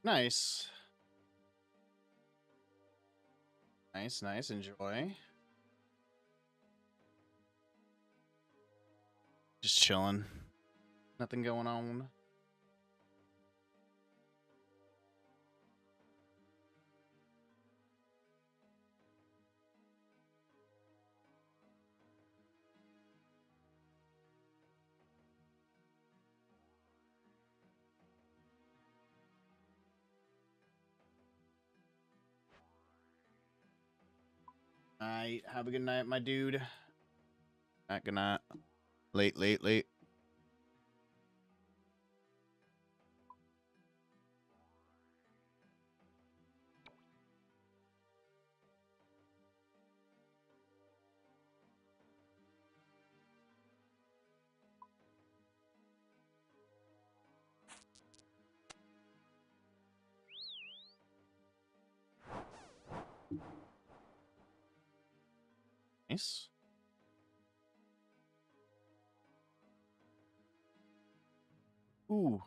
Nice. Nice, nice. Enjoy. Just chilling. Nothing going on. Alright, have a good night, my dude. Not gonna late. Nice. Ooh.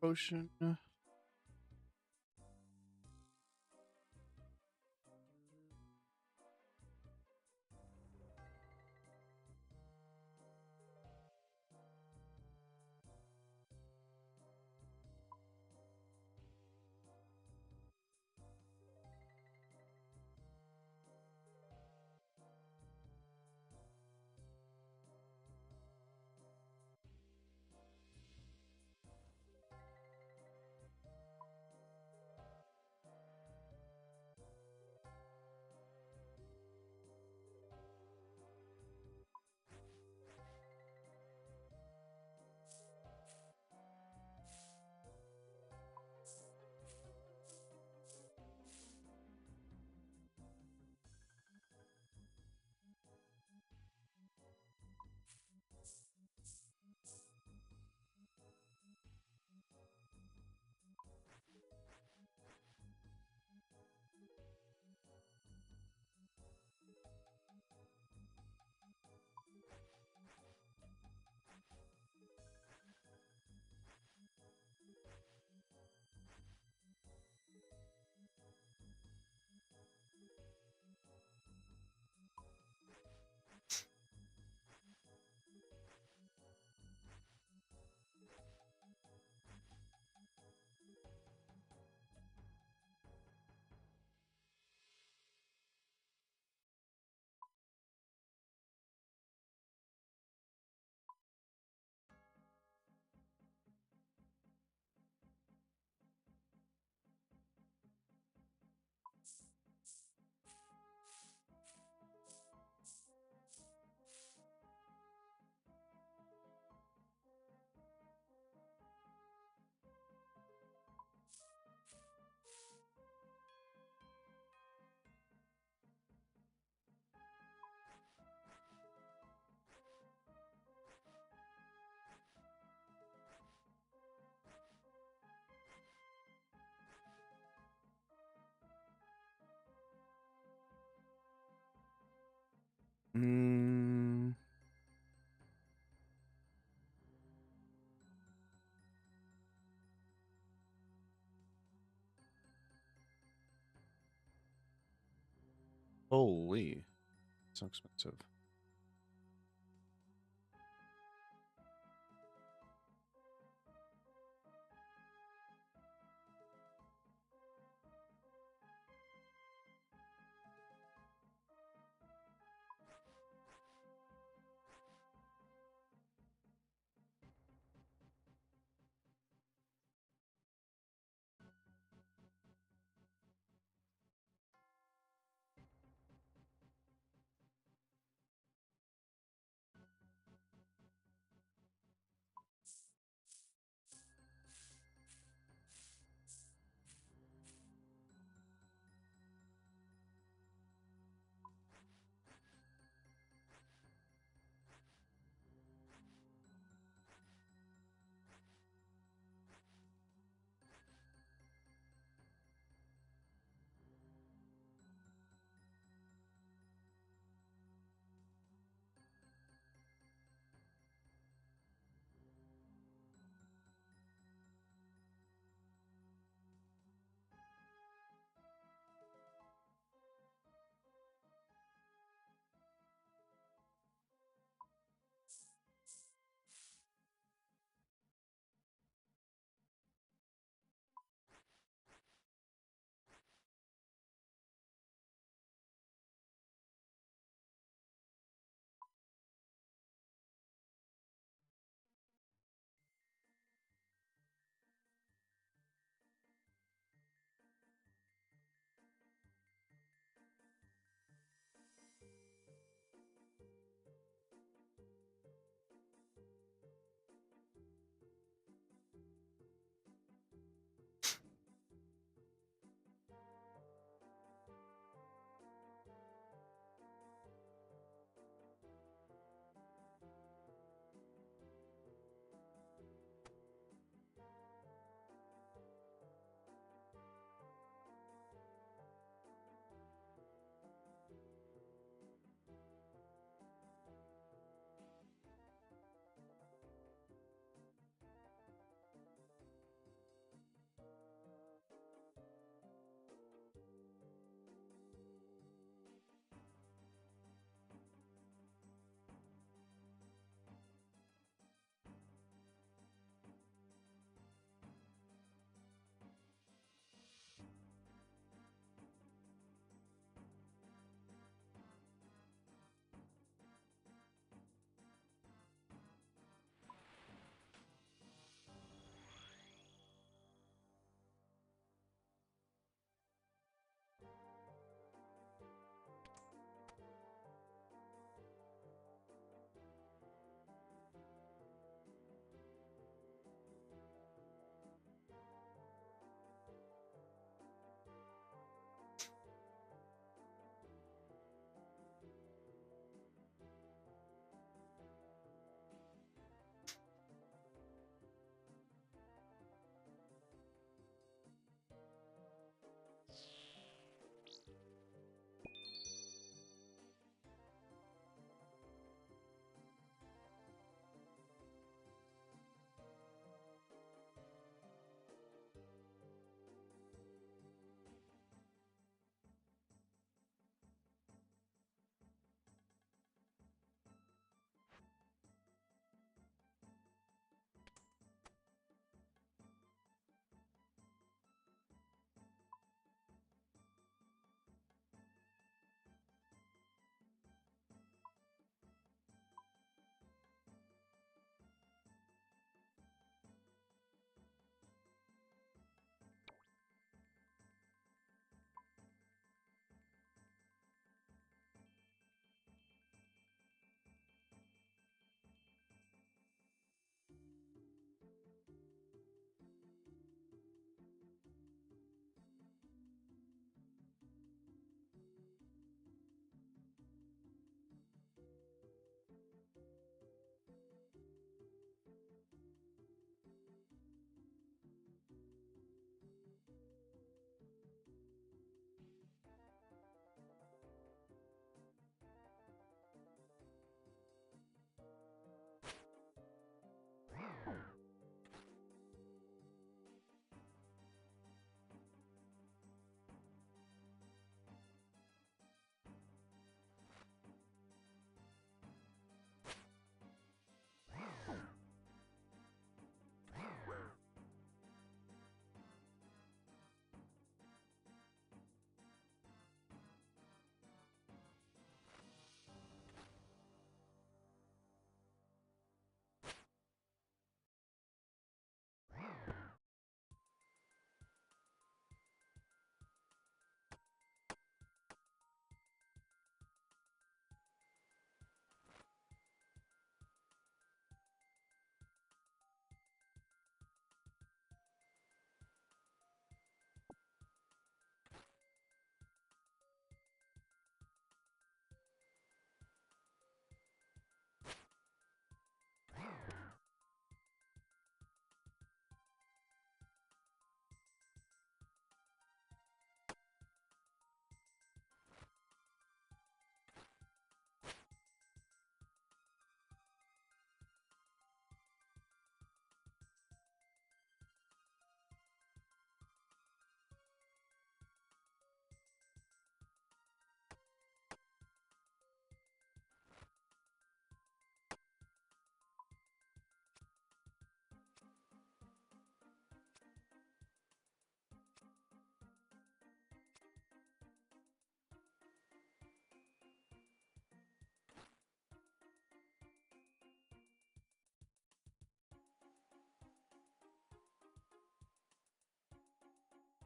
potion. Mm. Holy, so expensive.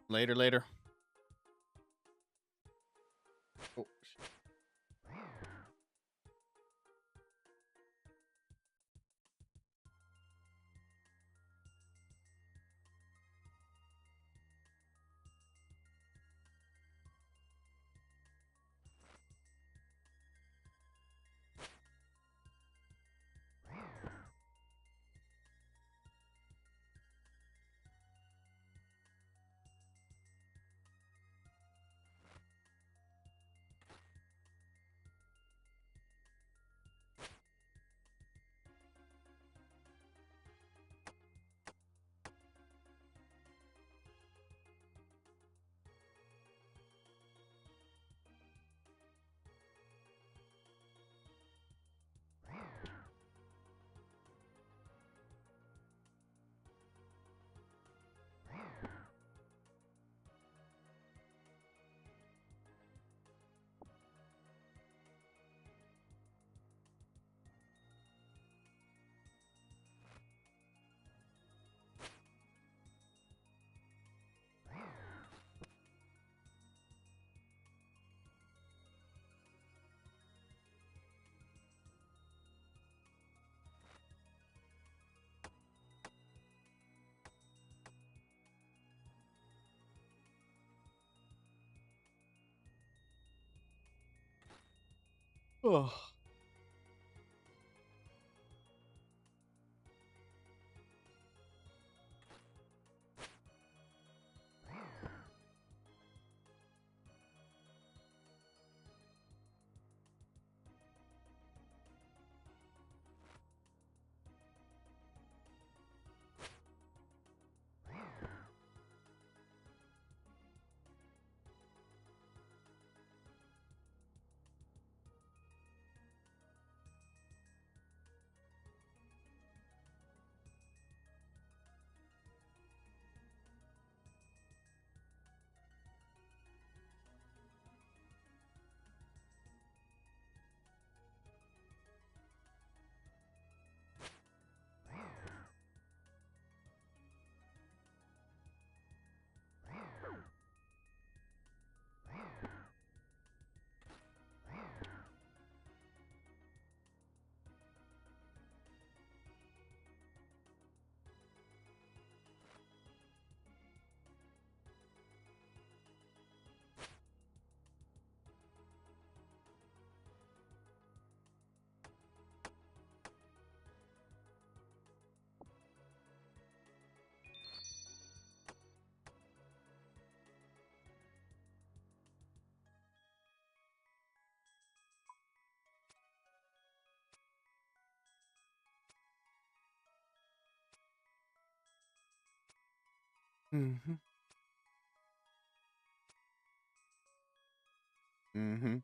Later, later. Oh, shit. Oh. Mm-hmm. Mm-hmm.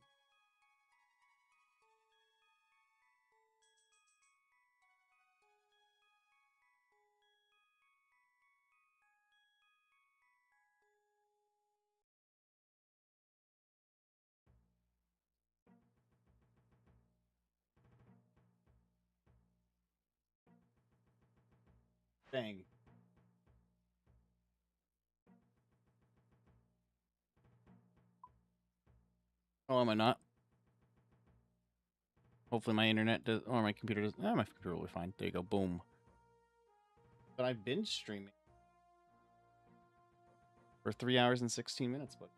Dang. Oh, am I not? Hopefully my internet does, or my computer does. My computer will be fine. There you go. Boom. But I've been streaming for 3 hours and 16 minutes, but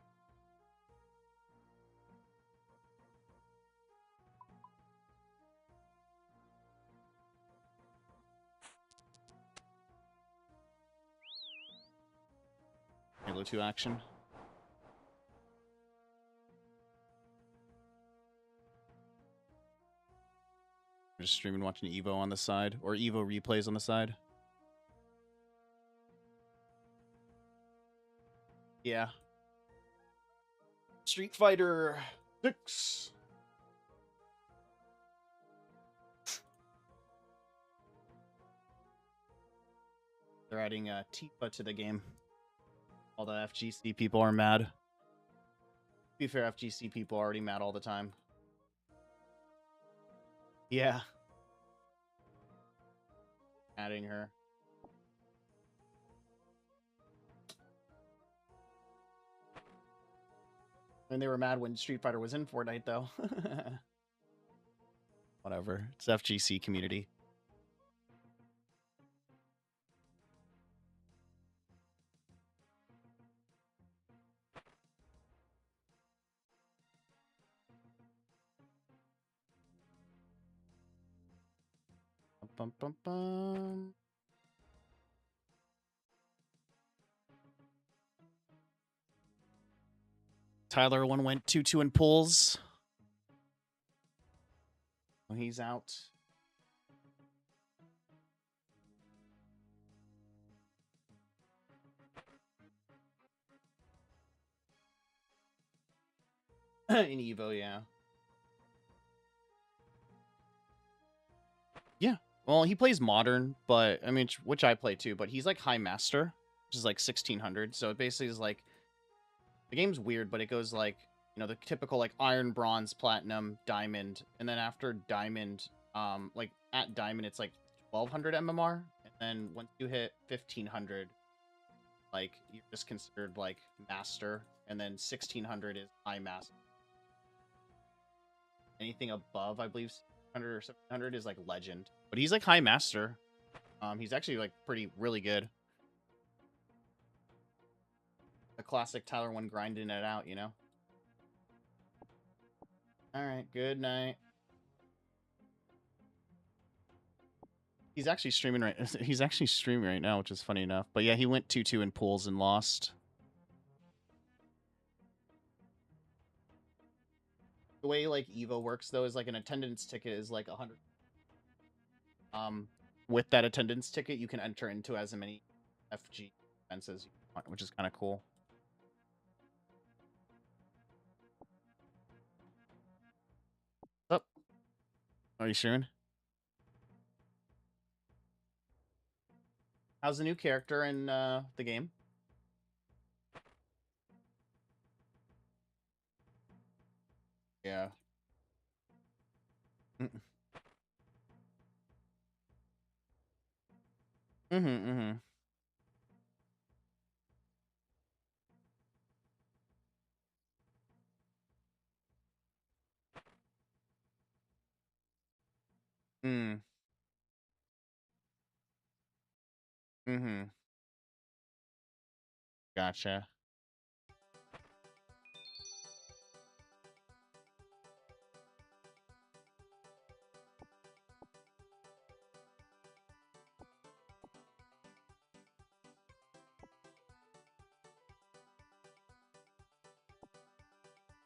Halo 2 action. I'm just streaming watching Evo on the side, or Evo replays on the side. Yeah. Street Fighter 6. They're adding Tifa to the game. All the FGC people are mad. To be fair, FGC people are already mad all the time. Yeah. Adding her. I mean, they were mad when Street Fighter was in Fortnite, though. Whatever. It's FGC community. Bum, bum, bum. Tyler one went 2-2 in pulls. Well, he's out. In Evo, yeah. Yeah. Well, he plays modern, but I mean, which I play too, but he's like high master, which is like 1600. So it basically is like, the game's weird, but it goes like, you know, the typical like iron, bronze, platinum, diamond, and then after diamond, like at diamond, it's like 1200 MMR, and then once you hit 1500, like you're just considered like master, and then 1600 is high master. Anything above, I believe, 600 or 700 is like legend. But he's like high master. He's actually like really good. The classic Tyler one grinding it out, you know. All right, good night. He's actually streaming right now, which is funny enough. But yeah, he went 2-2 in pools and lost. The way like Evo works though is like an attendance ticket is like 100. With that attendance ticket, you can enter into as many FG events as you want, which is kind of cool. What's up? Are you streaming? How's the new character in the game? Yeah. Mm-hmm. Mm. Mm-hmm. Gotcha.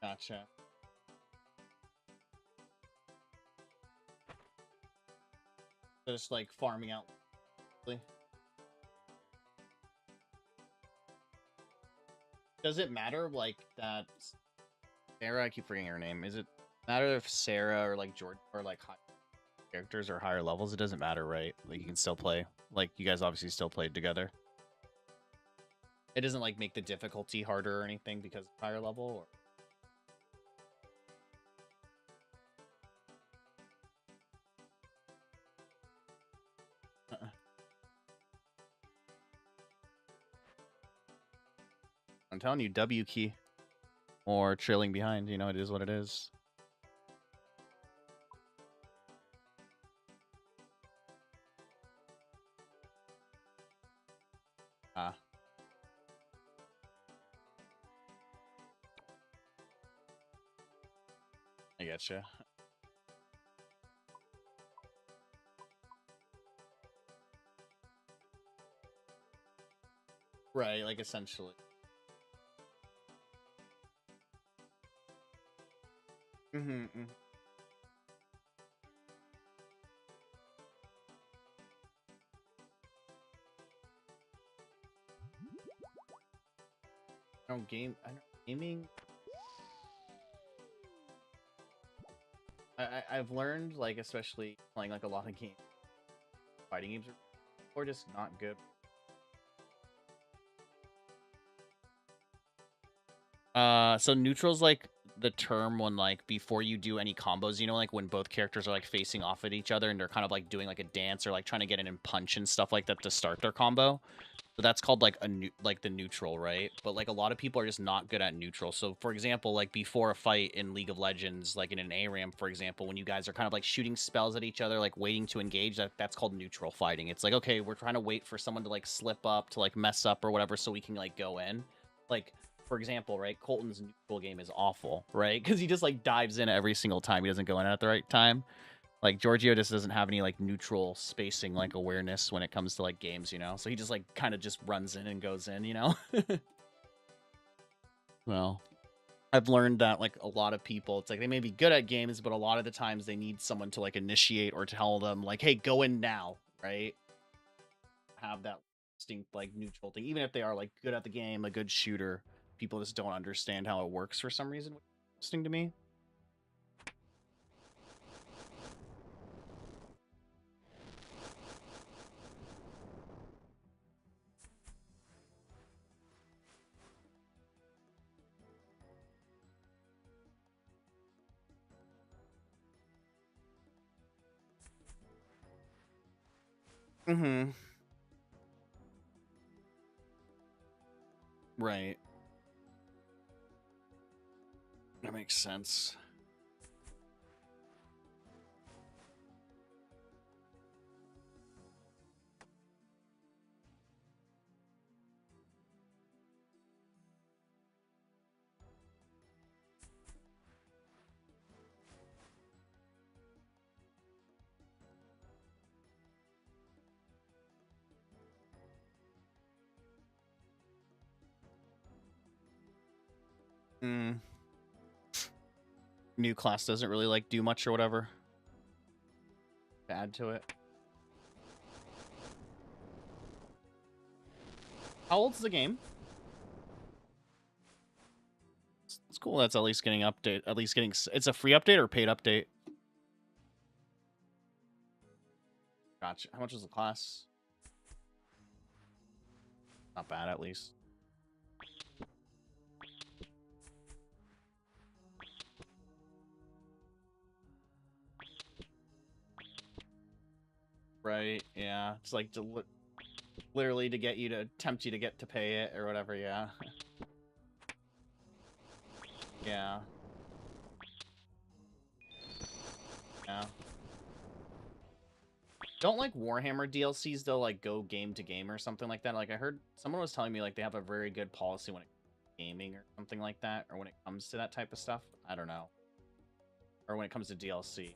Gotcha. Just like farming out. Does it matter like that Sarah, I keep forgetting her name. Is it matter if Sarah or like Jordan or like high characters or higher levels? It doesn't matter, right? Like you can still play. Like you guys obviously still played together. It doesn't like make the difficulty harder or anything because of higher level or I'm telling you, W key or trailing behind, you know, it is what it is. Ah. I getcha. Right, like essentially. Mm-hmm. I don't gaming. I've learned like especially playing like a lot of fighting games are just not good. So neutral's like the term when like before you do any combos, you know, like when both characters are like facing off at each other and they're kind of like doing like a dance or like trying to get in and punch and stuff like that to start their combo. So that's called like like the neutral, right? But like a lot of people are just not good at neutral. So for example, like before a fight in League of Legends, like in an ARAM, for example, when you guys are kind of like shooting spells at each other, like waiting to engage, that's called neutral fighting. It's like, okay, we're trying to wait for someone to like slip up, to like mess up or whatever, so we can like go in. Like, for example, right, Colton's neutral game is awful, right? Because he just like dives in every single time. He doesn't go in at the right time. Like, Giorgio just doesn't have any, like, neutral spacing, like, awareness when it comes to, like, games, you know? So he just, like, kind of just runs in and goes in, you know? Well, I've learned that, like, a lot of people, it's like they may be good at games, but a lot of the times they need someone to, like, initiate or tell them, like, hey, go in now, right? Have that distinct, like, neutral thing. Even if they are, like, good at the game, a good shooter, people just don't understand how it works for some reason, which is interesting to me. Mm-hmm. Right. That makes sense. Mm. New class doesn't really like do much or whatever to add to it. How old's the game? It's cool. That's at least getting update. At least getting. It's a free update or paid update. Gotcha. How much was the class? Not bad, at least. Right. Yeah. It's like literally to get you to tempt you to get to pay it or whatever. Yeah. Yeah. Yeah. Don't like Warhammer DLCs though, like go game to game or something like that. Like I heard someone was telling me like they have a very good policy when it comes to gaming or something like that, or when it comes to that type of stuff. I don't know. Or when it comes to DLC.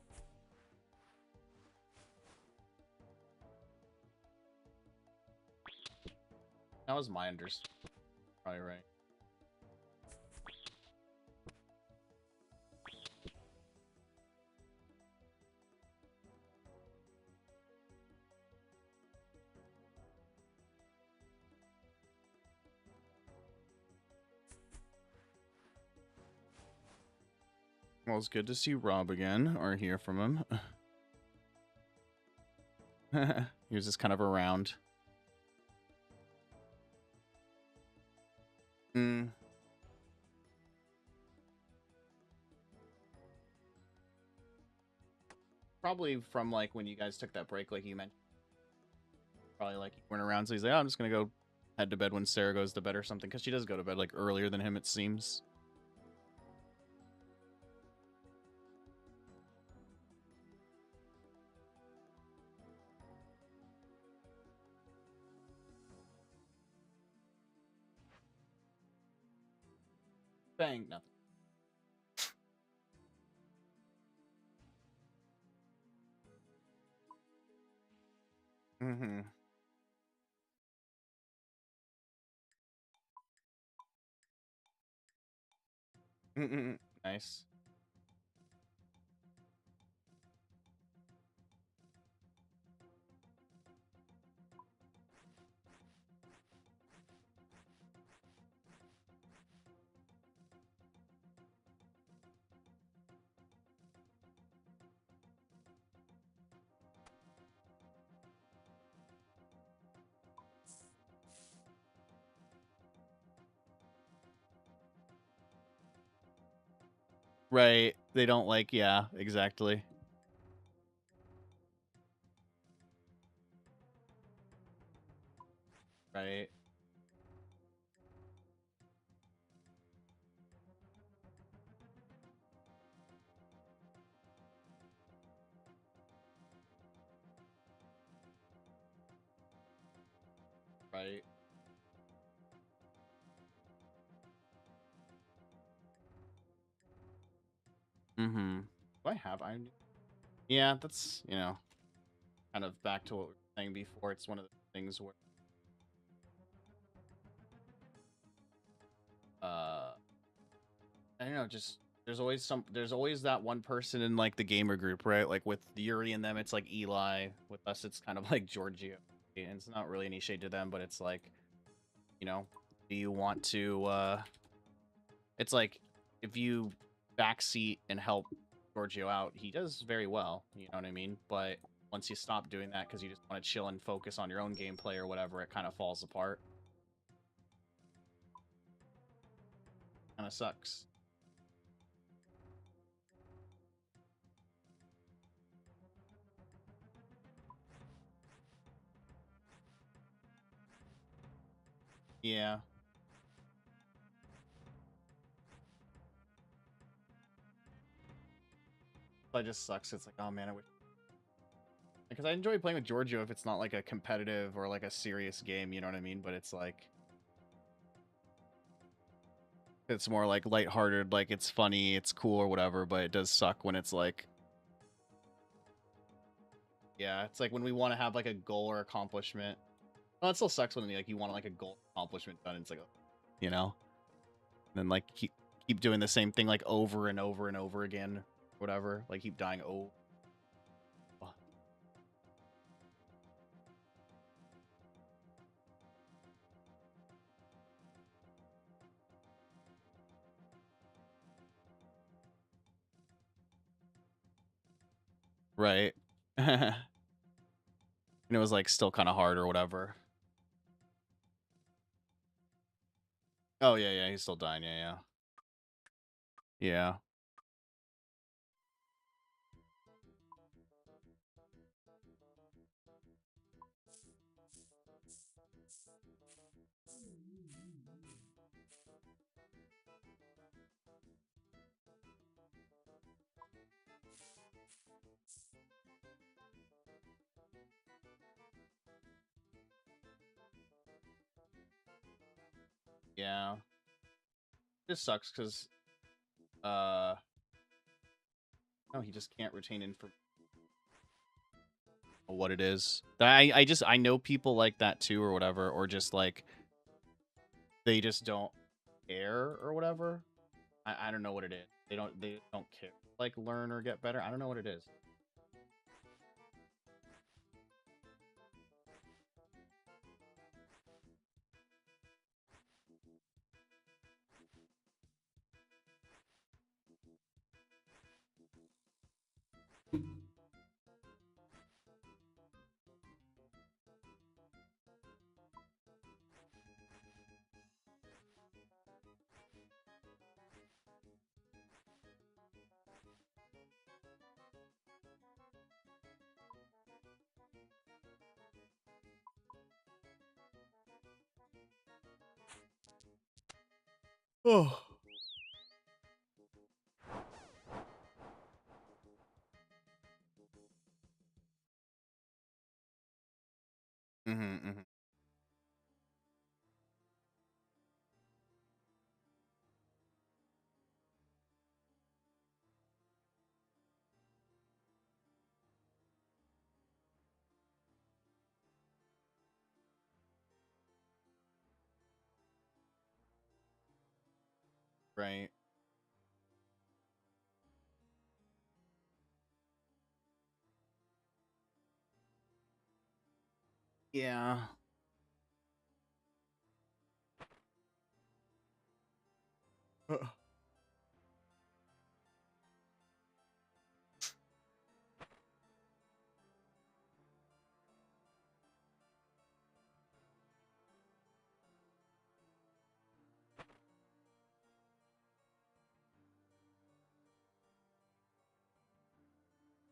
That was my understanding. Probably right. Well, it's good to see Rob again, or hear from him. He was just kind of around. Mm. Probably from, like, when you guys took that break, like you mentioned. Probably, like, he went around, so he's like, oh, I'm just gonna go head to bed when Sarah goes to bed or something, because she does go to bed, like, earlier than him, it seems. Bang, nothing. Mm-hmm. Mm-mm. Nice. Right. They don't like, yeah, exactly. Right. Right. Mm-hmm. Do I have iron? Yeah, that's, kind of back to what we were saying before. It's one of the things where I don't know, just there's always that one person in like the gamer group, right? Like with Yuri and them, it's like Eli. With us, it's kind of like Giorgio. And it's not really any shade to them, but it's like, do you want to it's like if you backseat and help Giorgio out, he does very well, you know what I mean? But once you stop doing that because you just want to chill and focus on your own gameplay or whatever, it kind of falls apart. Kind of sucks. Yeah. That just sucks. It's like, oh man, I wish, because I enjoy playing with Giorgio if it's not like a competitive or like a serious game, you know what I mean? But it's like it's more like lighthearted, like it's funny, it's cool or whatever, but it does suck when it's like, yeah, it's like when we want to have like a goal or accomplishment. Well, it still sucks when like you want like a goal accomplishment done. And it's like, you know, and then like keep doing the same thing like over and over and over again, whatever. Like keep dying. Oh, right. And it was like still kind of hard or whatever. Oh yeah, yeah, he's still dying. Yeah, yeah, yeah. Yeah. This sucks because no, he just can't retain information what it is. I know people like that too or whatever, or just like they just don't care or whatever. I don't know what it is. They don't care. Like learn or get better. I don't know what it is. Oh. Mm-hmm, mm-hmm. Right. Yeah.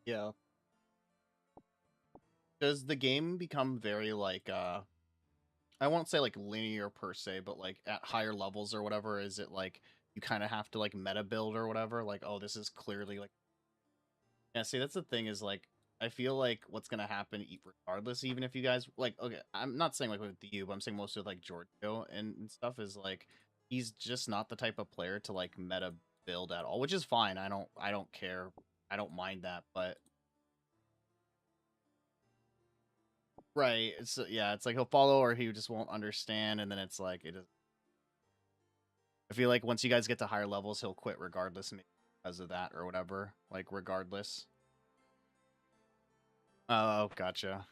Yeah. Does the game become very like I won't say like linear per se, but like at higher levels or whatever, is it like you kind of have to like meta build or whatever? Like, oh, this is clearly like, yeah, see, that's the thing is like I feel like what's gonna happen regardless, even if you guys like, okay, I'm not saying like with you, but I'm saying most of like Giorgio and stuff is like he's just not the type of player to like meta build at all, which is fine. I don't care. I don't mind that, but right, it's yeah, it's like he'll follow or he just won't understand, and then it's like it is. I feel like once you guys get to higher levels, he'll quit regardless, maybe because of that or whatever. Like regardless. Oh, gotcha.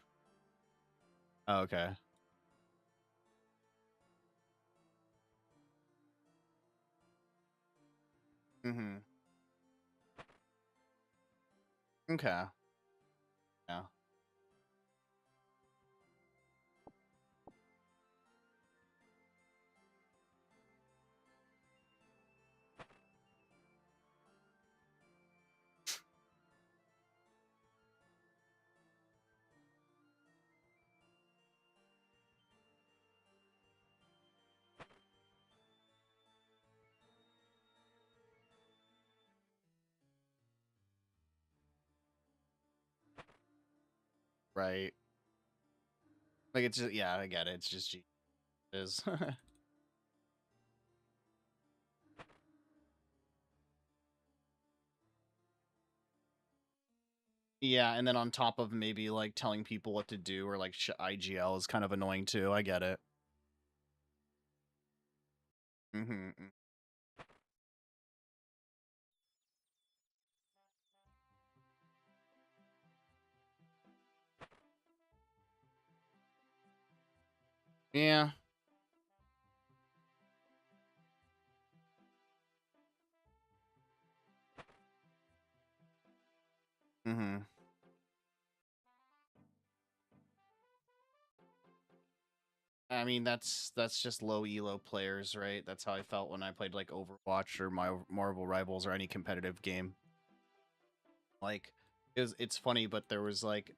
Oh, okay. Mm-hmm. Okay. Yeah. Right. Like it's just yeah, I get it. It's just G it is. Yeah, and then on top of maybe like telling people what to do or like IGL is kind of annoying too. I get it. Mm-hmm. Yeah. Mm-hmm. I mean that's just low elo players, right? That's how I felt when I played like Overwatch or my Marvel Rivals or any competitive game. Like it's funny, but there was like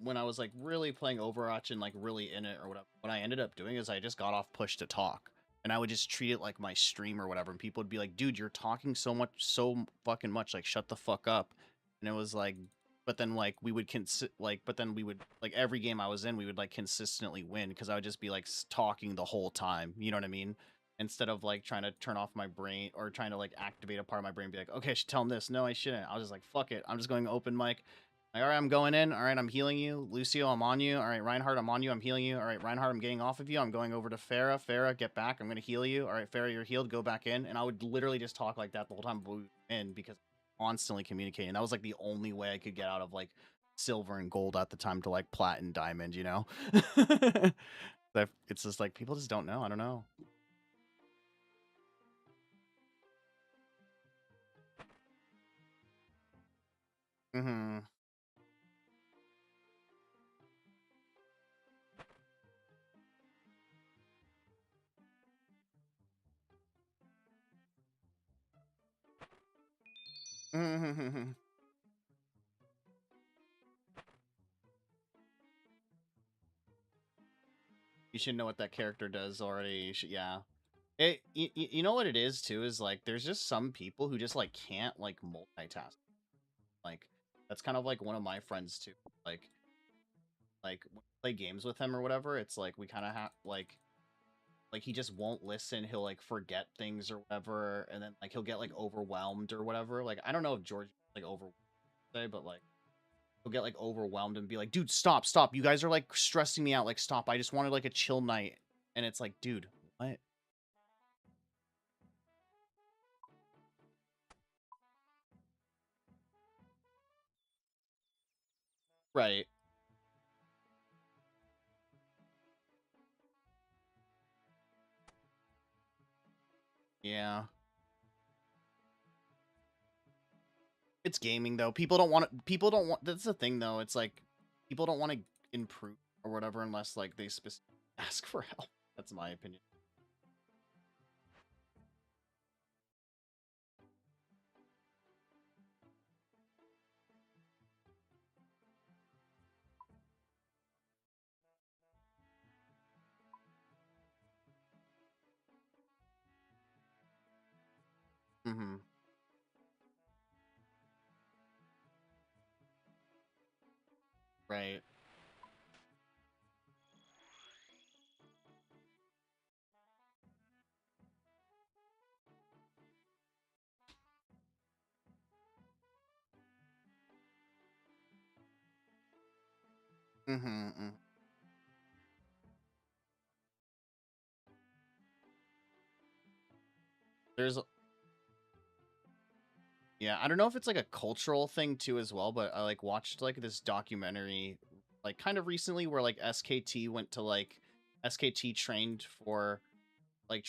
when I was like really playing Overwatch and like really in it or whatever, what I ended up doing is I just got off push to talk. And I would just treat it like my stream or whatever. And people would be like, dude, you're talking so much, so fucking much. Like, shut the fuck up. And it was like, but then like we would but then we would like every game I was in, we would like consistently win because I would just be like talking the whole time. You know what I mean? Instead of like trying to turn off my brain or trying to like activate a part of my brain and be like, okay, I should tell him this. No, I shouldn't. I was just like, fuck it. I'm just going open mic. Like, all right, I'm going in. All right, I'm healing you. Lucio, I'm on you. All right, Reinhardt, I'm on you. I'm healing you. All right, Reinhardt, I'm getting off of you. I'm going over to Farah. Farah, get back. I'm going to heal you. All right, Farah, you're healed. Go back in. And I would literally just talk like that the whole time we were in because constantly communicating. That was like the only way I could get out of like silver and gold at the time to like plat and diamond, you know? It's just like people just don't know. I don't know. Mm-hmm. You should know what that character does already. You should, yeah. You know what it is too is like there's just some people who just like can't like multitask. Like that's kind of like one of my friends too. Like when we play games with him or whatever, it's like we kind of have like he just won't listen. He'll like forget things or whatever, and then like he'll get like overwhelmed or whatever. Like I don't know if George like overwhelmed today, but like he'll get like overwhelmed and be like, dude, stop, stop. You guys are like stressing me out. Like, stop. I just wanted like a chill night. And it's like, dude, what? Right. Yeah. It's gaming though. People don't want that's the thing though. It's like people don't want to improve or whatever unless like they specifically ask for help. That's my opinion. Mhm. Right. Mm-hmm. There's Yeah, I don't know if it's like a cultural thing too as well, but I like watched like this documentary like kind of recently where like SKT trained for like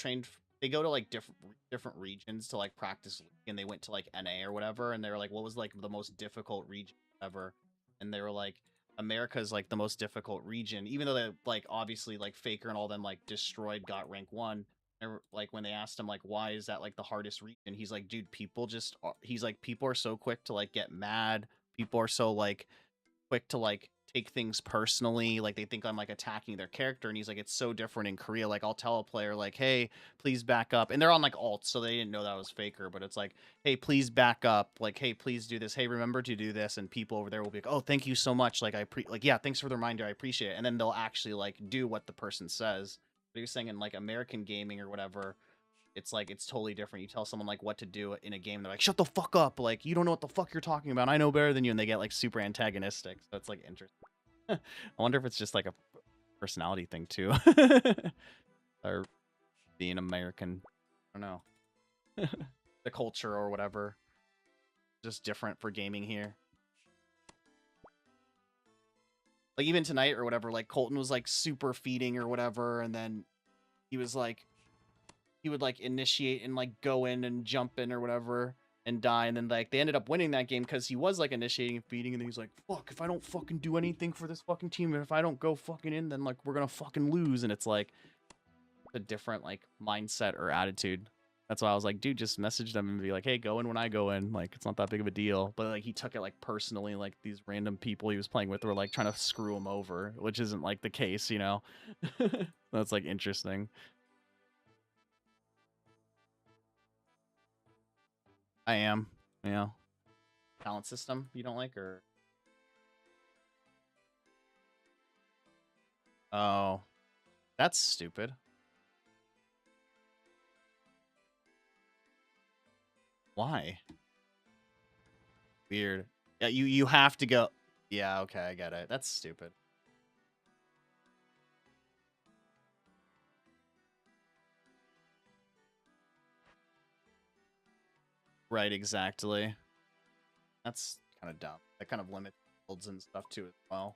they go to like different regions to like practice League, and they went to like NA or whatever, and they were like, what was like the most difficult region ever? And they were like, America's like the most difficult region, even though they like obviously like Faker and all them like destroyed, got rank 1. Like when they asked him like why is that like the hardest region, he's like, dude, he's like, people are so quick to like get mad, people are so like quick to like take things personally, like they think I'm like attacking their character. And he's like, it's so different in Korea. Like I'll tell a player like, hey, please back up, and they're on like alt, so they didn't know that was Faker, but it's like, hey, please back up, like, hey, please do this, hey, remember to do this, and people over there will be like, oh, thank you so much, like like, yeah, thanks for the reminder, I appreciate it. And then they'll actually like do what the person says. But you're saying in like American gaming or whatever, it's like it's totally different. You tell someone like what to do in a game, they're like, shut the fuck up, like you don't know what the fuck you're talking about, I know better than you, and they get like super antagonistic. So it's like interesting. I wonder if it's just like a personality thing too. Or being American, I don't know. The culture or whatever, just different for gaming here. Like even tonight or whatever, like Colton was like super feeding or whatever, and then he was like, he would like initiate and like go in and jump in or whatever and die, and then like they ended up winning that game because he was like initiating and feeding, and then he's like, fuck, if I don't fucking do anything for this fucking team, and if I don't go fucking in, then like we're gonna fucking lose. And it's like a different like mindset or attitude. That's why I was like, dude, just message them and be like, hey, go in when I go in, like it's not that big of a deal. But like he took it like personally, like these random people he was playing with were like trying to screw him over, which isn't like the case, you know. That's like interesting. I am, yeah. Talent system you don't like, or oh, that's stupid. Why? Weird. Yeah, you have to go. Yeah, okay, I get it. That's stupid. Right, exactly. That's kind of dumb. That kind of limits builds and stuff too as well.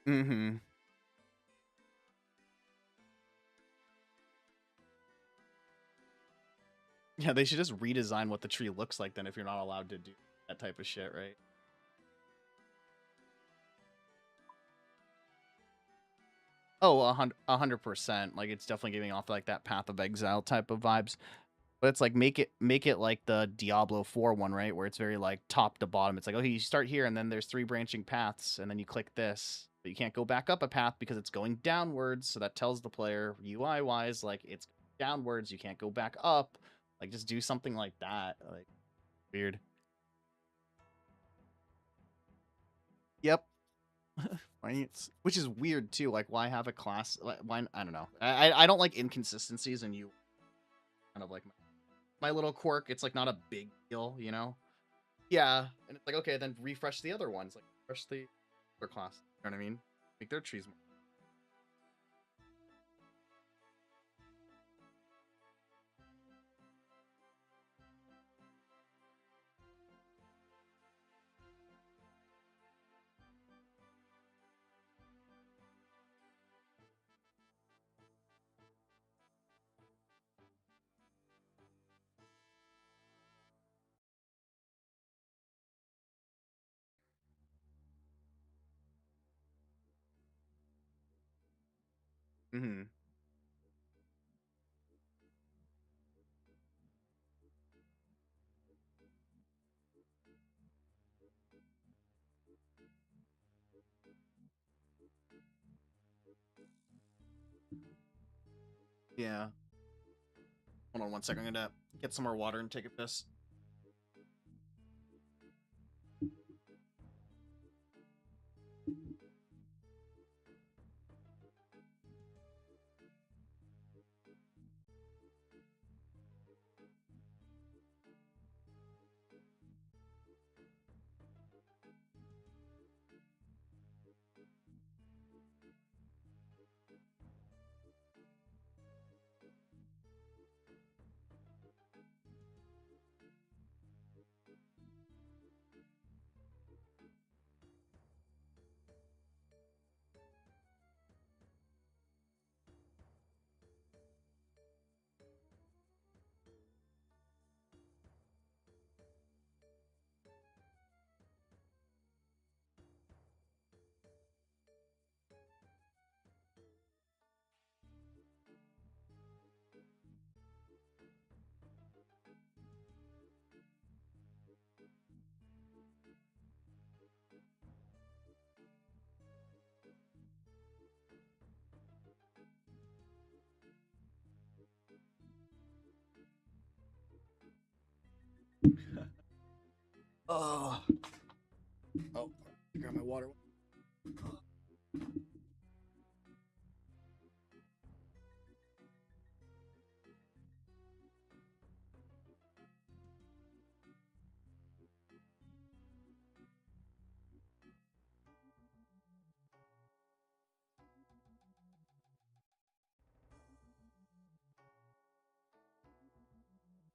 Mm-hmm. Yeah, they should just redesign what the tree looks like then if you're not allowed to do that type of shit, right? Oh, 100%. Like it's definitely giving off like that Path of Exile type of vibes. But it's like make it like the Diablo 4 one, right? Where it's very like top to bottom. It's like, okay, you start here and then there's 3 branching paths and then you click this. But you can't go back up a path because it's going downwards. So that tells the player UI wise like it's downwards, you can't go back up. Like just do something like that. Like weird. Yep. Right? Which is weird too. Like why have a class, like, why, I don't know. I don't like inconsistencies, and you kind of like my little quirk. It's like not a big deal, you know? Yeah, and it's like, okay, then refresh the other ones, like refresh the other class. You know what I mean? Make their trees more. Mm-hmm. Yeah. Hold on one second. I'm gonna get some more water and take a piss. Oh, oh, grab my water.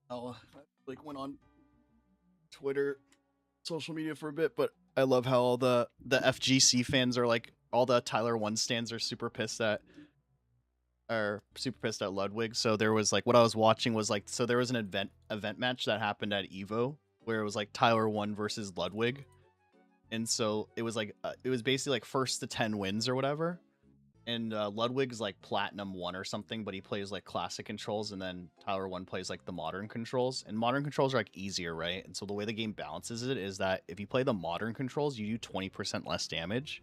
Oh, I like went on Twitter, social media for a bit, but I love how all the FGC fans are like, all the Tyler One stands are super pissed at Ludwig. So there was like, what I was watching was like, so there was an event match that happened at Evo where it was like Tyler One versus Ludwig, and so it was like it was basically like first to 10 wins or whatever. And Ludwig's like platinum 1 or something, but he plays like classic controls, and then Tyler 1 plays like the modern controls. And modern controls are like easier, right? And so the way the game balances it is that if you play the modern controls, you do 20% less damage.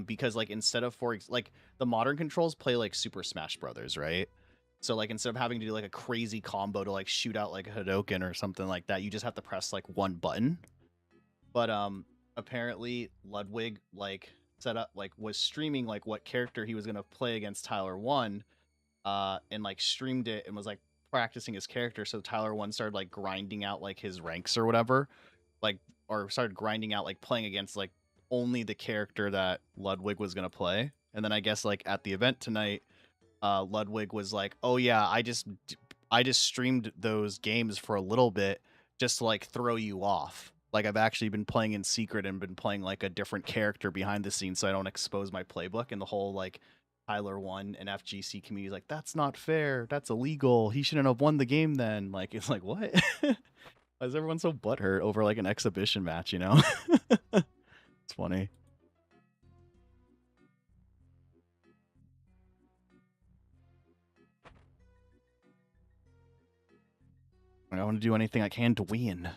Because like instead of like the modern controls play like Super Smash Brothers, right? So like instead of having to do like a crazy combo to like shoot out like a Hadoken or something like that, you just have to press like one button. But apparently Ludwig like set up like was streaming like what character he was gonna play against Tyler One, and like streamed it and was like practicing his character. So Tyler One started like grinding out like his ranks or whatever, like, or started grinding out like playing against like only the character that Ludwig was gonna play. And then I guess like at the event tonight, Ludwig was like, "Oh yeah, I just streamed those games for a little bit just to like throw you off. Like I've actually been playing in secret and been playing like a different character behind the scenes so I don't expose my playbook." And the whole like Tyler One and FGC community is like, "That's not fair. That's illegal. He shouldn't have won the game then." Like it's like, what? Why is everyone so butthurt over like an exhibition match, you know? It's funny. I want to do anything I can to win.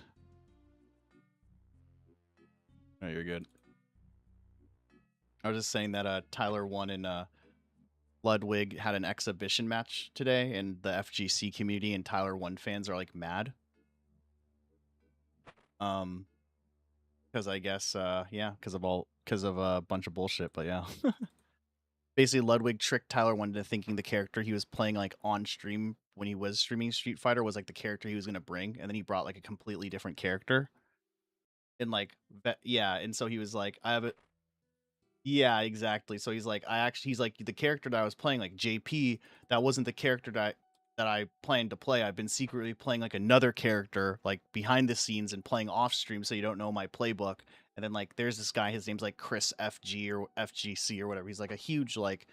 Oh, you're good. I was just saying that Tyler One and Ludwig had an exhibition match today, and the FGC community and Tyler One fans are like mad. Because I guess yeah, because of a bunch of bullshit. But yeah, basically Ludwig tricked Tyler One into thinking the character he was playing like on stream when he was streaming Street Fighter was like the character he was gonna bring, and then he brought like a completely different character. And like yeah, and so he was like, I have a yeah, exactly. So he's like, he's like, the character that I was playing, like JP, that wasn't the character that I planned to play. I've been secretly playing like another character, like behind the scenes and playing off stream, so you don't know my playbook. And then like, there's this guy, his name's like Chris FG or FGC or whatever. He's like a huge like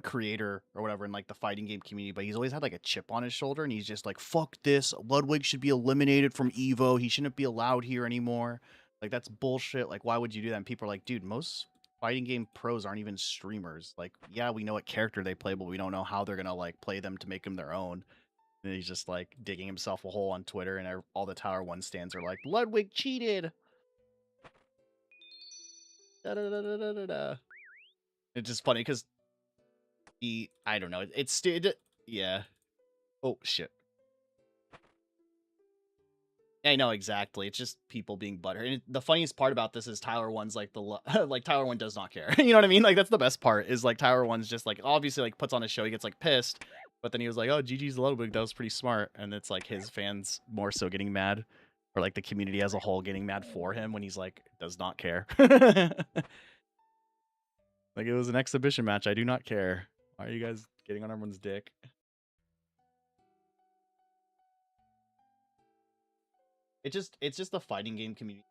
creator or whatever in like the fighting game community, but he's always had like a chip on his shoulder, and he's just like, fuck this, Ludwig should be eliminated from Evo, he shouldn't be allowed here anymore. Like that's bullshit. Like why would you do that? And people are like, dude, most fighting game pros aren't even streamers. Like yeah, we know what character they play, but we don't know how they're gonna like play them to make them their own. And he's just like digging himself a hole on Twitter, and all the Tower One stands are like, Ludwig cheated. Da, da, da, da, da, da, da. It's just funny because I don't know. It's yeah. Oh shit. I know exactly. It's just people being butthurt. And the funniest part about this is Tyler One's like like Tyler One does not care. You know what I mean? Like that's the best part. Is like Tyler One's just like obviously like puts on a show. He gets like pissed, but then he was like, "Oh, GG's Ludwig. That was pretty smart." And it's like his fans more so getting mad, or like the community as a whole getting mad for him when he's like does not care. Like it was an exhibition match. I do not care. Why are you guys getting on everyone's dick? It's just the fighting game community.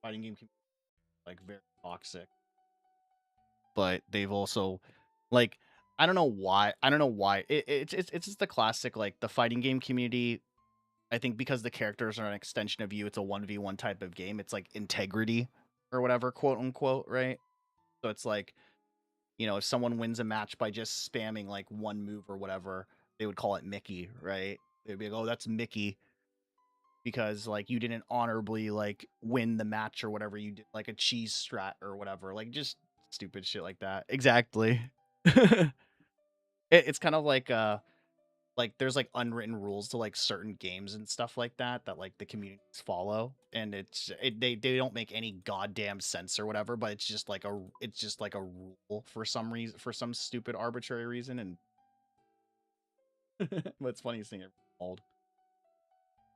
Fighting game community like very toxic. But they've also like I don't know why. I don't know why. It's just the classic like the fighting game community. I think because the characters are an extension of you, it's a 1v1 type of game. It's like integrity or whatever, quote unquote, right? So it's like, you know, if someone wins a match by just spamming like one move or whatever, they would call it Mickey, right? They'd be like, "Oh, that's Mickey," because like you didn't honorably like win the match or whatever, you did like a cheese strat or whatever, like just stupid shit like that. Exactly. It's kind of like like there's like unwritten rules to like certain games and stuff like that that like the communities follow, and they don't make any goddamn sense or whatever, but it's just like a rule for some reason, for some stupid arbitrary reason. And but it's funny seeing it old,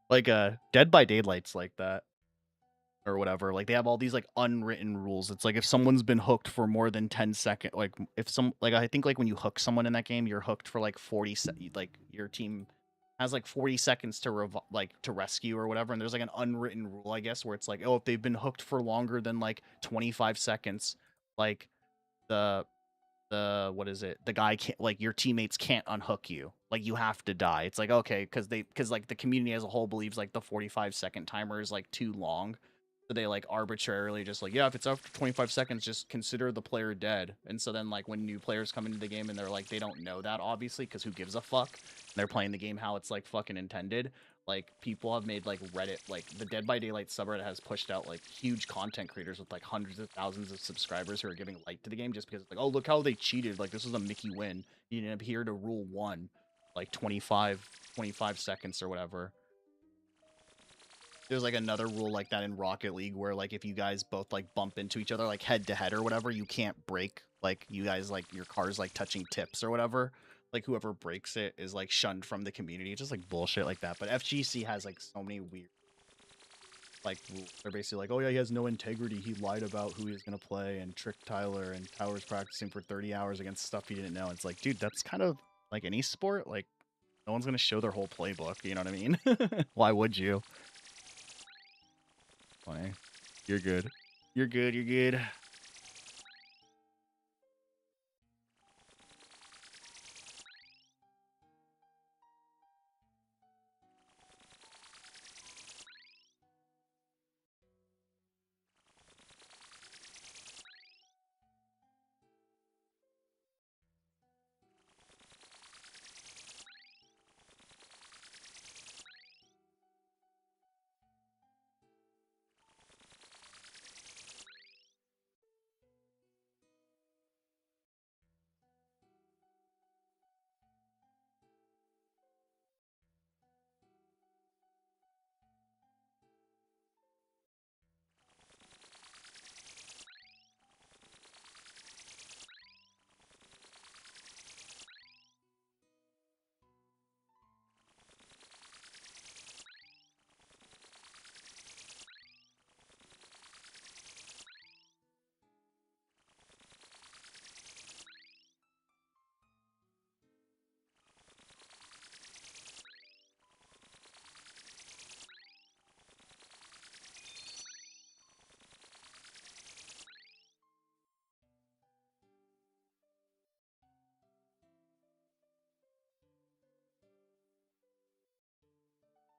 like Dead by Daylight's like that or whatever. Like they have all these like unwritten rules. It's like if someone's been hooked for more than 10 seconds, like if some, like I think like when you hook someone in that game, you're hooked for like 40 like your team has like 40 seconds to like to rescue or whatever. And there's like an unwritten rule, I guess, where it's like, oh, if they've been hooked for longer than like 25 seconds, like the what is it, the guy can't, like your teammates can't unhook you, like you have to die. It's like, okay, because like the community as a whole believes like the 45-second timer is like too long, so they like arbitrarily just like, yeah, if it's after 25 seconds, just consider the player dead. And so then like when new players come into the game and they're like, they don't know that obviously, because who gives a fuck, and they're playing the game how it's like fucking intended. Like people have made like Reddit, like the Dead by Daylight subreddit has pushed out like huge content creators with like hundreds of thousands of subscribers who are giving light to the game just because it's like, oh, look how they cheated, like this was a Mickey win, you didn't adhere to rule 1, like 25 seconds or whatever. There's like another rule like that in Rocket League where like if you guys both like bump into each other like head to head or whatever, you can't break, like you guys like your cars like touching tips or whatever, like whoever breaks it is like shunned from the community. It's just like bullshit like that. But FGC has like so many weird like rules. They're basically like, oh yeah, he has no integrity, he lied about who he was gonna play and tricked Tyler, and Tyler's practicing for 30 hours against stuff he didn't know. It's like, dude, that's kind of like any sport. Like no one's gonna show their whole playbook, you know what I mean? Why would you? Funny. You're good. You're good. You're good.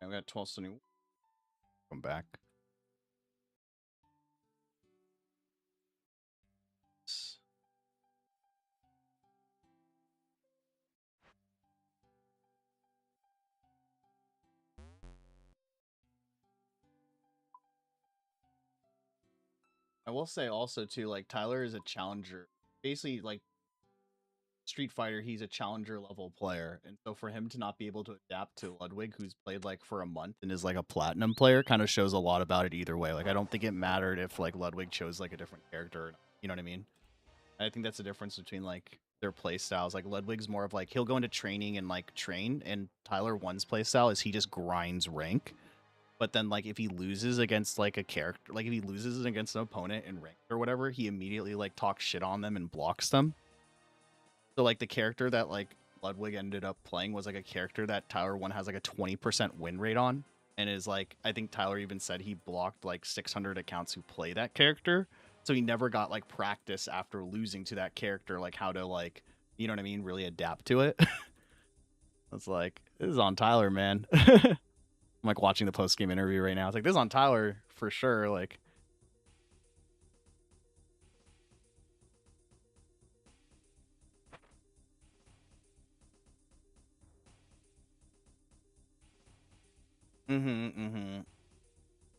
I got 12 Sunny. Come back. I will say also too, like Tyler is a challenger. Basically, like Street Fighter, he's a challenger level player, and so for him to not be able to adapt to Ludwig, who's played like for a month and is like a platinum player, kind of shows a lot about it either way. Like I don't think it mattered if like Ludwig chose like a different character, or not, you know what I mean? I think that's the difference between like their play styles. Like Ludwig's more of like he'll go into training and like train, and Tyler One's play style is he just grinds rank. But then like if he loses against like a character, like if he loses against an opponent in rank or whatever, he immediately like talks shit on them and blocks them. So like the character that like Ludwig ended up playing was like a character that Tyler One has like a 20% win rate on, and is like, I think Tyler even said he blocked like 600 accounts who play that character. So he never got like practice after losing to that character, like how to like, you know what I mean, really adapt to it. It's like, this is on Tyler, man. I'm like watching the post game interview right now. It's like, this is on Tyler for sure. Like, mm-hmm, mm-hmm.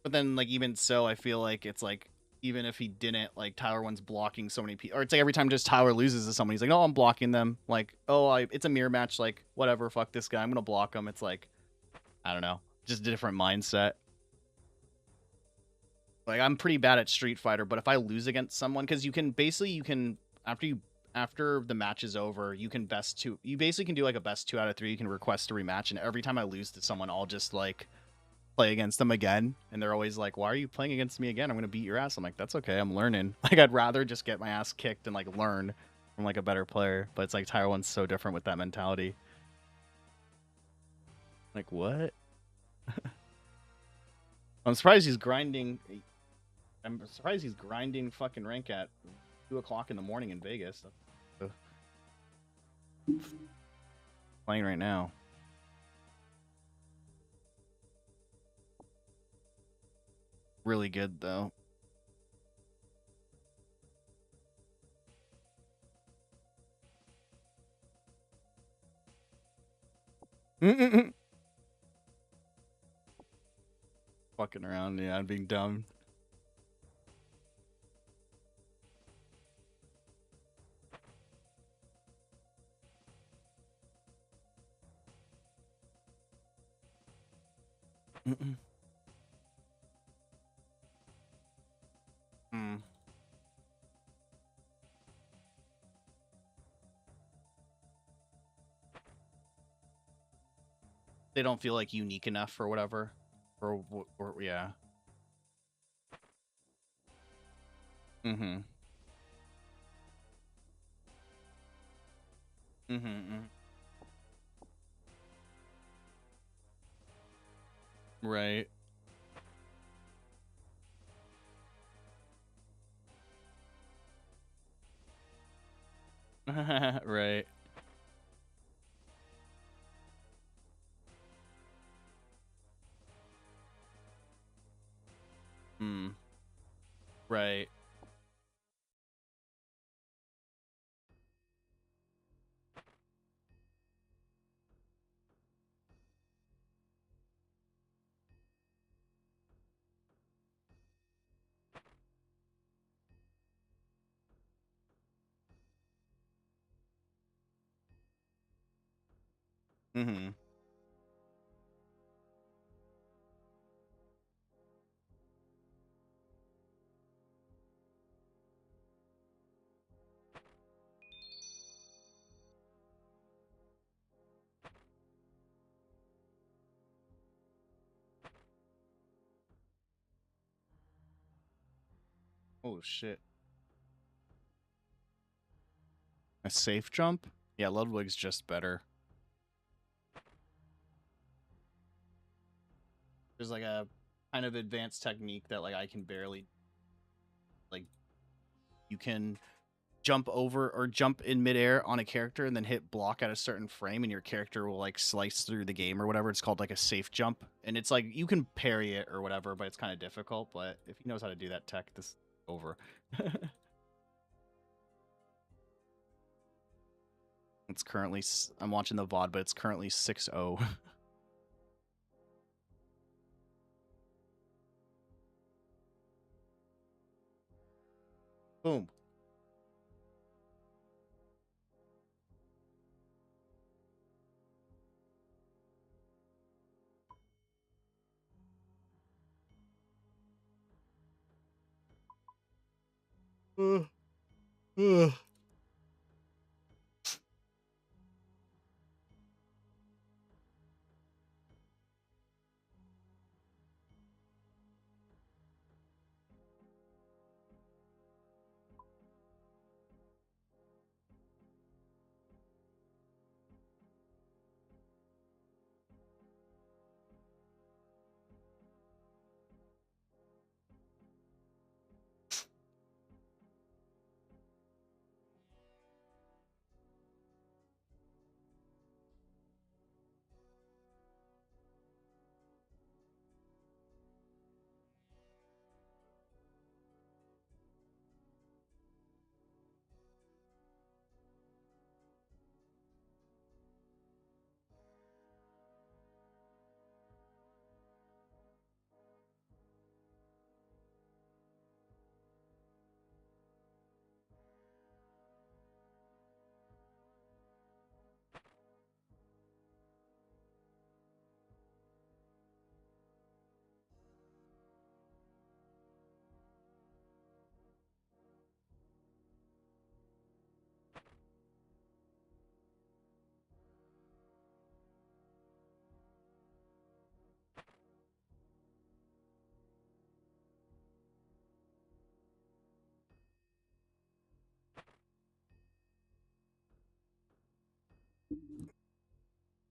But then like even so, I feel like it's like even if he didn't, like, Tyler one's blocking so many people. Or it's like every time just Tyler loses to someone, he's like, oh, I'm blocking them. Like, oh, it's a mirror match. Like, whatever, fuck this guy. I'm going to block him. It's like, I don't know. Just a different mindset. Like, I'm pretty bad at Street Fighter, but if I lose against someone, because you can, after the match is over, you basically can do, like, a best 2 out of 3. You can request a rematch, and every time I lose to someone, I'll just, like, play against them again, and they're always like, why are you playing against me again? I'm gonna beat your ass. I'm like, that's okay, I'm learning. Like, I'd rather just get my ass kicked and, like, learn from, like, a better player. But it's like Tyre 1's so different with that mentality. Like, what? I'm surprised he's grinding fucking rank at 2 o'clock in the morning in Vegas. Playing right now. Really good, though. Fucking around, yeah, and being dumb. They don't feel like unique enough or whatever, or yeah. Mm-hmm. Mm-hmm. Right. Right. Mm. Right. Mm-hmm. Oh shit. A safe jump? Yeah, Ludwig's just better. There's like a kind of advanced technique that, like, I can barely, like, you can jump over or jump in midair on a character and then hit block at a certain frame, and your character will, like, slice through the game or whatever. It's called, like, a safe jump, and it's like you can parry it or whatever, but it's kind of difficult. But if he knows how to do that tech, this is over. It's currently, I'm watching the VOD, but it's currently 6-0. Boom.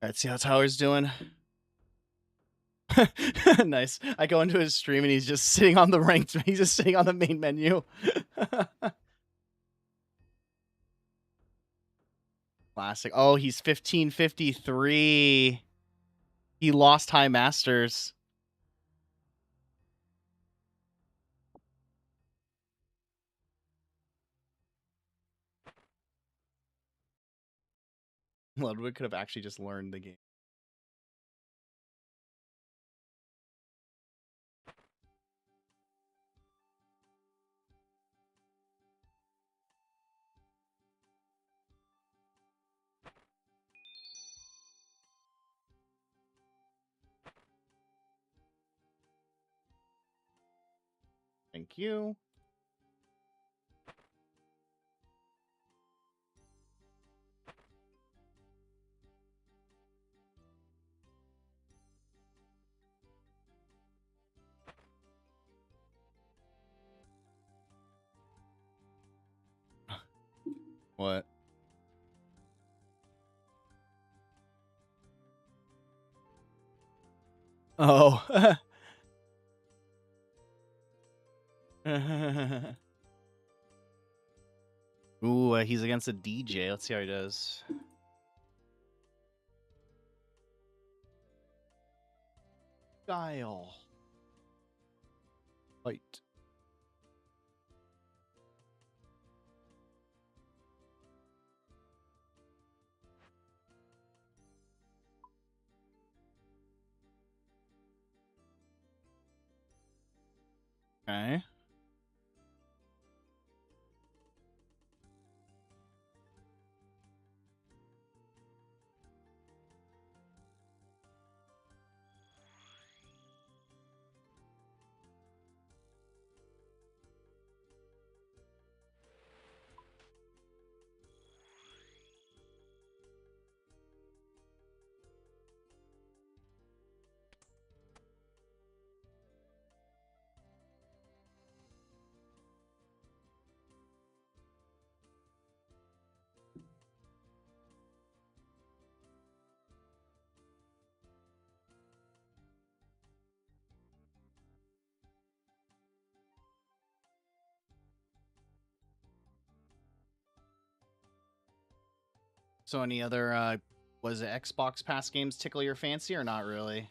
Alright, see how Tower's doing. Nice. I go into his stream and he's just sitting on the ranked. He's just sitting on the main menu. Classic. Oh, he's 1553. He lost High Masters. Ludwig could have actually just learned the game. Thank you. What? Oh. Ooh, he's against a DJ. Let's see how he does. Guile. Fight. Okay. So any other was it Xbox Pass games tickle your fancy or not really?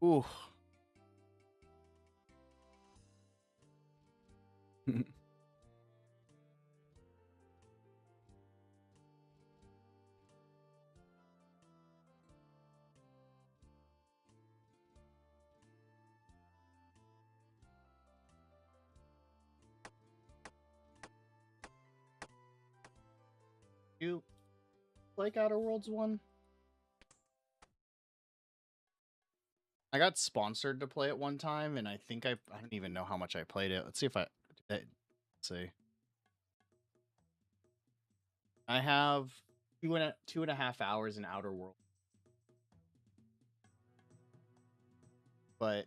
Ooh. You like Outer Worlds 1? I got sponsored to play it one time, and I think I don't even know how much I played it. Let's see if let's see. I have 2.5 hours in Outer World, but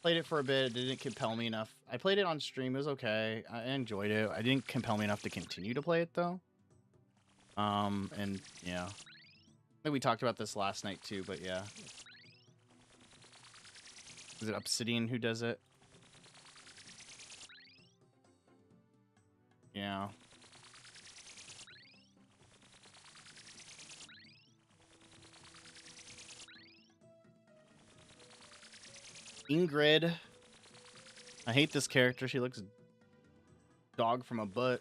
played it for a bit. It didn't compel me enough. I played it on stream. It was okay. I enjoyed it. I didn't compel me enough to continue to play it though. And yeah, I think we talked about this last night too. But yeah, is it Obsidian who does it? Yeah. Ingrid. I hate this character. She looks dog from a butt.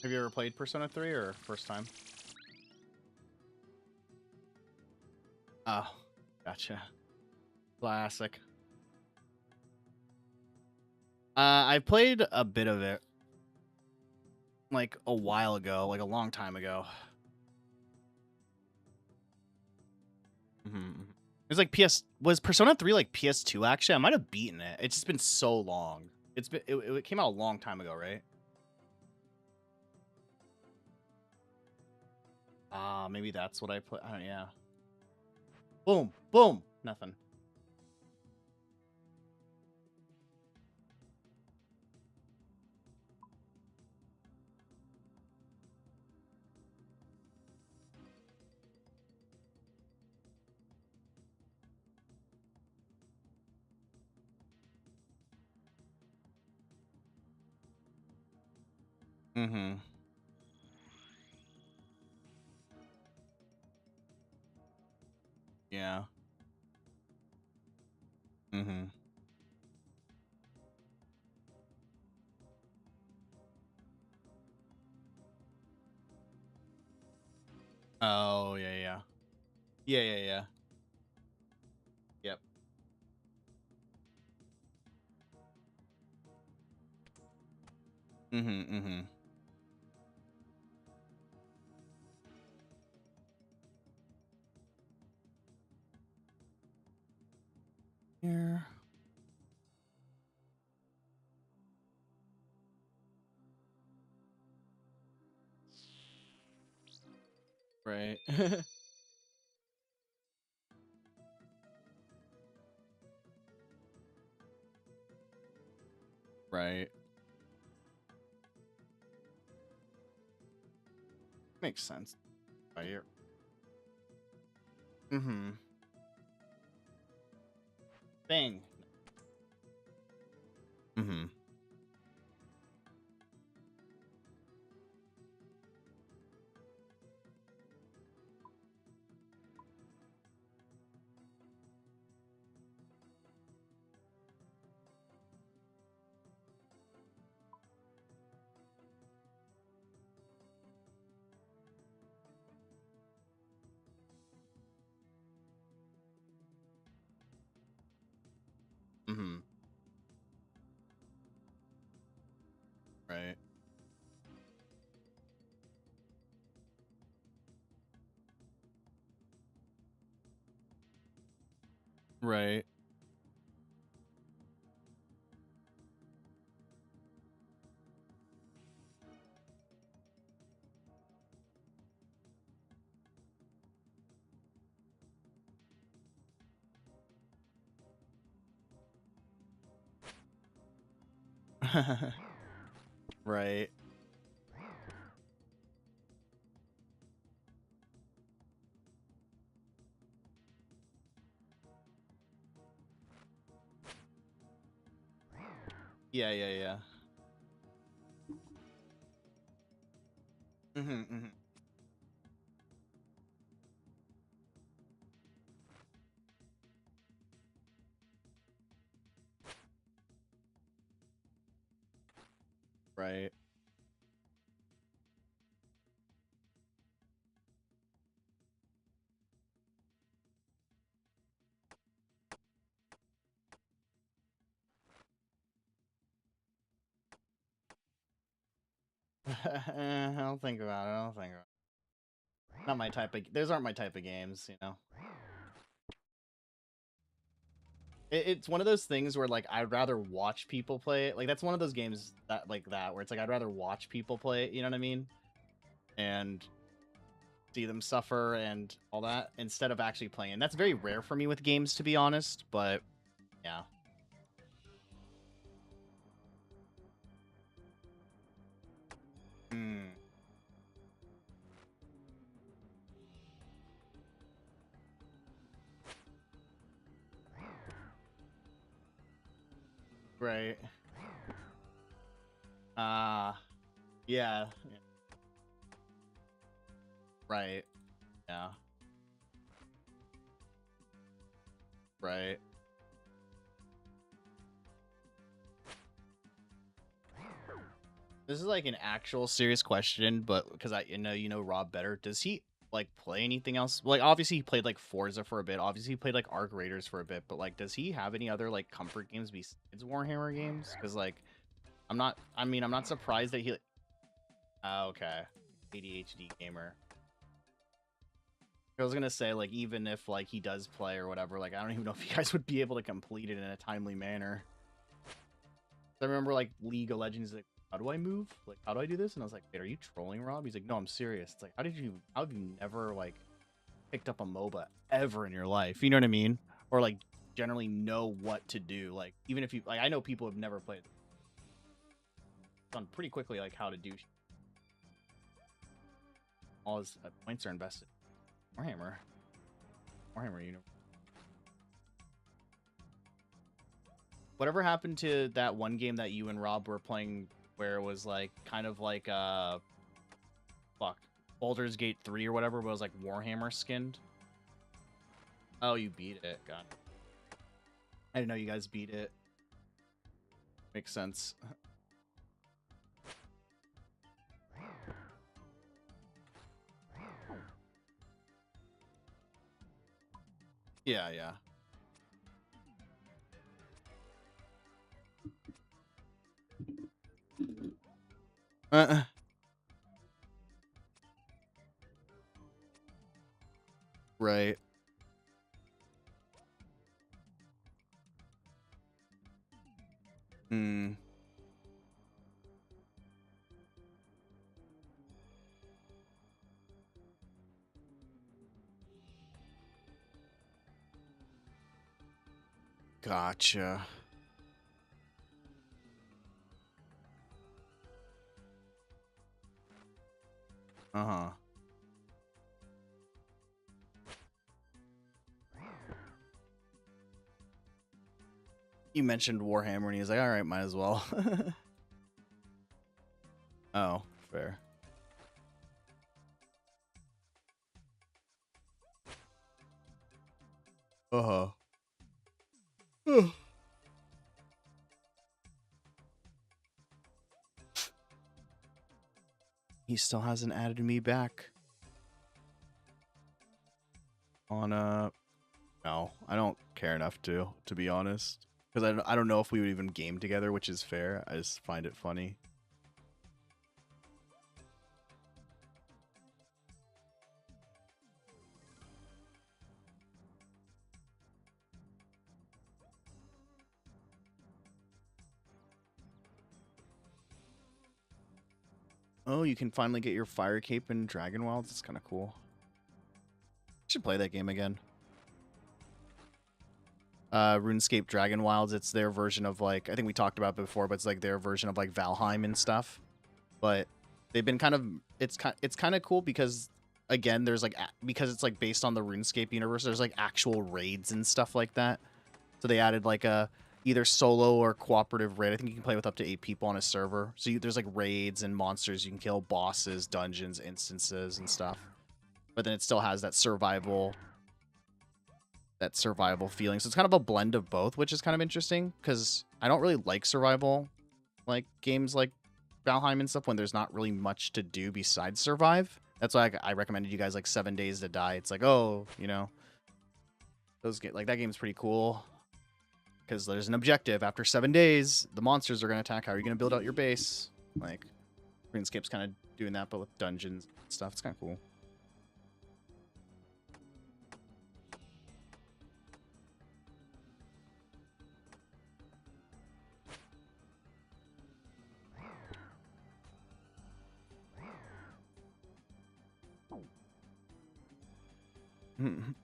Have you ever played Persona 3 or first time? Oh, gotcha. Classic. I played a bit of it like a while ago, like a long time ago. Mm-hmm. It was like was Persona 3 like PS2 actually? I might have beaten it. It's just been so long. It came out a long time ago, right? Maybe that's what I put. I don't yeah. Boom, boom, nothing. Mm-hmm. Yeah. Mm-hmm. Oh, yeah, yeah. Yeah, yeah, yeah. Yep. Mm-hmm, mm-hmm. Here. Right. Right. Makes sense. Right here. Mm-hmm. Bang. Mm-hmm. Mm-hmm. Right. Right. Right. Yeah, yeah, yeah. Mm-hmm, mm-hmm. Right. I'll think about it. I'll think about it. Not my type of. Those aren't my type of games, you know. It's one of those things where like I'd rather watch people play it. Like that's one of those games that like that where it's like I'd rather watch people play it. You know what I mean? And see them suffer and all that instead of actually playing. That's very rare for me with games, to be honest. But yeah. Mm, right. Uh yeah. Yeah. Right. Yeah. Right. This is like an actual serious question, but because I you know Rob better. Does he like play anything else? Like obviously he played like Forza for a bit. Obviously he played like Arc Raiders for a bit. But like, does he have any other like comfort games besides Warhammer games? Because like, I'm not. I mean, I'm not surprised that he. Okay, ADHD gamer. I was gonna say like even if like he does play or whatever, like I don't even know if you guys would be able to complete it in a timely manner. I remember like League of Legends, like, how do I move? Like, how do I do this? And I was like, wait, are you trolling, Rob? He's like, no, I'm serious. It's like, how have you never like picked up a MOBA ever in your life? You know what I mean? Or like generally know what to do. Like, even if you like, I know people have never played. Done pretty quickly, like how to do. All his points are invested. Warhammer, you know. Whatever happened to that one game that you and Rob were playing where it was like kind of like fuck, Baldur's Gate 3 or whatever, but it was like Warhammer skinned? Oh, you beat it. God. I didn't know you guys beat it. Makes sense. Yeah, yeah. Uh, right. Hmm. Gotcha. Uh-huh. You mentioned Warhammer and he was like, all right, might as well. Oh, fair. Uh-huh. He still hasn't added me back on no, I don't care enough to be honest, because I don't know if we would even game together, which is fair. I just find it funny. Oh, you can finally get your fire cape in Dragon Wilds. It's kind of cool. Should play that game again. RuneScape Dragon Wilds. It's their version of like, I think we talked about it before, but it's like their version of like Valheim and stuff. But they've been kind of it's kind of cool because again, there's like because it's like based on the RuneScape universe. There's like actual raids and stuff like that. So they added like a either solo or cooperative raid. I think you can play with up to 8 people on a server. So there's like raids and monsters you can kill, bosses, dungeons, instances, and stuff. But then it still has that survival feeling. So it's kind of a blend of both, which is kind of interesting because I don't really like survival like games like Valheim and stuff when there's not really much to do besides survive. That's why I recommended you guys like 7 Days to Die. It's like, oh, you know, those get like that game's pretty cool because there's an objective. After 7 days, the monsters are going to attack. How are you going to build out your base? Like, RuneScape's kind of doing that, but with dungeons and stuff. It's kind of cool.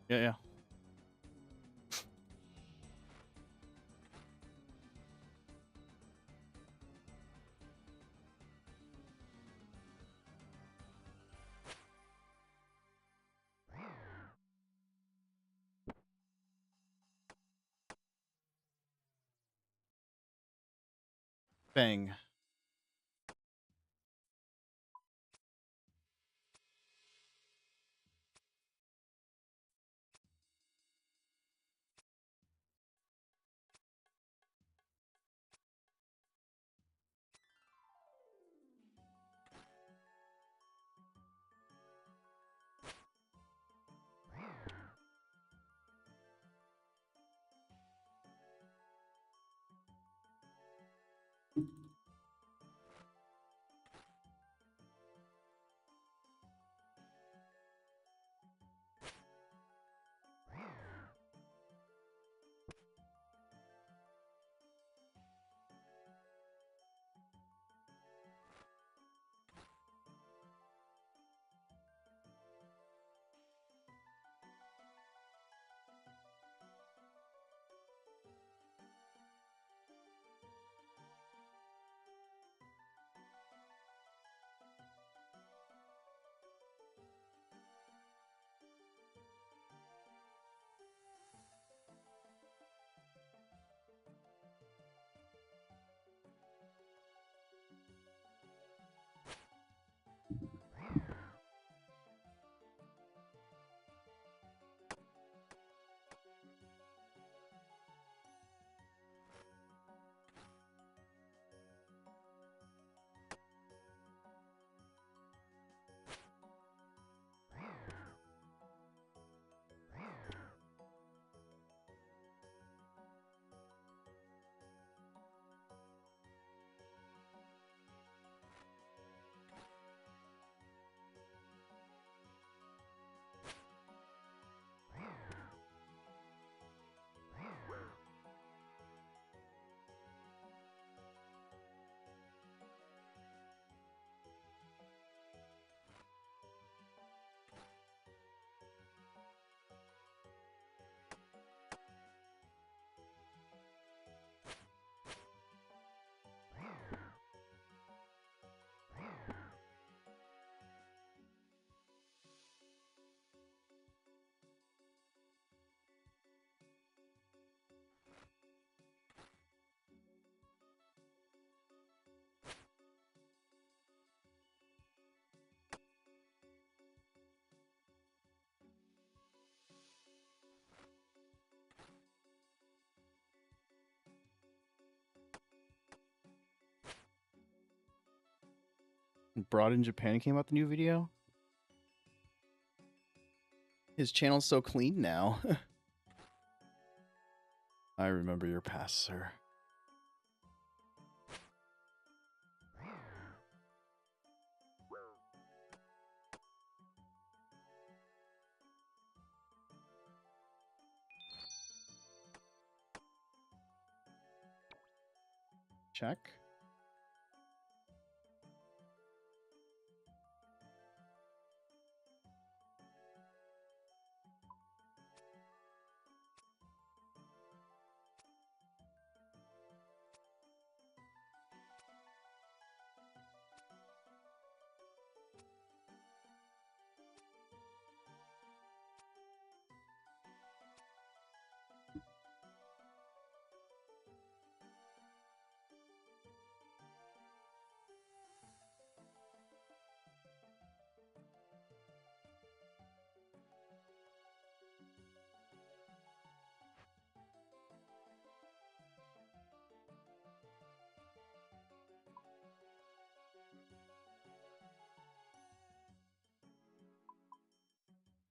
Yeah, yeah. Bang. Broad in Japan came out the new video. His channel's so clean now. I remember your past, sir. Check.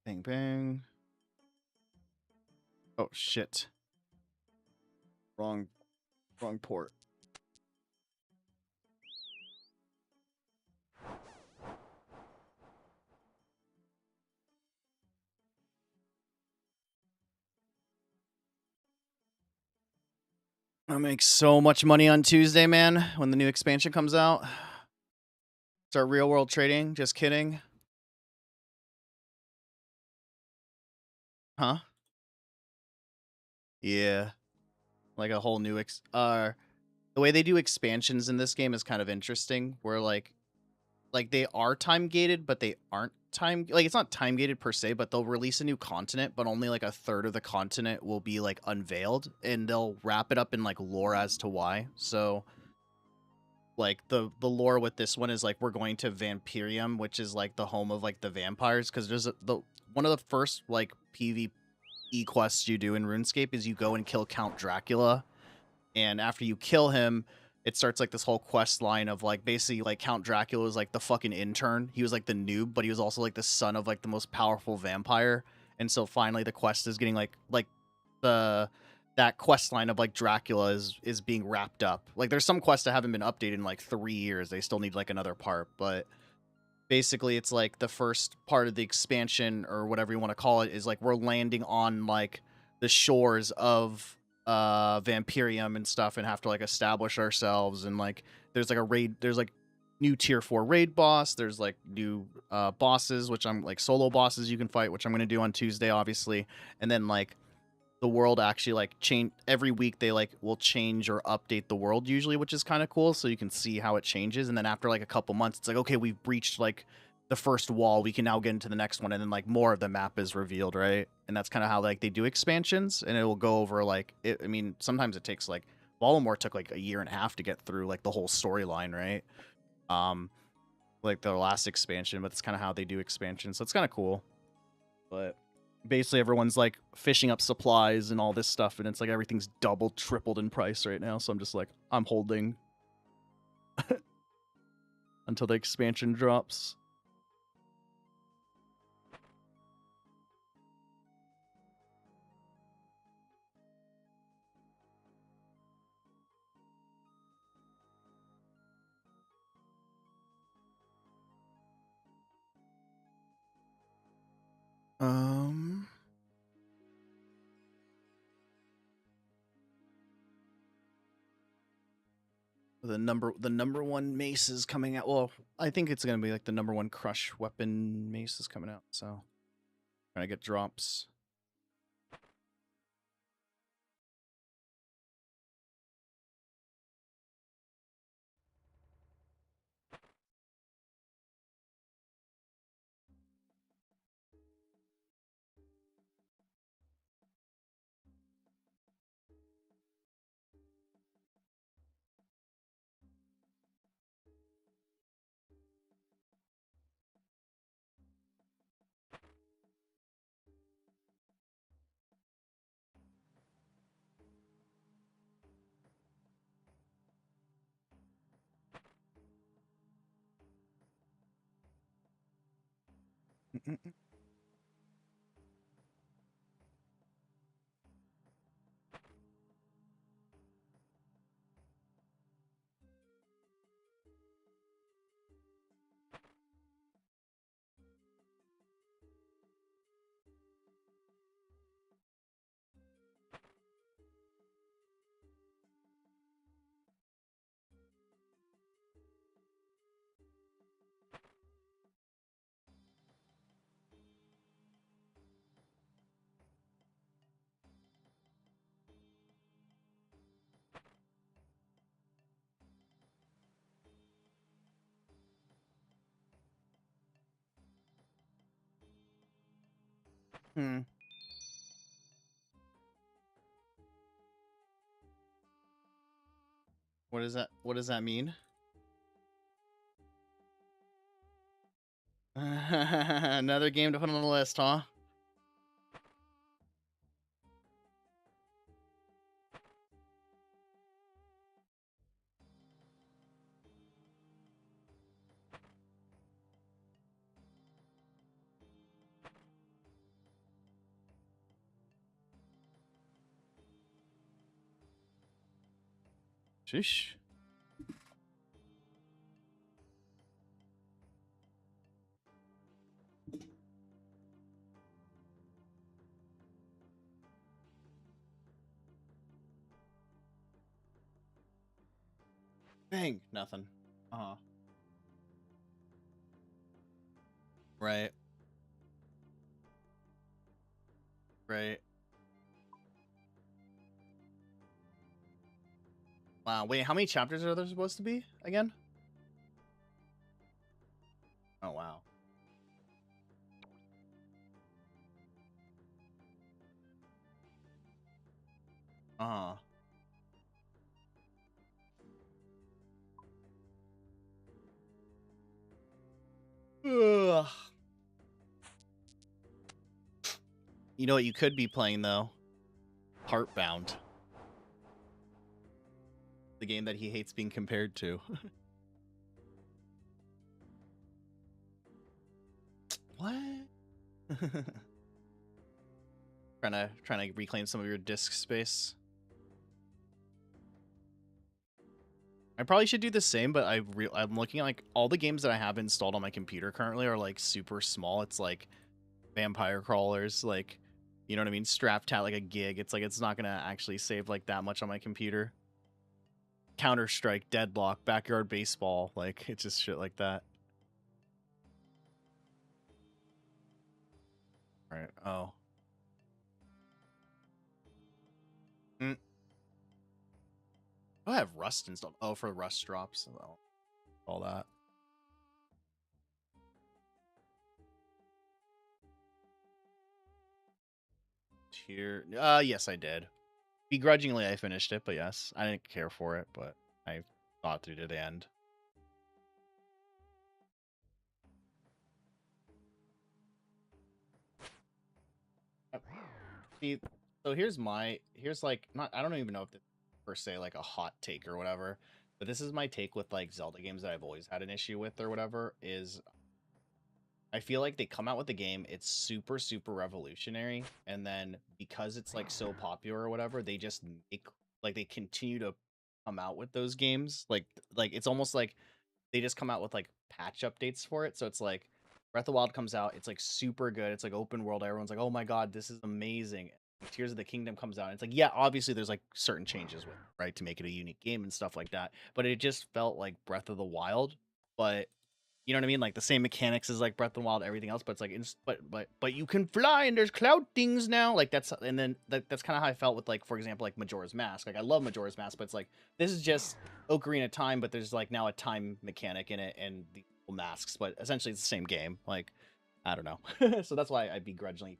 Bang, bang. Oh, shit. Wrong port. I make so much money on Tuesday, man, when the new expansion comes out. Start real world trading. Just kidding. Huh? Yeah. Like a whole new the way they do expansions in this game is kind of interesting, where like they are time gated, but they aren't it's not time gated per se, but they'll release a new continent, but only like a third of the continent will be like unveiled, and they'll wrap it up in like lore as to why. So like the lore with this one is like we're going to Vampirium, which is like the home of like the vampires, because there's one of the first like PvE quests you do in RuneScape is you go and kill Count Dracula, and after you kill him, it starts like this whole quest line of like basically like Count Dracula was like the fucking intern. He was like the noob, but he was also like the son of like the most powerful vampire. And so finally the quest is getting like that quest line of like Dracula is being wrapped up. Like there's some quests that haven't been updated in like 3 years. They still need like another part, but basically it's like the first part of the expansion or whatever you want to call it is like we're landing on like the shores of Vampirium and stuff, and have to like establish ourselves, and like there's like a raid, there's like new tier 4 raid boss, there's like new bosses, which I'm like solo bosses you can fight, which I'm going to do on Tuesday obviously. And then like the world actually like change every week, they like will change or update the world usually, which is kind of cool, so you can see how it changes. And then after like a couple months it's like, okay, we've breached like the first wall, we can now get into the next one, and then like more of the map is revealed, right? And that's kind of how like they do expansions, and it will go over like I mean sometimes it takes like Baltimore took like a year and a half to get through like the whole storyline, right? Like the last expansion, but that's kind of how they do expansions, so it's kind of cool. But basically everyone's like fishing up supplies and all this stuff, and it's like everything's doubled, tripled in price right now, so I'm just like, I'm holding until the expansion drops. The number one mace is coming out. Well, I think it's gonna be like the number one crush weapon mace is coming out, so trying to get drops. Hmm. What does that? What does that mean? Another game to put on the list, huh? Sheesh. Dang, nothing. Uh-huh. Right. Right. Wow. Wait, how many chapters are there supposed to be again? Oh wow. Uh-huh. Ugh. You know what you could be playing though? Heartbound. The game that he hates being compared to. What? trying to reclaim some of your disk space. I probably should do the same, but I'm looking at like all the games that I have installed on my computer currently are like super small. It's like vampire crawlers, like, you know what I mean? Strapped at like a gig. It's like it's not gonna actually save like that much on my computer. Counter-Strike, Deadlock, Backyard Baseball, like it's just shit like that. Right. Oh. Mm. I have Rust installed. Oh, for Rust drops. Well, all that. Here. Yes, I did. Begrudgingly, I finished it, but yes, I didn't care for it, but I thought through to the end. See, so here's like not I don't even know if this is per se like a hot take or whatever, but this is my take with like Zelda games that I've always had an issue with or whatever is I feel like they come out with the game, it's super, super revolutionary, and then because it's like so popular or whatever, they just make like they continue to come out with those games. Like it's almost like they just come out with like patch updates for it. So it's like Breath of the Wild comes out, it's like super good, it's like open world, everyone's like, oh my god, this is amazing. Tears of the Kingdom comes out, and it's like, yeah, obviously there's like certain changes with it, right, to make it a unique game and stuff like that. But it just felt like Breath of the Wild, but you know what I mean? Like the same mechanics as like Breath of the Wild, everything else, but it's like, but you can fly and there's cloud things now. Like that's and then that's kind of how I felt with like, for example, like Majora's Mask. Like I love Majora's Mask, but it's like this is just Ocarina of Time, but there's like now a time mechanic in it and the masks, but essentially it's the same game. Like I don't know, so that's why I begrudgingly.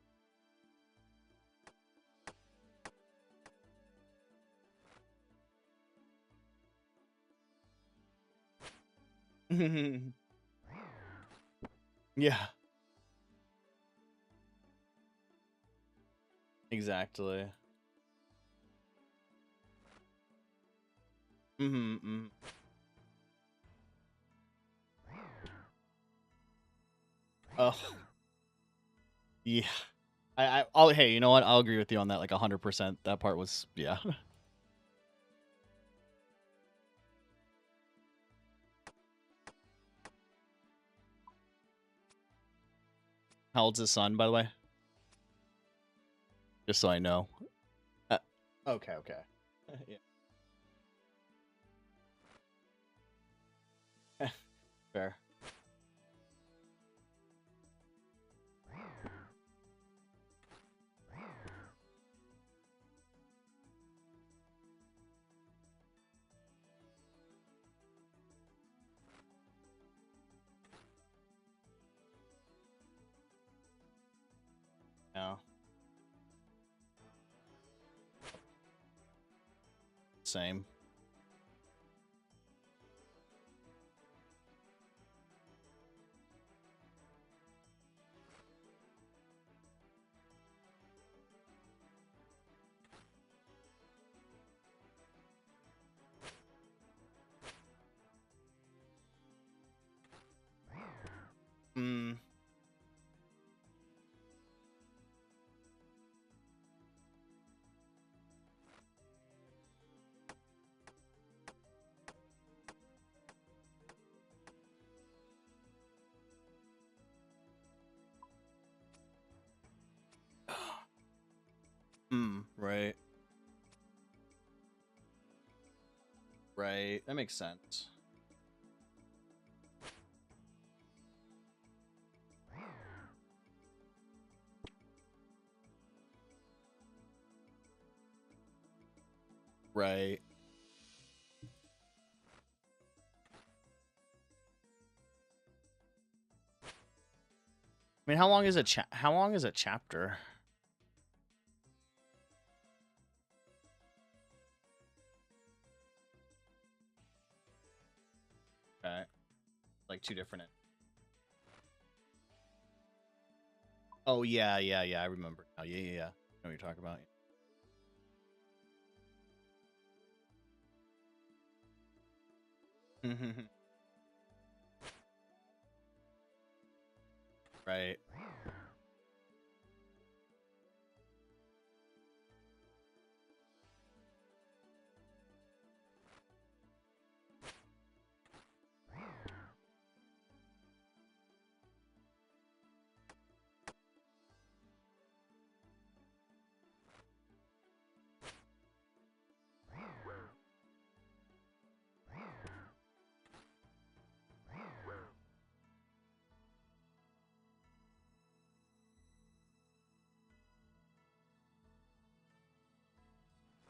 Yeah, exactly. Mm-hmm. Oh. Yeah. I'll hey, you know what? I'll agree with you on that like 100%. That part was yeah. How old's his son, by the way? Just so I know. Okay, okay. Yeah. Fair. No. Same. Hmm. Hmm. Right. Right. That makes sense. Right. I mean, how long is how long is a chapter? Okay. Like two different. Oh yeah, yeah, yeah. I remember. Oh yeah, yeah, yeah. I know what you're talking about. Right.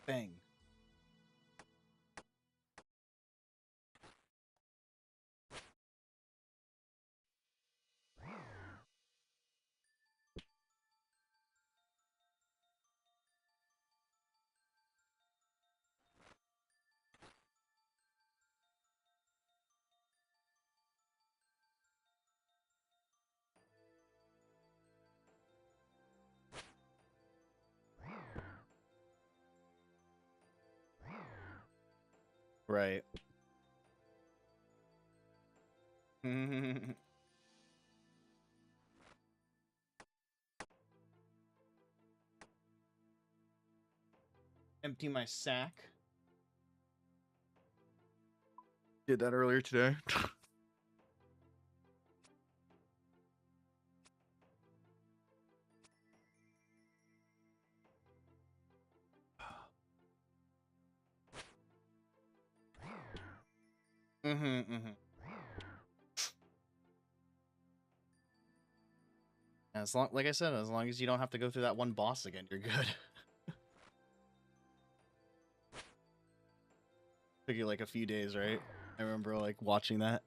Bang. Right. Empty my sack. Did that earlier today. Mm-hmm. As long, like I said, as long as you don't have to go through that one boss again, you're good. Took you like a few days, right? I remember like watching that.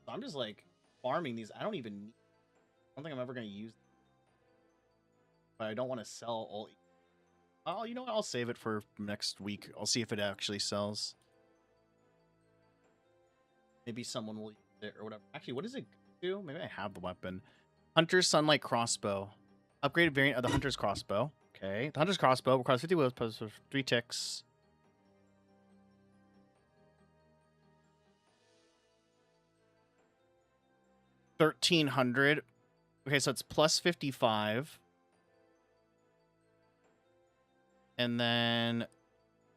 I'm just like farming these. I don't don't think I'm ever gonna use them, but I don't want to sell all. Oh, you know what? I'll save it for next week. I'll see if it actually sells. Maybe someone will use it or whatever. Actually, what is it? to. Maybe I have the weapon. Hunter's Sunlight Crossbow. Upgraded variant of the Hunter's Crossbow. Okay. The Hunter's Crossbow requires 50 wills plus 3 ticks. $1,300. Okay, so it's plus 55. And then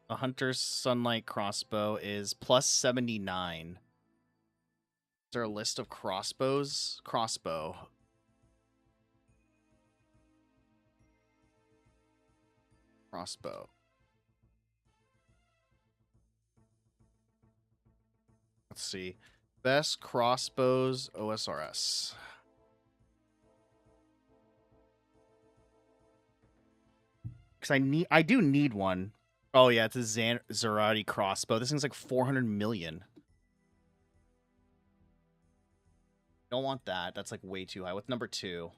the Hunter's Sunlight Crossbow is plus 79. Is there a list of crossbows? Crossbow. Crossbow. Let's see. Best crossbows OSRS. Because I do need one. Oh yeah, it's a Zerati crossbow. This thing's like 400 million. Don't want that. That's like way too high. What's number 2?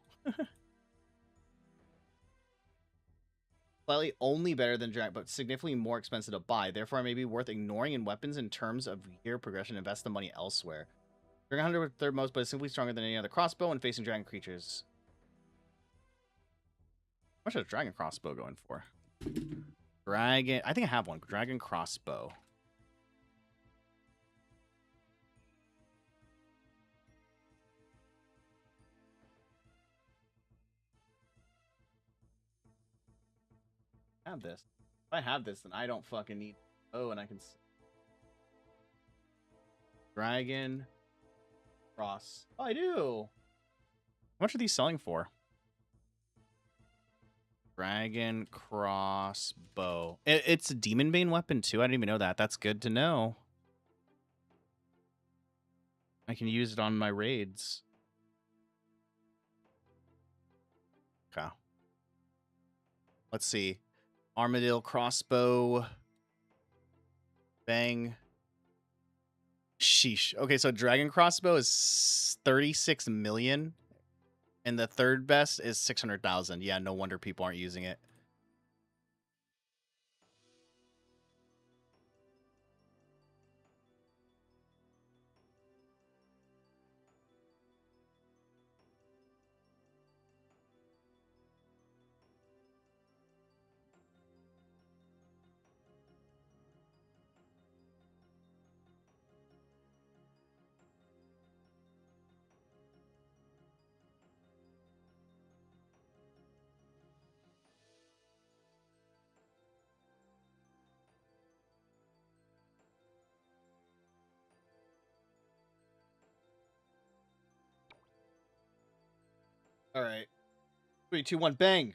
Slightly only better than Dragon, but significantly more expensive to buy. Therefore, it may be worth ignoring in weapons in terms of gear progression. Invest the money elsewhere. Dragon Hunter with third most, but is simply stronger than any other crossbow when facing dragon creatures. How much is a dragon crossbow going for? Dragon. I think I have one. Dragon crossbow. I have this. If I have this, then I don't fucking need. Oh, and I can. Dragon cross. Oh, I do. How much are these selling for? Dragon crossbow. It's a demon bane weapon too. I didn't even know that. That's good to know. I can use it on my raids. Okay. Let's see. Armadillo crossbow. Bang. Sheesh. Okay, so dragon crossbow is 36 million. And the third best is 600,000. Yeah, no wonder people aren't using it. All right. 3, 2, 1, bang.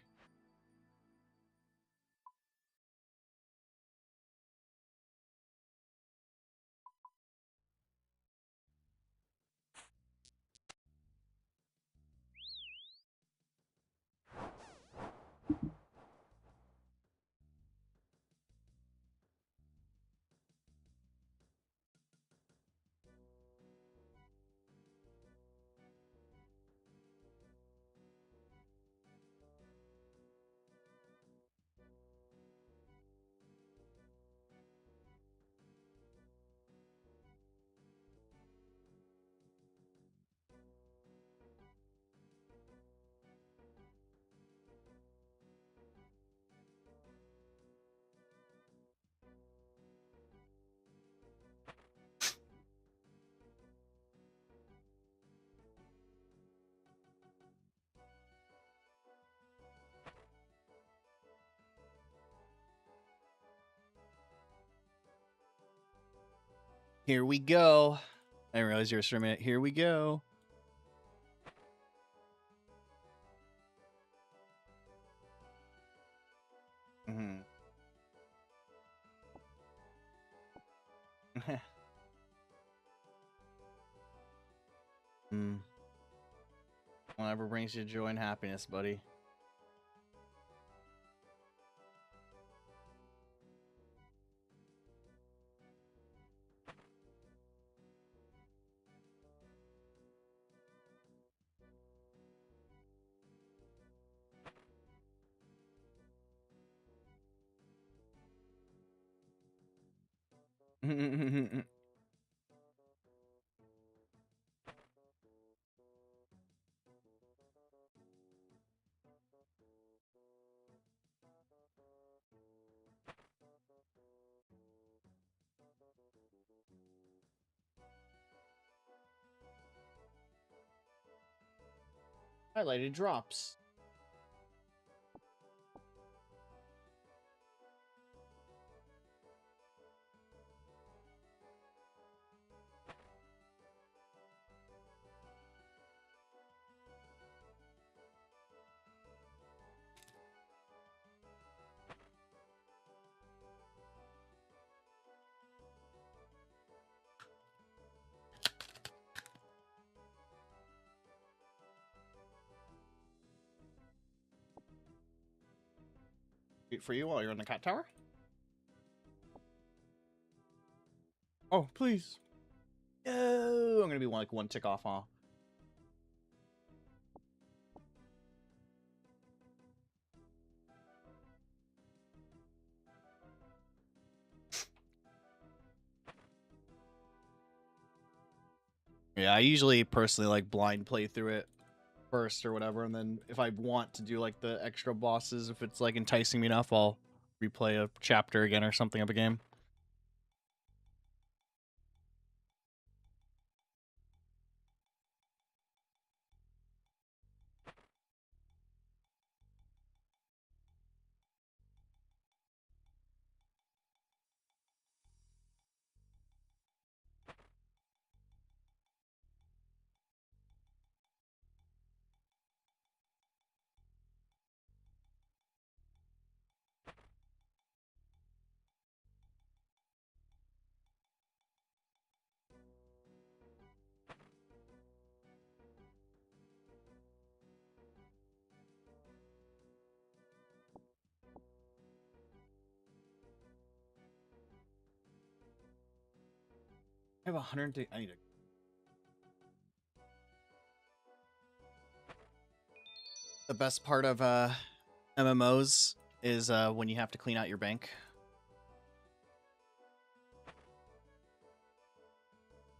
Here we go. I didn't realize you were streaming it. Here we go. Mm-hmm. Whatever brings you joy and happiness, buddy. Highlighted drops. Wait for you while you're in the cat tower. Oh, please. Oh, I'm gonna be like one tick off, huh? Yeah, I usually personally like blind play through it first or whatever, and then if I want to do like the extra bosses, if it's like enticing me enough, I'll replay a chapter again or something of a game. I have 100. I need to. The best part of MMOs is when you have to clean out your bank.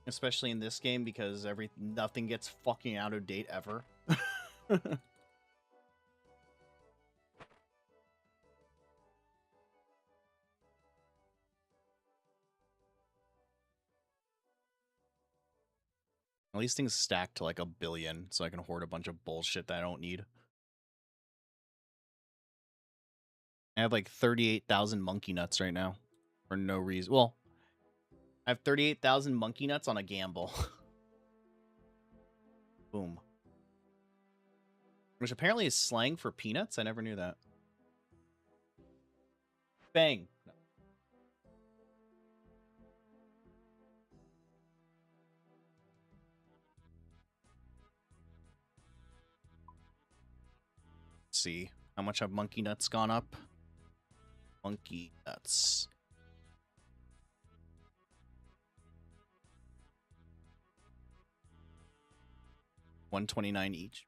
Especially in this game because nothing gets fucking out of date ever. At least things stack to like 1 billion, so I can hoard a bunch of bullshit that I don't need. I have like 38,000 monkey nuts right now. For no reason. Well, I have 38,000 monkey nuts on a gamble. Boom. Which apparently is slang for peanuts. I never knew that. Bang. No. Let's see. How much have monkey nuts gone up? Monkey nuts. $129 each.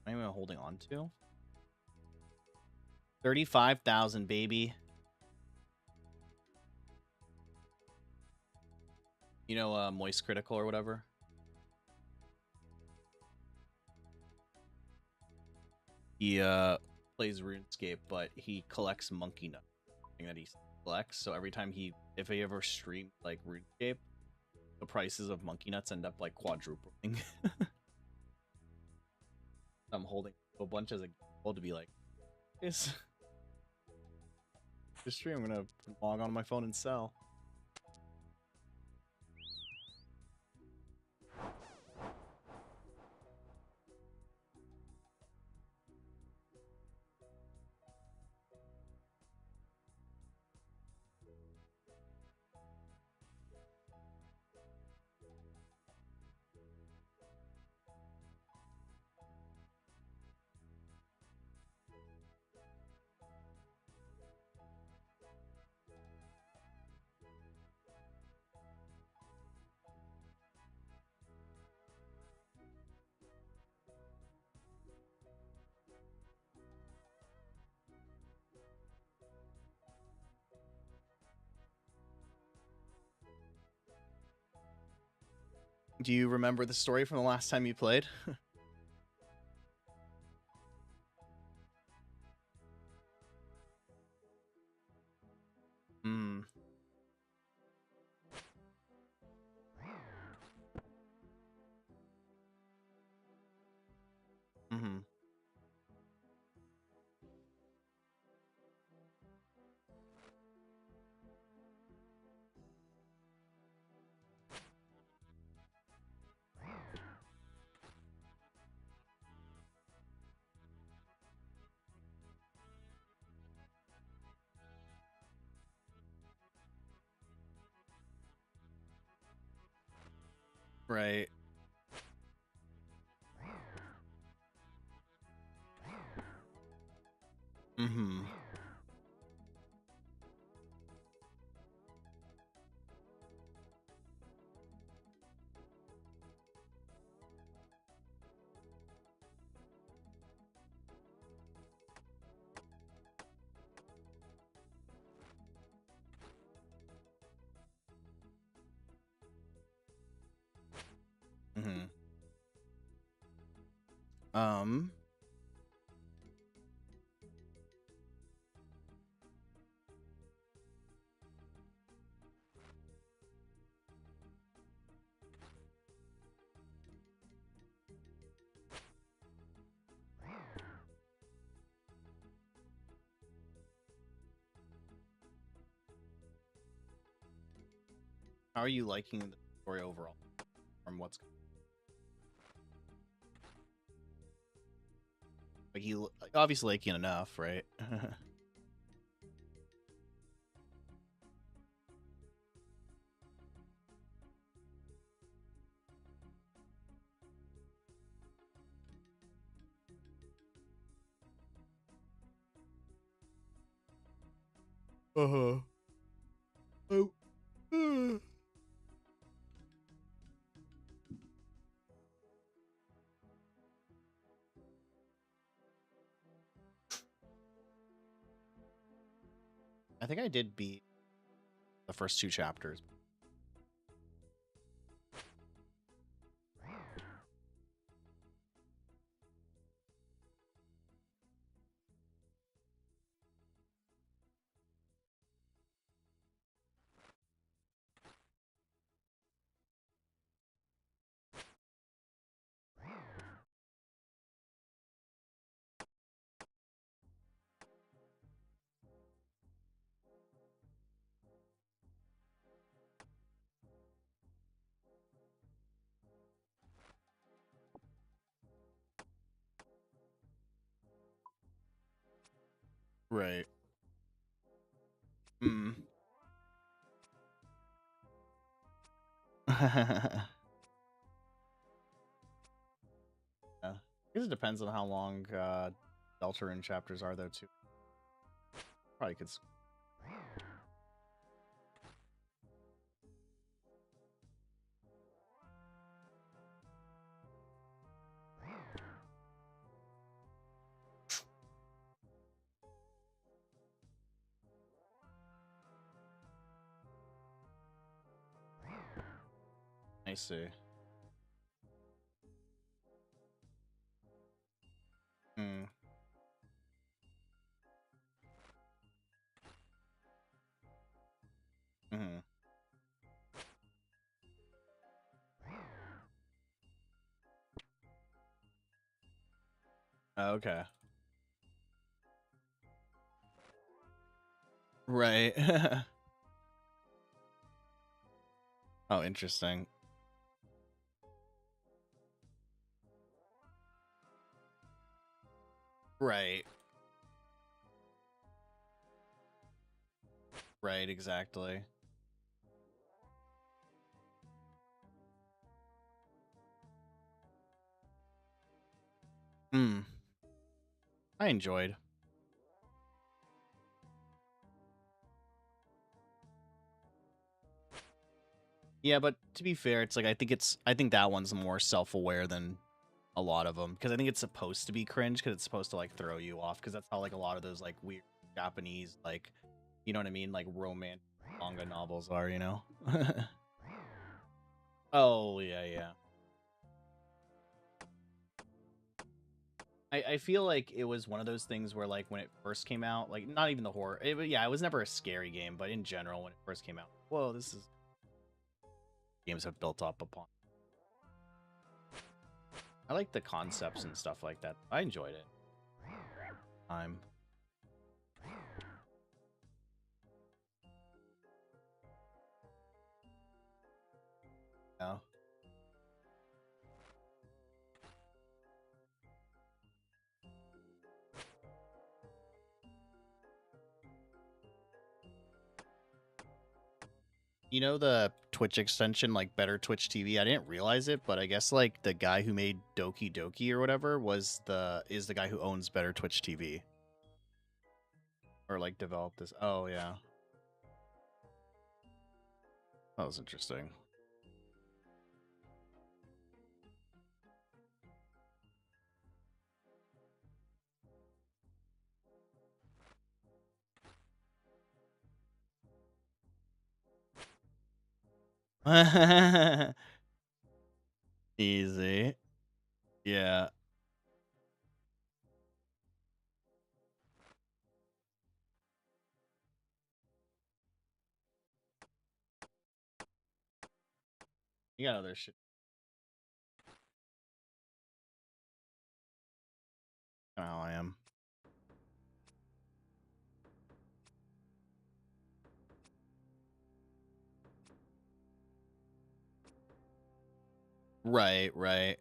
What am I holding on to? 35,000, baby. You know, Moist Critical or whatever? He plays RuneScape, but he collects monkey nuts. That he collects. So every time if he ever streams like RuneScape, the prices of monkey nuts end up like quadrupling. I'm holding a bunch as a goal to be like, this stream. I'm gonna log on my phone and sell. Do you remember the story from the last time you played? Hmm. Right. Mm-hmm. Mm-hmm. Um. How are you liking the story overall? From what's like you obviously liking enough, right? Uh-huh. Oh. I think I did beat the first 2 chapters. Right. Mm. Yeah. I guess it depends on how long Deltarune chapters are though too. Probably could I see. Mm. Mm-hmm. Okay. Right. Oh, interesting. Right. Right, exactly. Hmm. I enjoyed. Yeah, but to be fair, it's like I think that one's more self-aware than a lot of them because I think it's supposed to be cringe because it's supposed to like throw you off because that's how like a lot of those like weird Japanese like you know what I mean like romance manga novels are, you know. Oh yeah, yeah. I feel like it was one of those things where like when it first came out, like not even the horror. Yeah, it was never a scary game, but in general when it first came out, whoa, this is games have built up upon. I like the concepts and stuff like that. I enjoyed it. I'm yeah. You know the Twitch extension, like Better Twitch TV? I didn't realize it, but I guess like the guy who made Doki Doki or whatever is the guy who owns Better Twitch TV. Or like developed this. Oh yeah. That was interesting. Easy. Yeah. You got other shit. I don't know how I am. Right, right.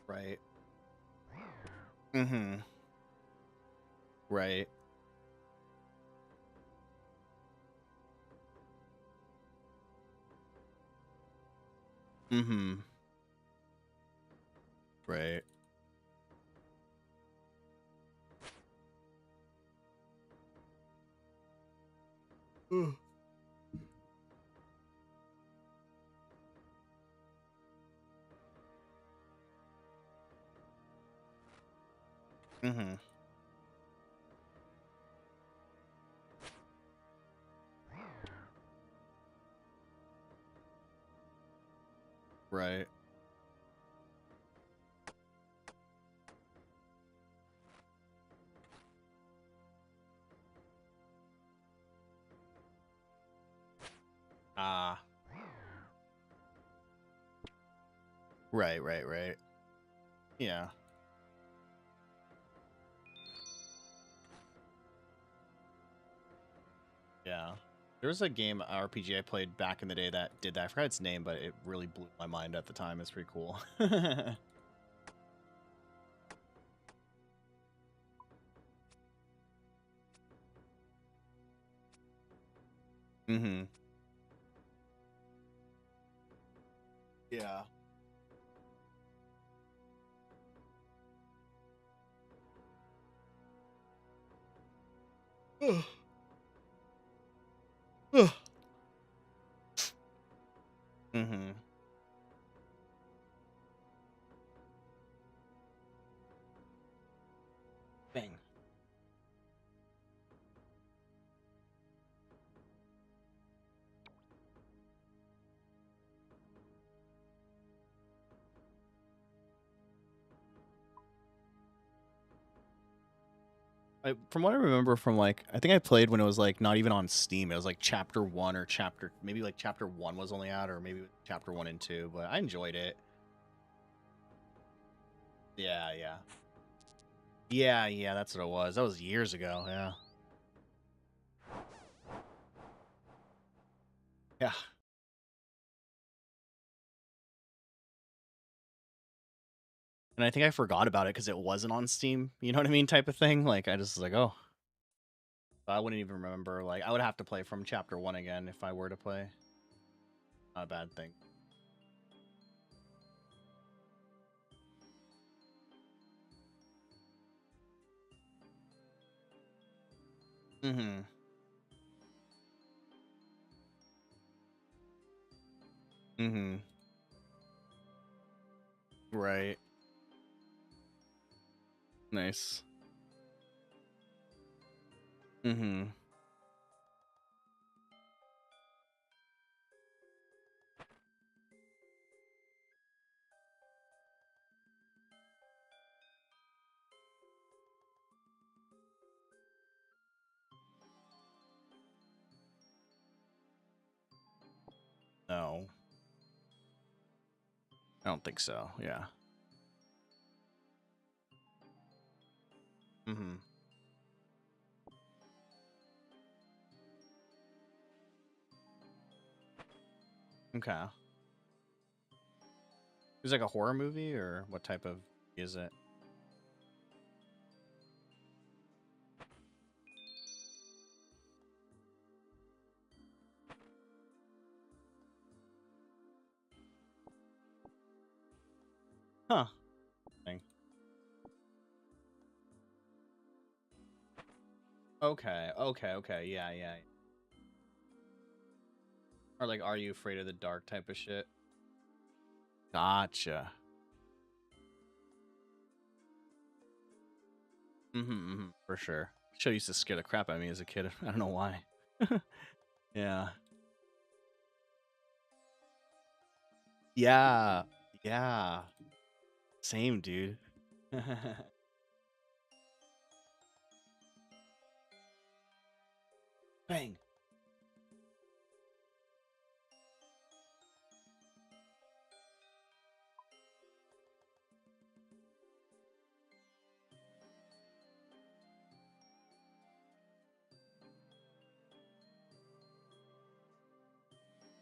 Right. Mm-hmm. Right. Mm-hmm. Right. Mm-hmm. Right. Ah. Right, right, right. Yeah. Yeah. There was a game RPG I played back in the day that did that. I forgot its name, but it really blew my mind at the time. It's pretty cool. Mm-hmm. Yeah. Mm-hmm. Bang. From what I remember from like, I think I played when it was like not even on Steam. It was like chapter 1 or maybe like chapter 1 was only out, or maybe chapter 1 and 2, but I enjoyed it. Yeah, yeah. Yeah, yeah, that's what it was. That was years ago, yeah. Yeah. And I think I forgot about it because it wasn't on Steam, you know what I mean, type of thing. Like I just was like, oh, I wouldn't even remember. Like I would have to play from chapter 1 again if I were to play. Not a bad thing. Mm-hmm. Mm-hmm. Right. Nice. Mm-hmm. No. I don't think so. Yeah. Mm-hmm. Okay. Is it like a horror movie or what type of is it? Huh. Thing. Okay, okay, yeah. Or like, are you afraid of the dark type of shit? Gotcha. For sure. Show used to scare the crap out of me as a kid. I don't know why. Yeah. Yeah. Yeah. Same, dude. Bang.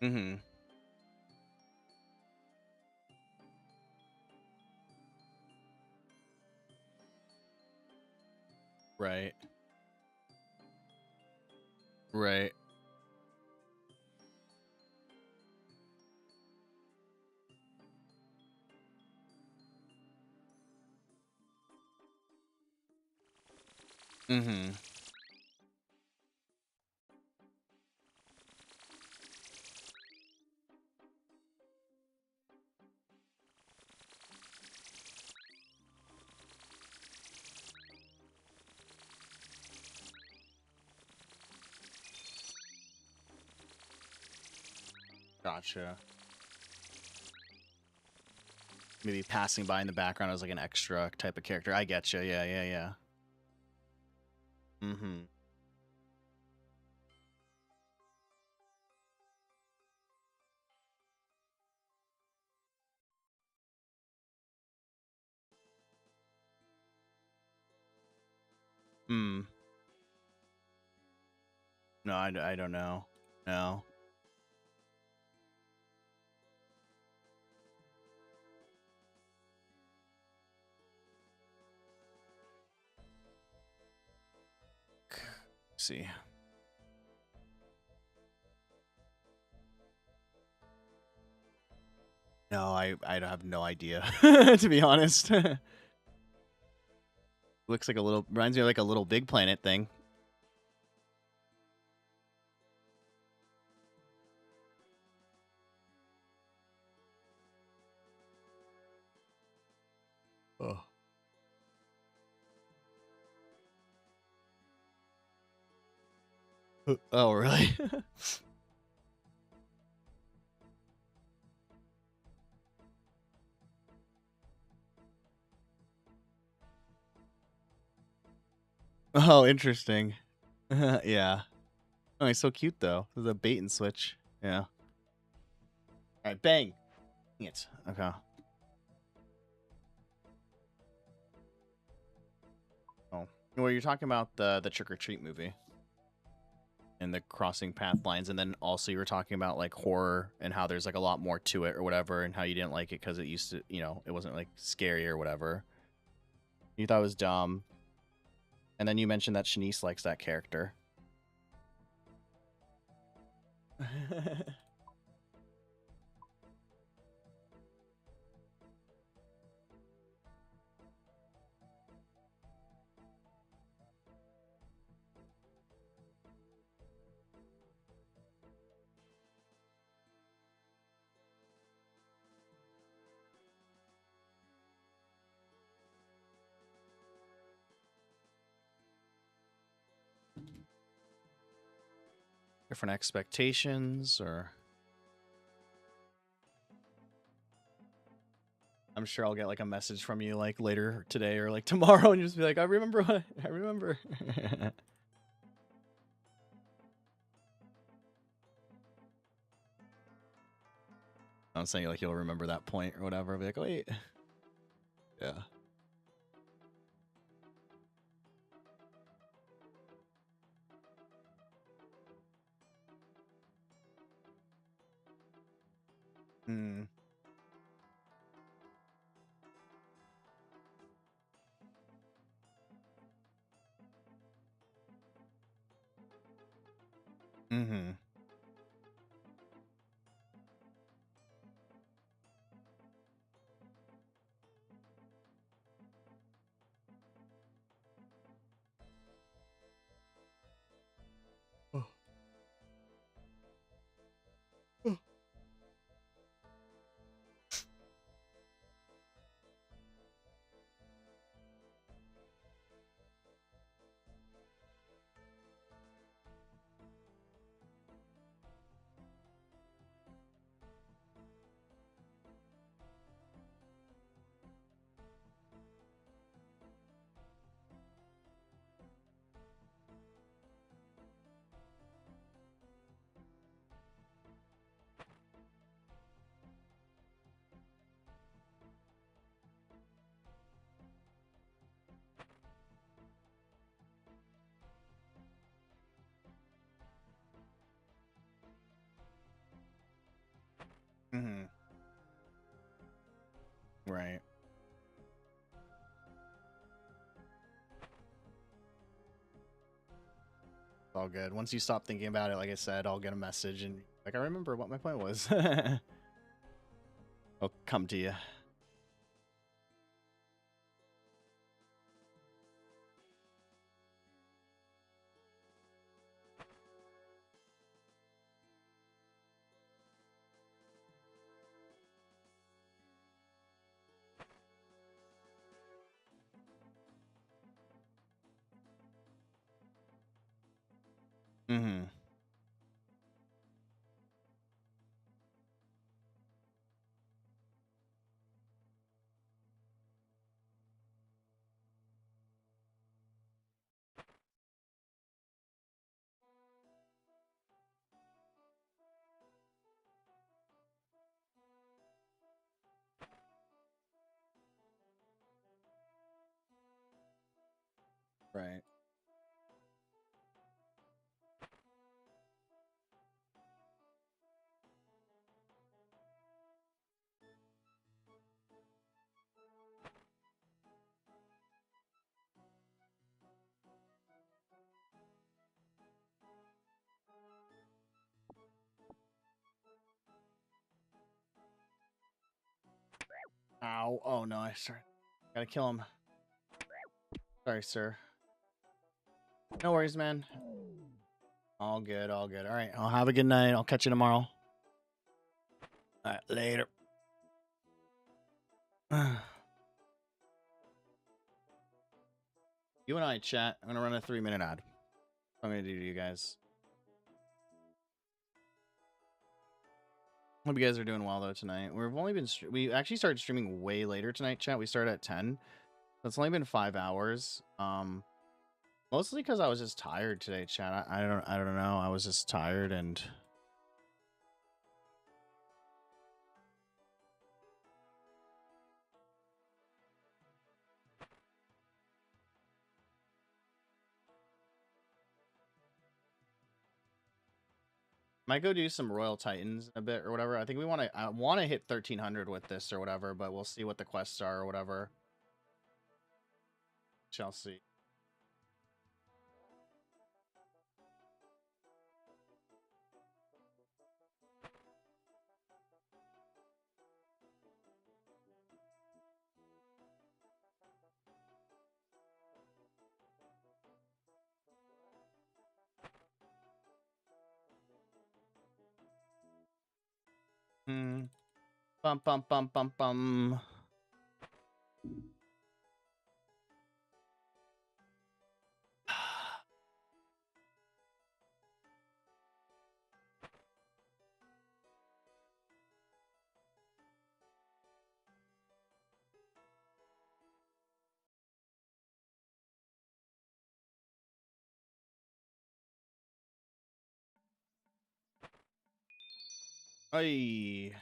Mm-hmm. Right. Right. Mm-hmm. Gotcha. Maybe passing by in the background as like an extra type of character. I get you. Yeah. Mm-hmm. Hmm. No, I don't know. No. Let's see. No, I have no idea, to be honest. Looks like a little, reminds me of like a Little Big Planet thing. Oh. Oh, really? Oh, interesting. Yeah. Oh, he's so cute though. There's a bait and switch. Yeah. All right, bang. Dang it. Okay. Oh. Well, you're talking about the Trick or Treat movie and the crossing path lines, and then also you were talking about like horror and how there's like a lot more to it or whatever, and how you didn't like it because it used to, it wasn't like scary or whatever. You thought it was dumb, and then you mentioned that Shanice likes that character. Different expectations, or I'm sure I'll get like a message from you like later today or like tomorrow, and you just be like, I remember what I remember. I'm saying like you'll remember that point or whatever. I'll be like, oh wait, yeah. Hmm. Mm-hmm. It's all good. Once you stop thinking about it, like I said, I'll get a message and like I remember what my point was. I'll come to you. Mm-hmm. Right. Ow. Oh no, I sorry. Gotta kill him. Sorry, sir. No worries, man. All good, all good. All right, I'll have a good night. I'll catch you tomorrow. All right, later. You and I chat. I'm gonna run a 3-minute ad. I'm gonna do to you guys. Hope you guys are doing well though tonight. We've only been we actually started streaming way later tonight, chat. We started at 10. It's only been 5 hours. Mostly because I was just tired today, chat. I don't know. I was just tired and might go do some Royal Titans a bit or whatever. I think I want to hit 1300 with this or whatever, but we'll see what the quests are or whatever. Shall see. Hmm. Bum bum bum bum bum. Hey.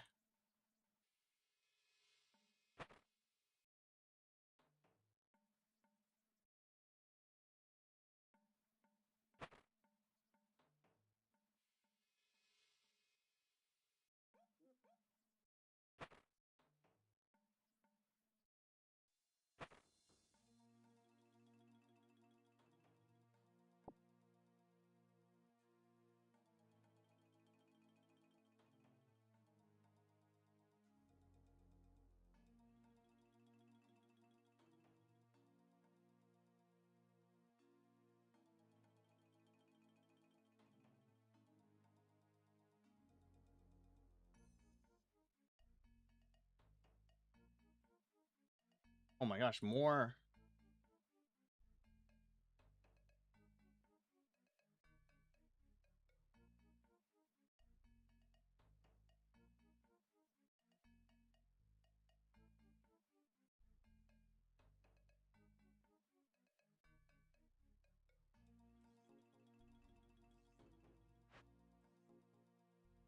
Oh my gosh, more.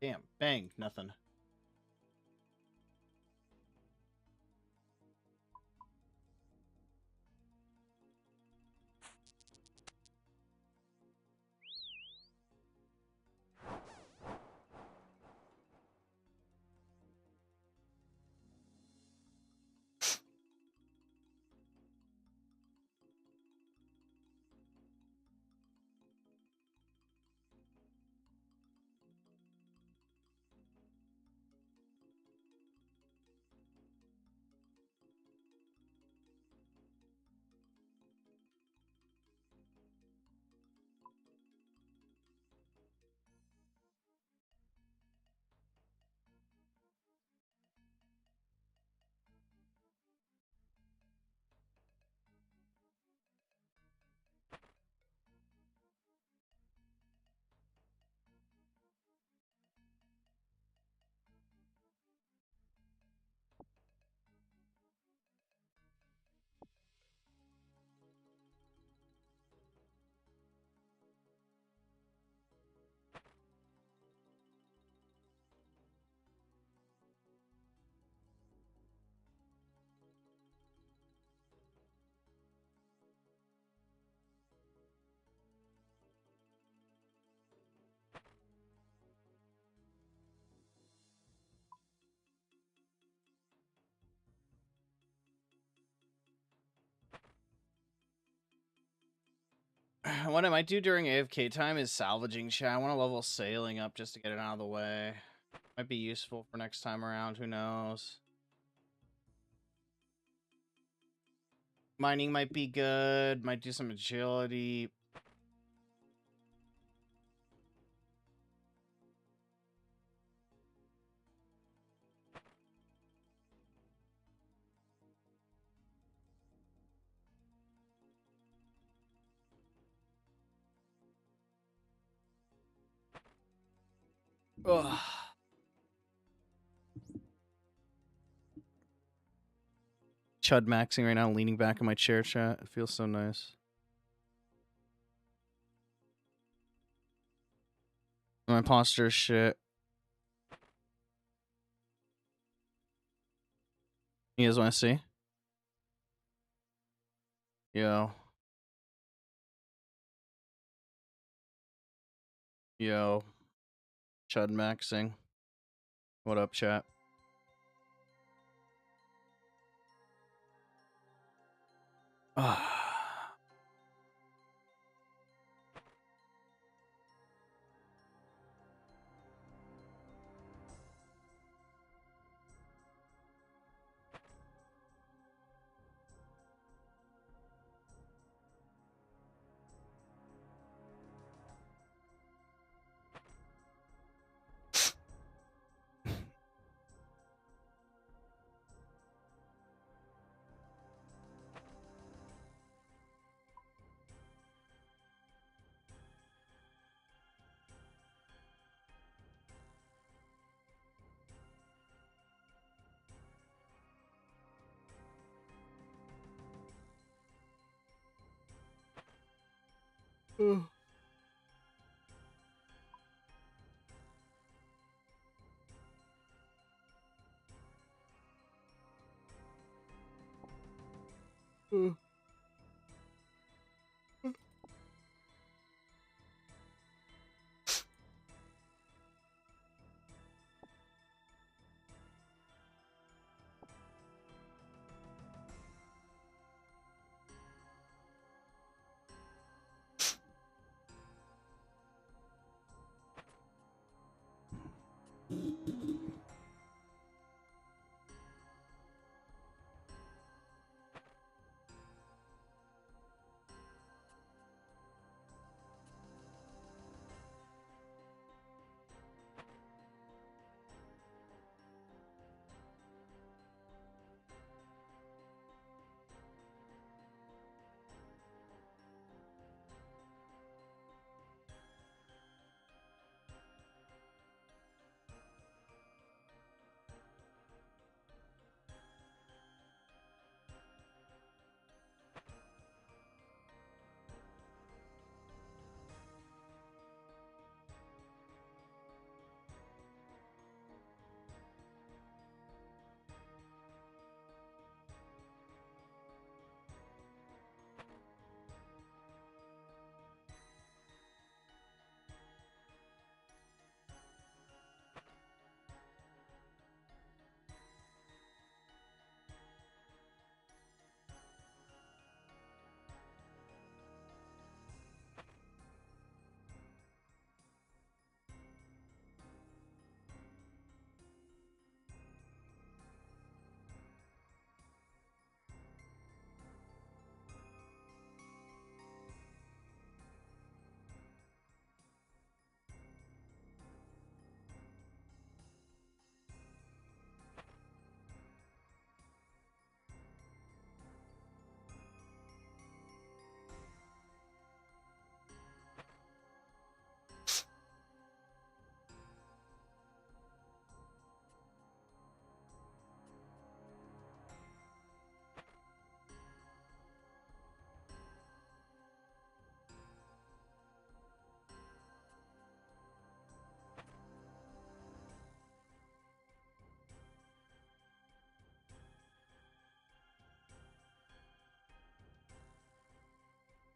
Damn, bang, nothing. what I might do during AFK time is salvaging chat. I want to level sailing up just to get it out of the way. Might be useful for next time around. Who knows? Mining might be good. Might do some agility. Ugh. Chud maxing right now, leaning back in my chair, chat. It feels so nice. My posture is shit. You guys want to see? Yo. Yo. Chud maxing. What up, chat? Ah.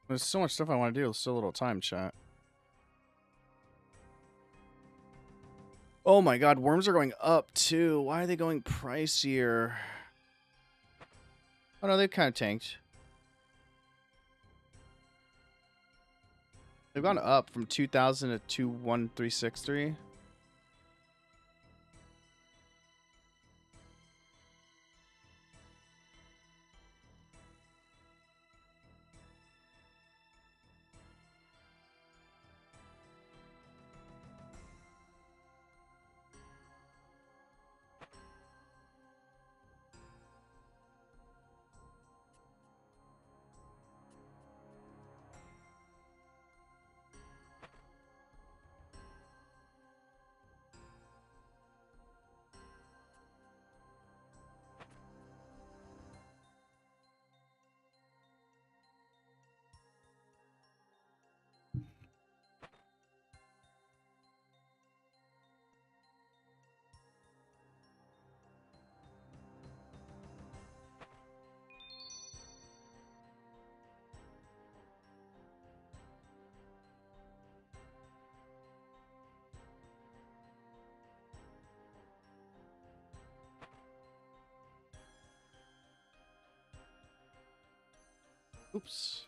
There's so much stuff I want to do. There's so little time, chat. Oh my god, worms are going up too. Why are they going pricier? Oh no, they kind of tanked. They've gone up from 2,000 to 21363. Oops.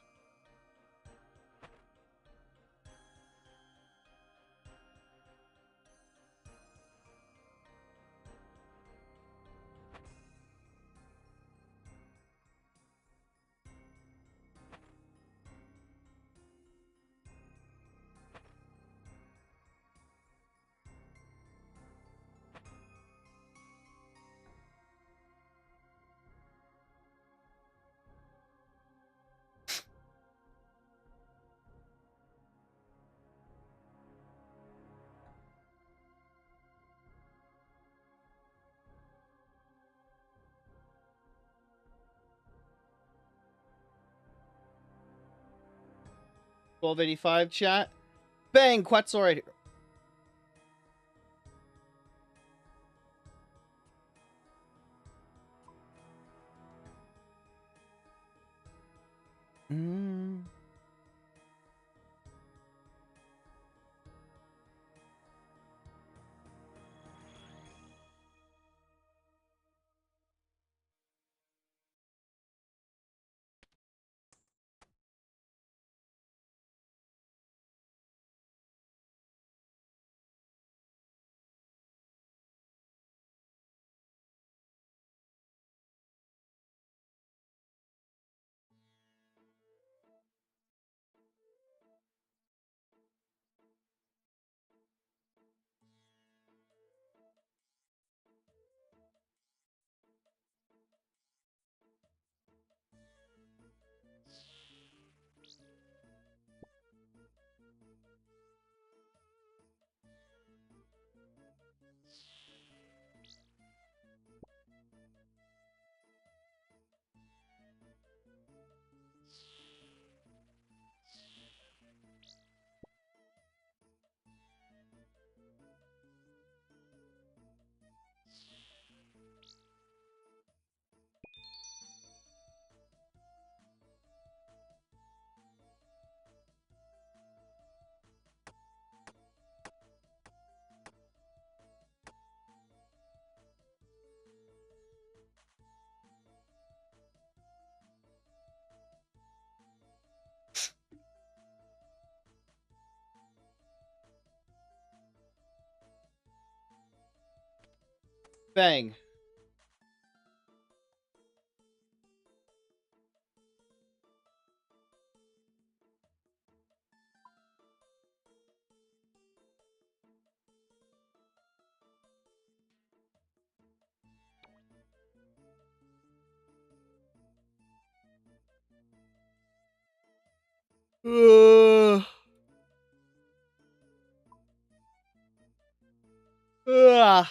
$12.85 chat. Bang! Quetzal right here. Bang. Ugh. Ugh.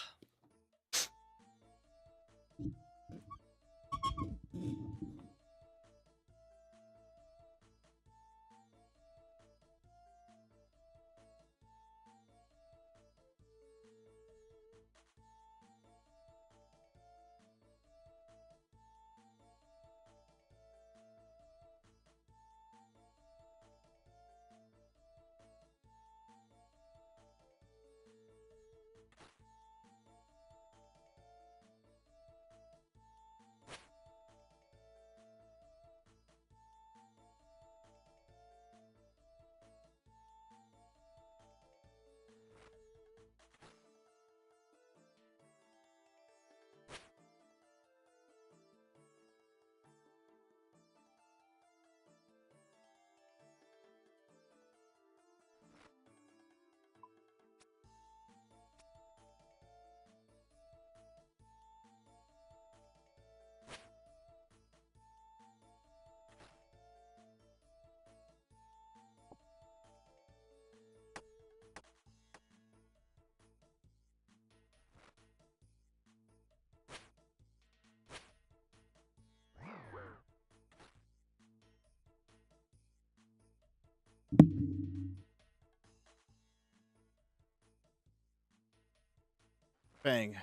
Bang.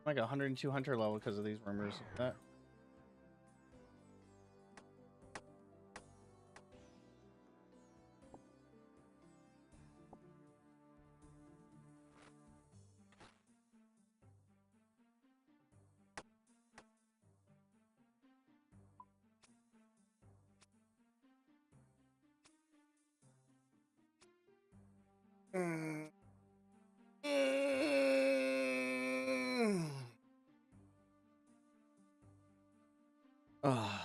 Like 102 hunter level because of these rumors of that. Ah.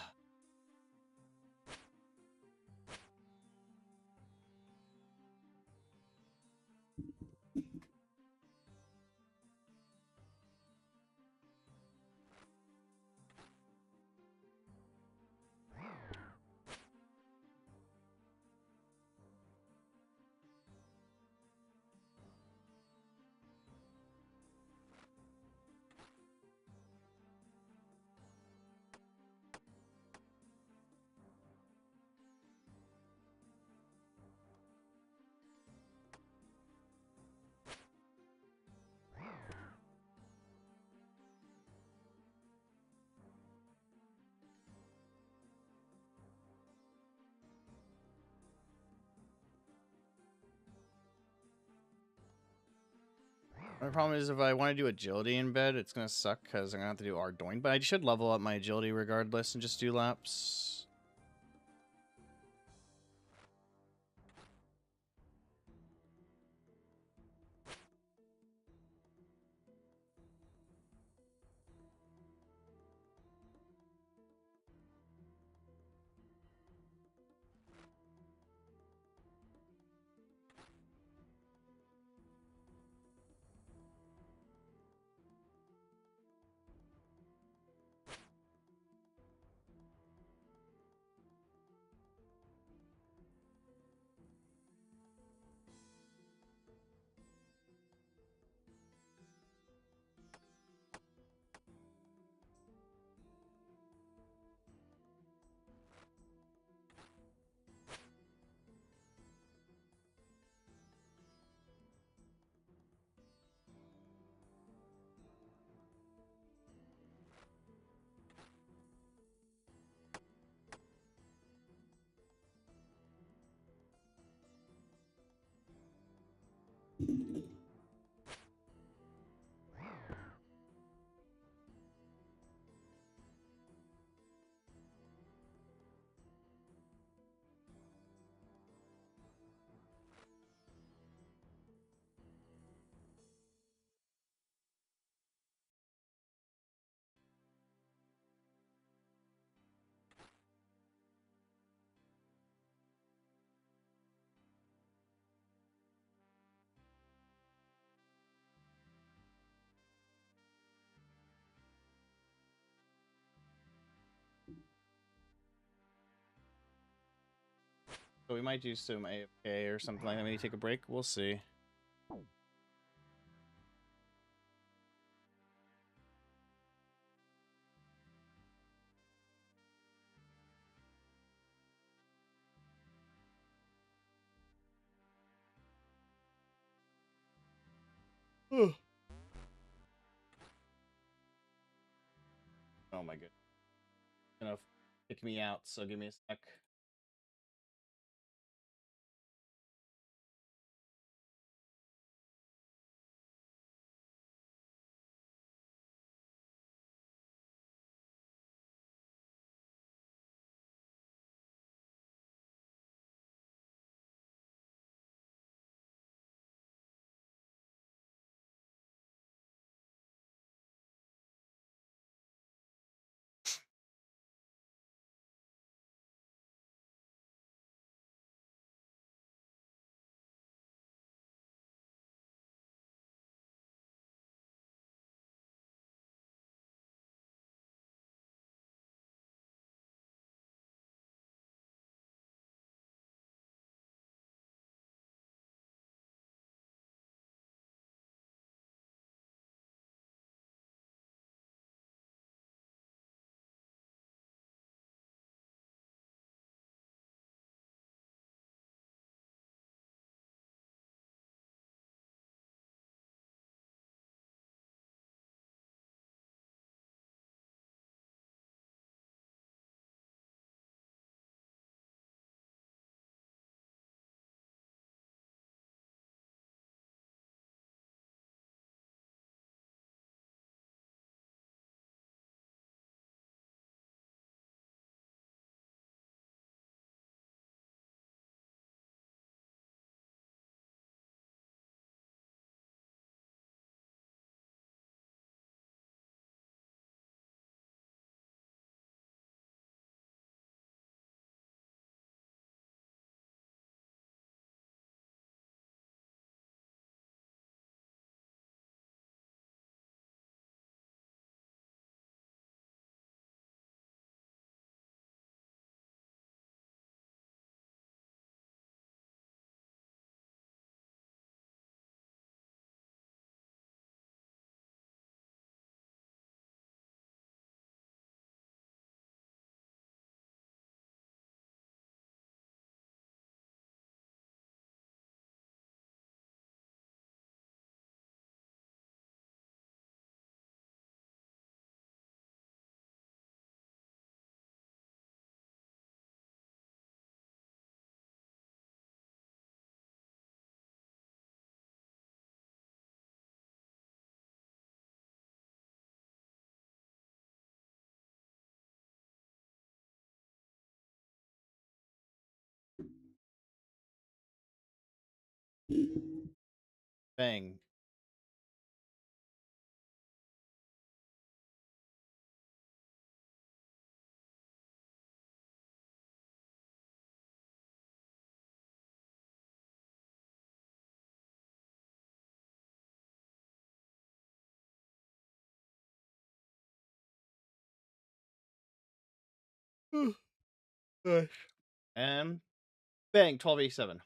My problem is if I want to do agility in bed, it's going to suck because I'm going to have to do Ardoin. But I should level up my agility regardless and just do laps. So we might do some AFK or something like that. Maybe take a break. We'll see. Oh my goodness. It's gonna kick me out, so give me a sec. Bang. Gosh. And bang, 1287.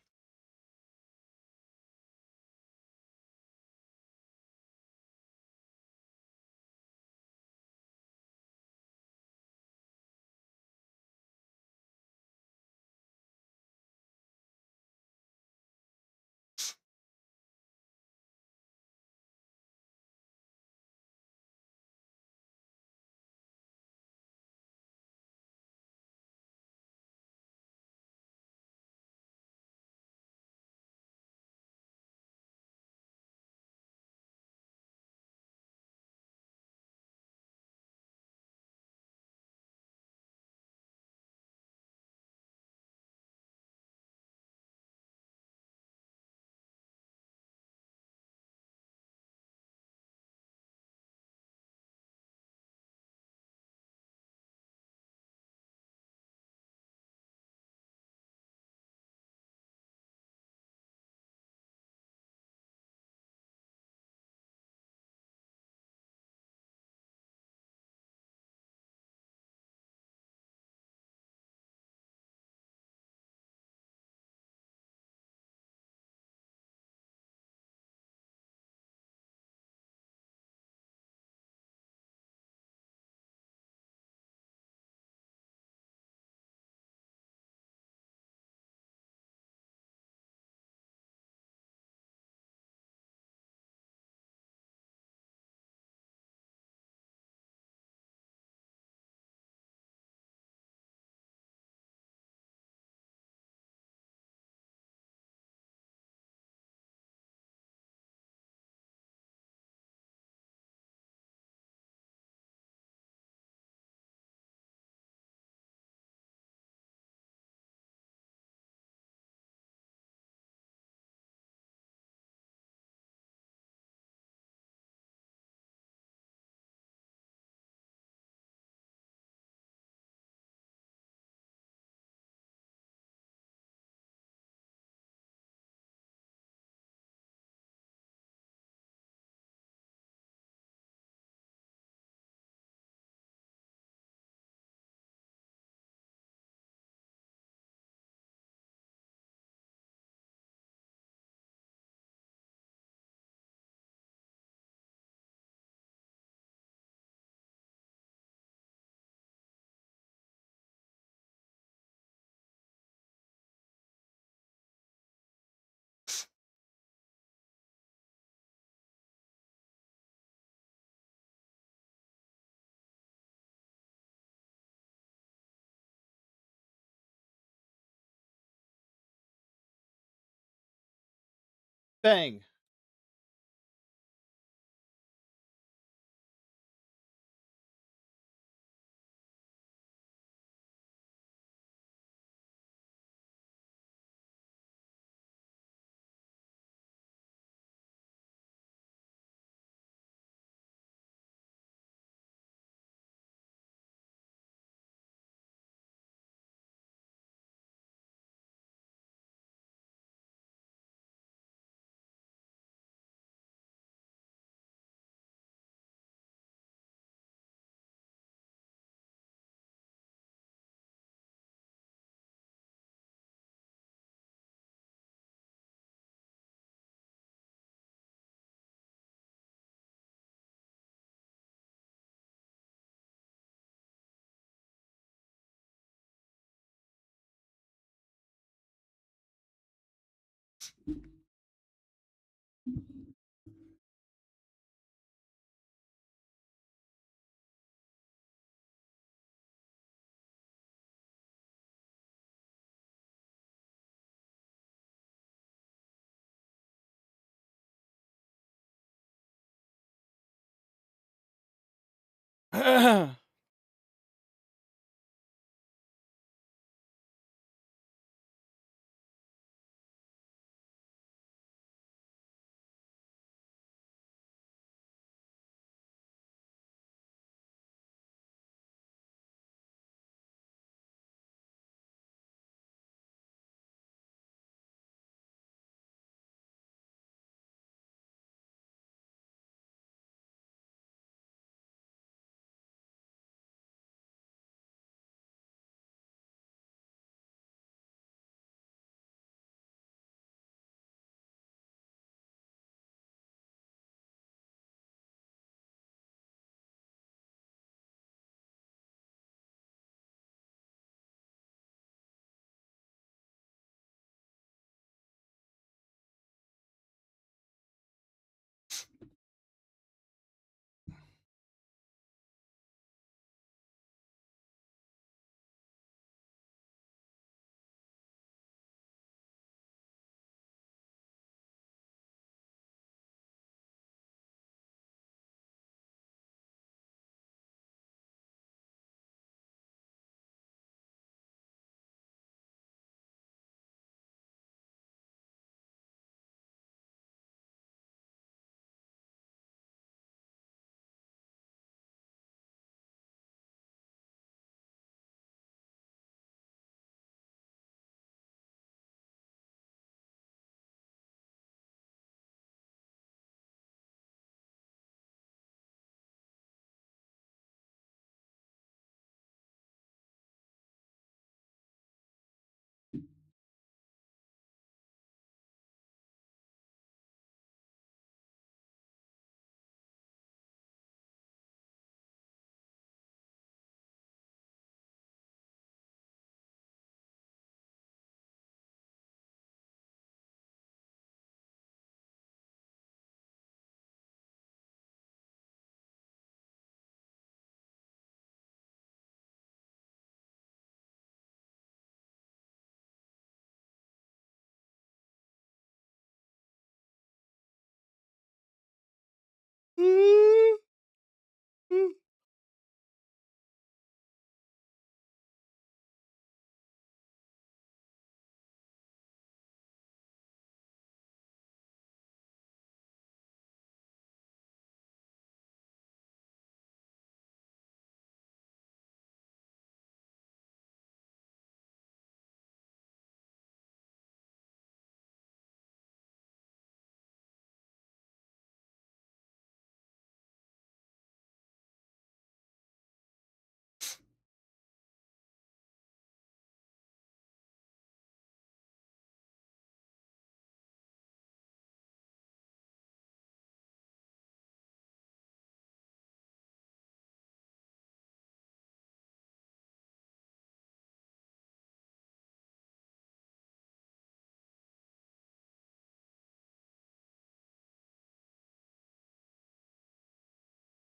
Bang.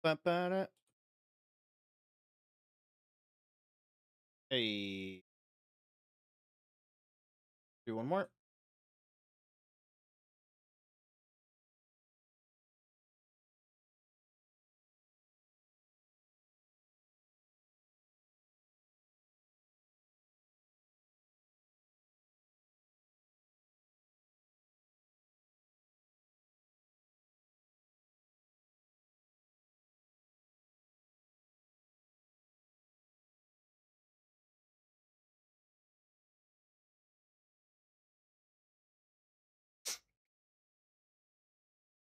Ba-ba-da. Hey, do one more.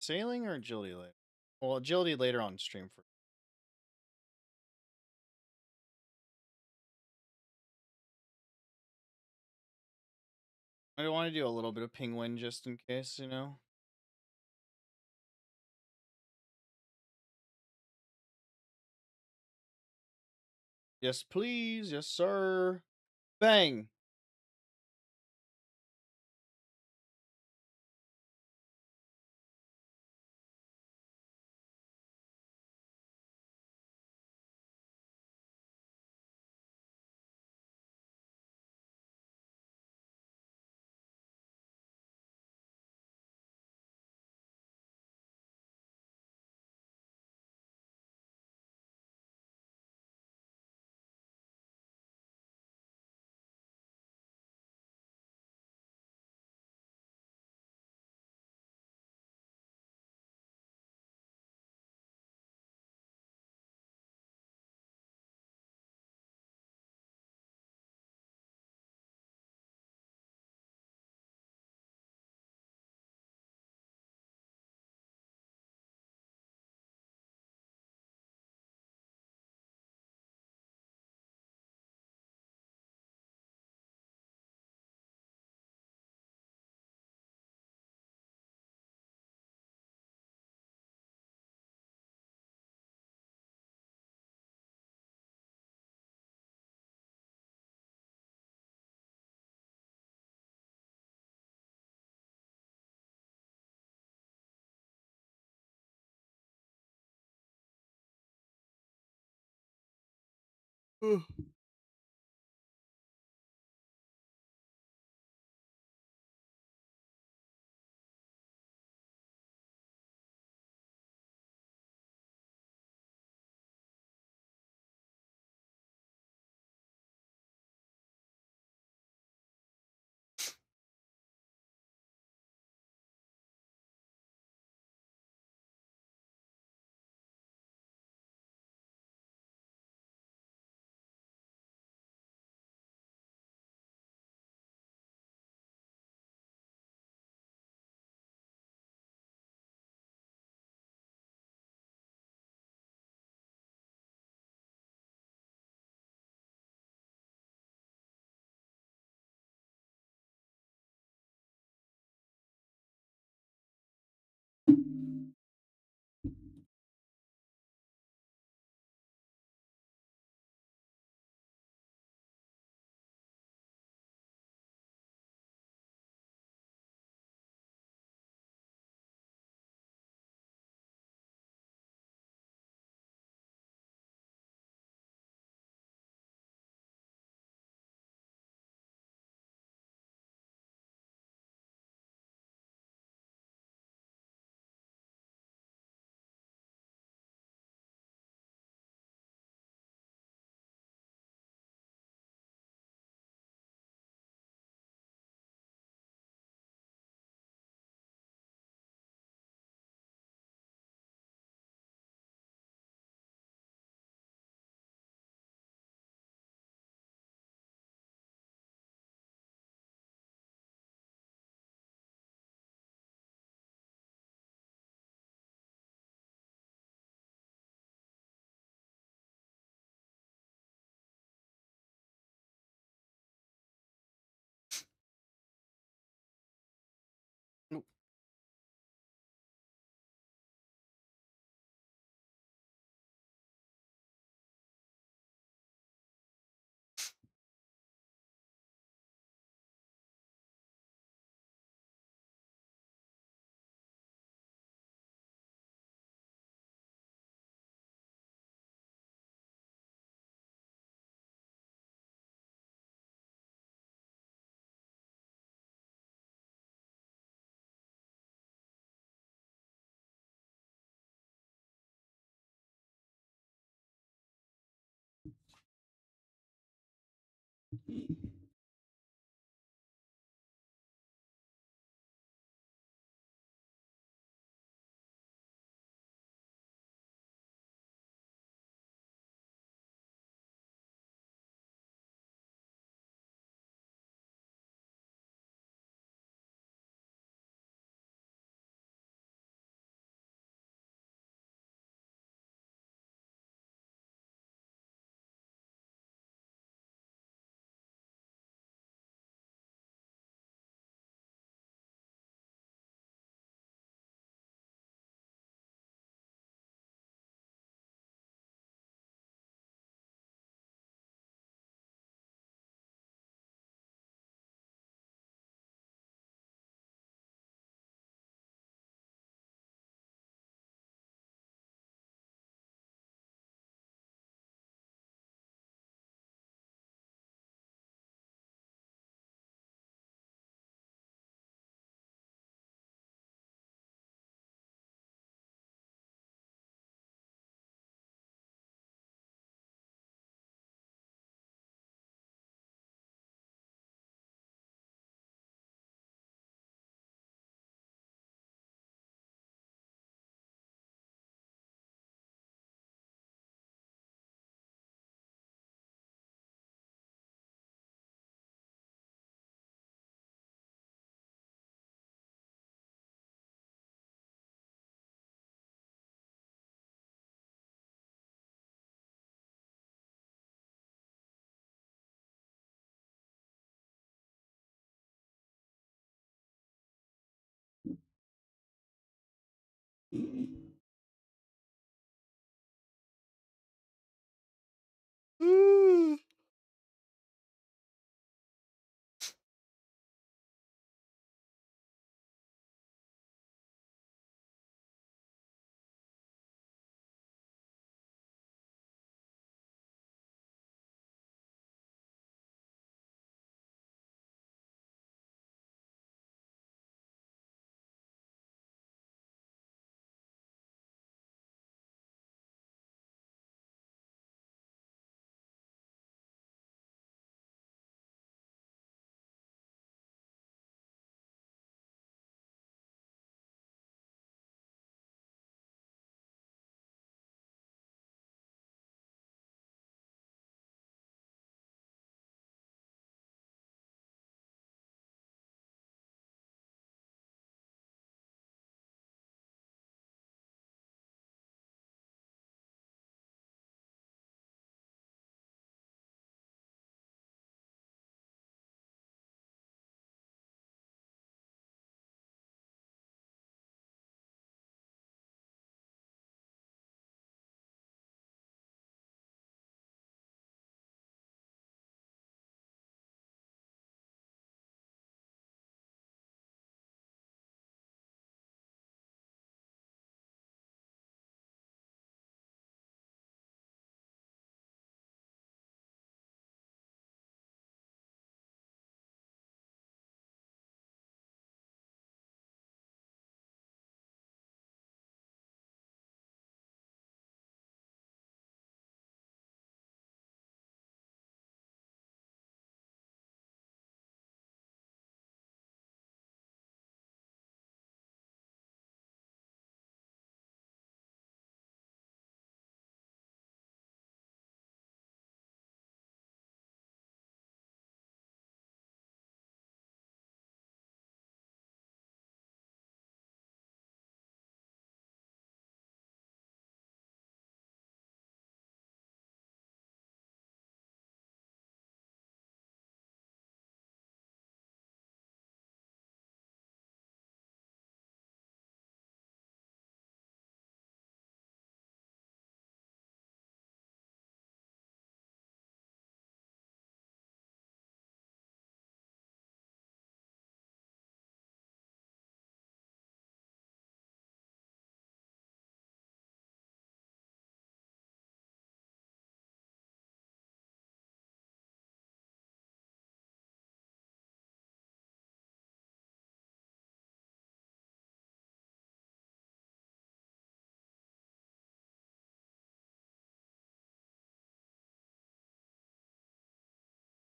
Sailing or agility later? Well, agility later on stream for. I want to do a little bit of penguin just in case, you know. Yes, please. Yes, sir. Bang. Nope.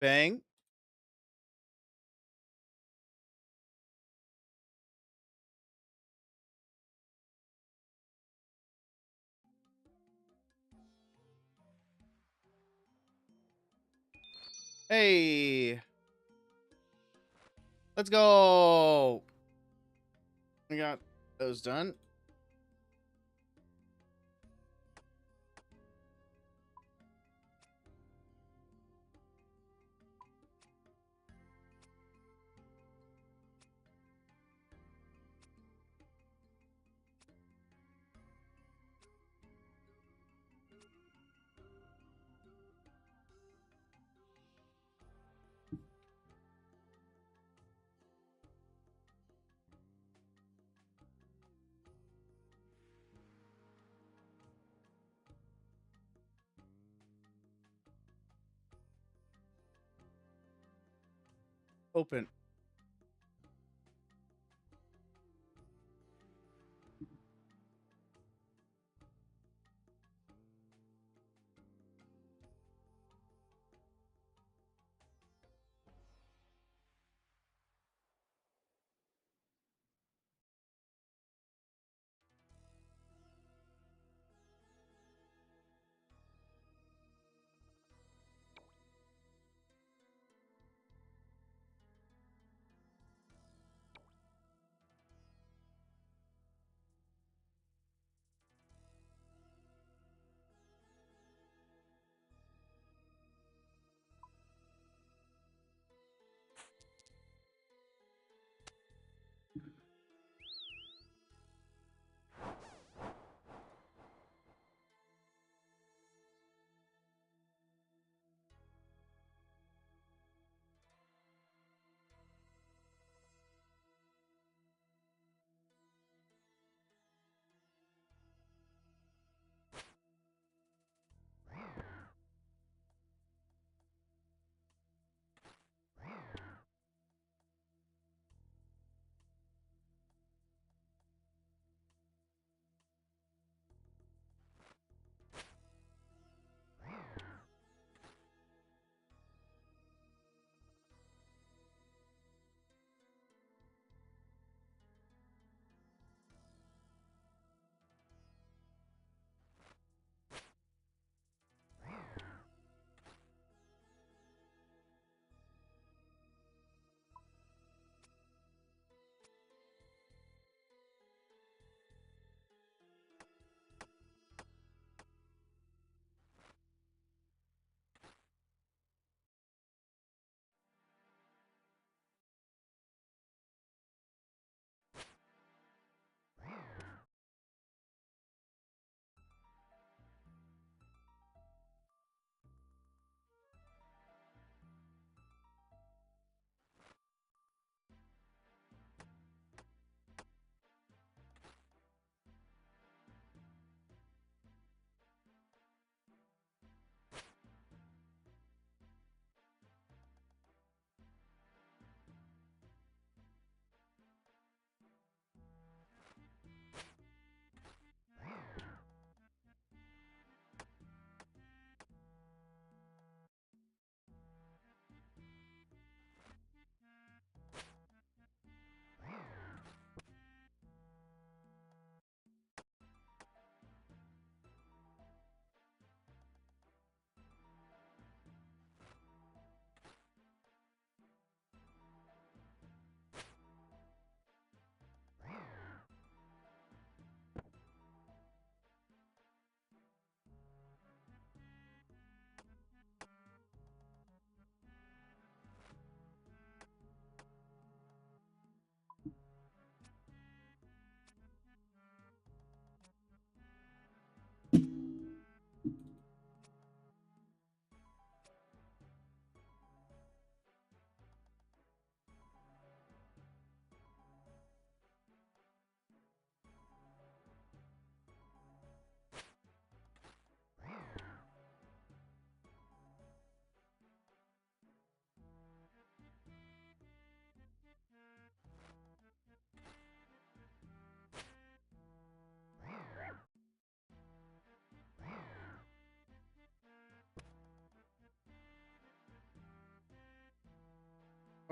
Bang. Hey. Let's go. We got those done. Open.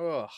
Ugh.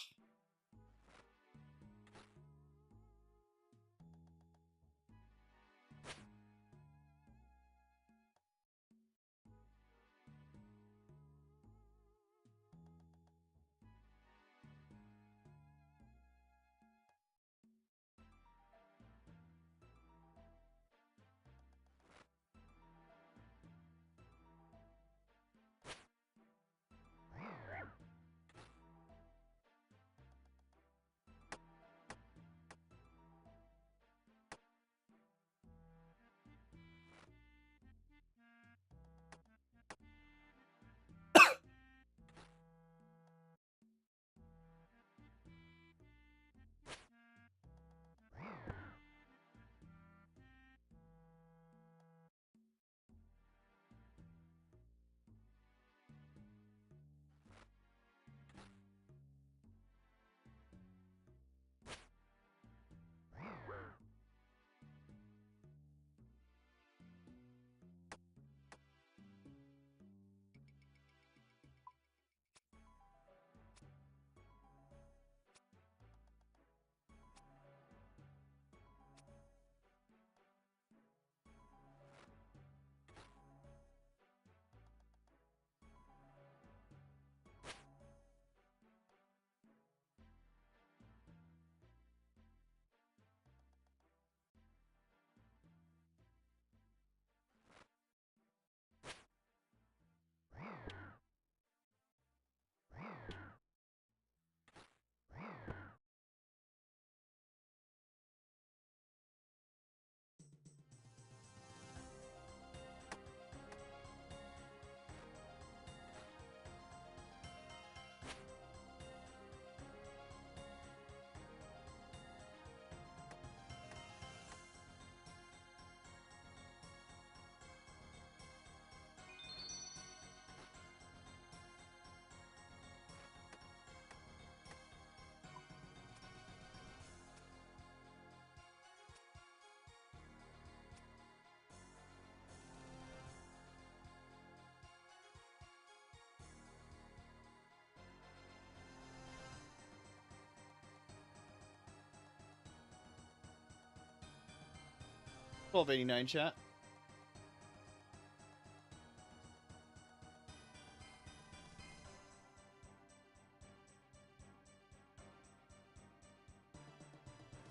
$12.89 chat.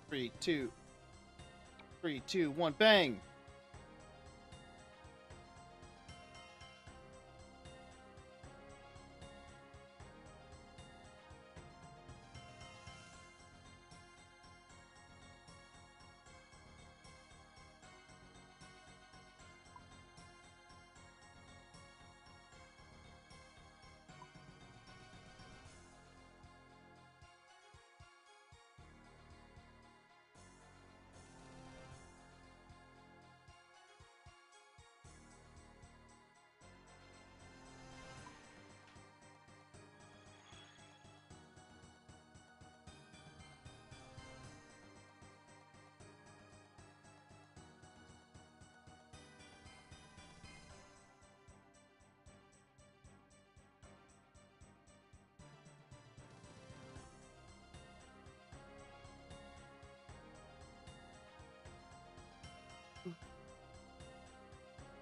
Three, two, 1, bang!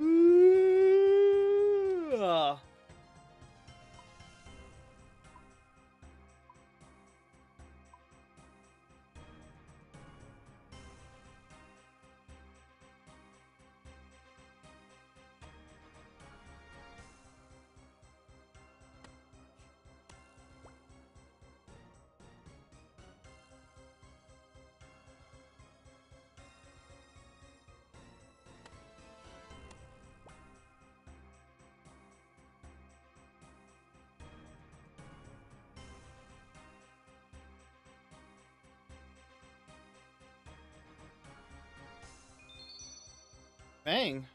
Ooh. Bang.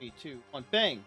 3, 2, 1, bang!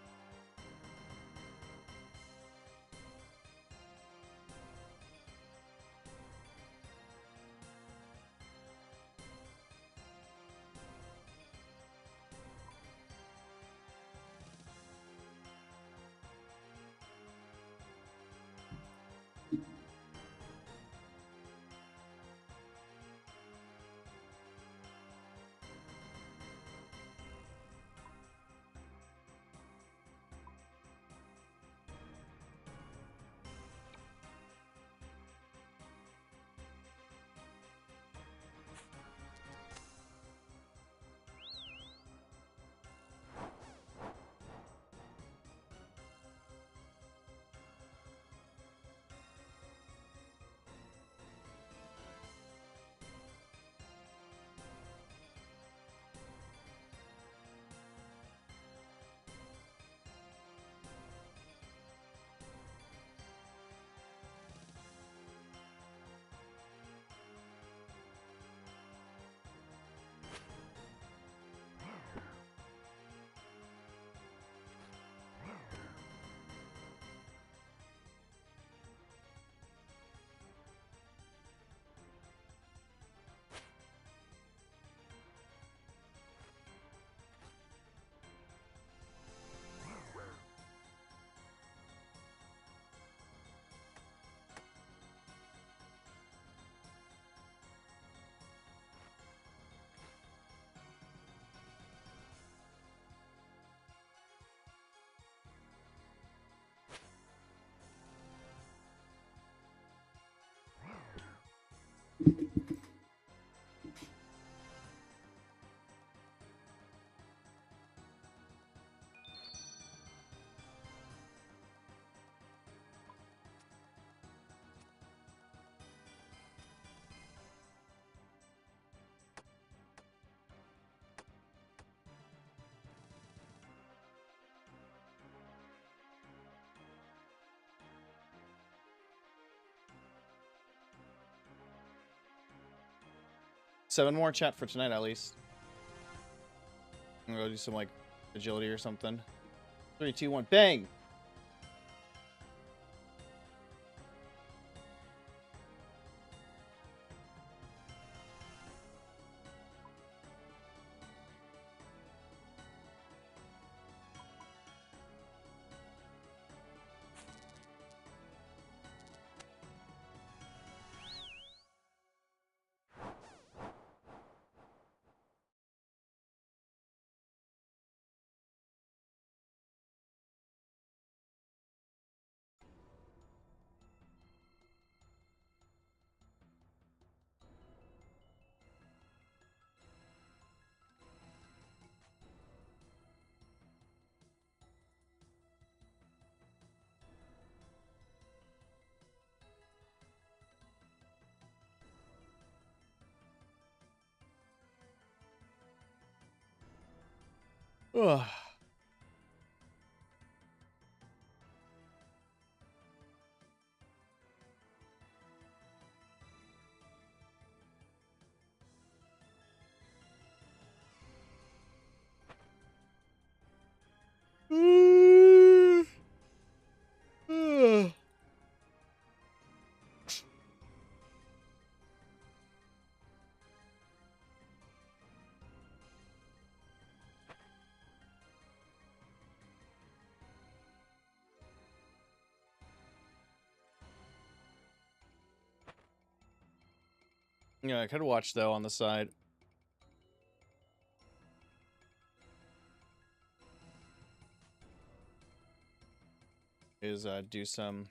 Seven more chat for tonight, at least. I'm gonna go do some, like, agility or something. 3, 2, 1, bang! Ugh. Yeah, I could watch, though, on the side. Is, do some...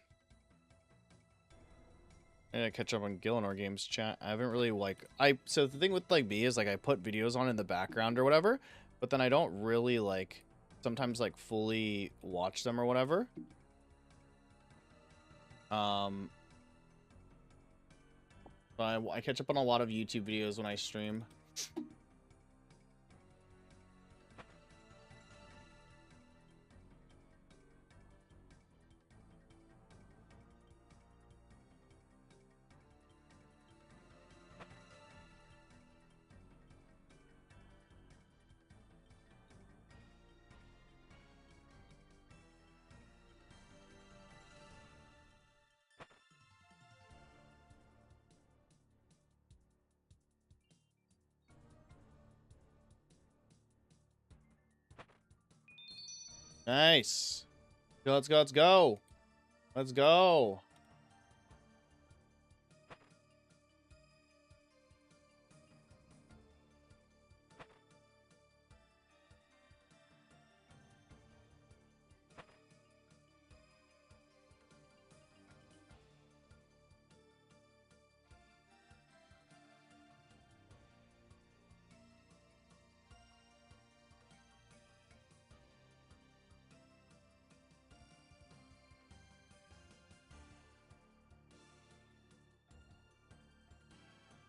Yeah, catch up on Gillinor Games chat. I haven't really, like... So the thing with, like, me is, like, I put videos on in the background or whatever, but then I don't really, like, sometimes, like, fully watch them or whatever. I catch up on a lot of YouTube videos when I stream. Nice. Let's go, let's go. Let's go.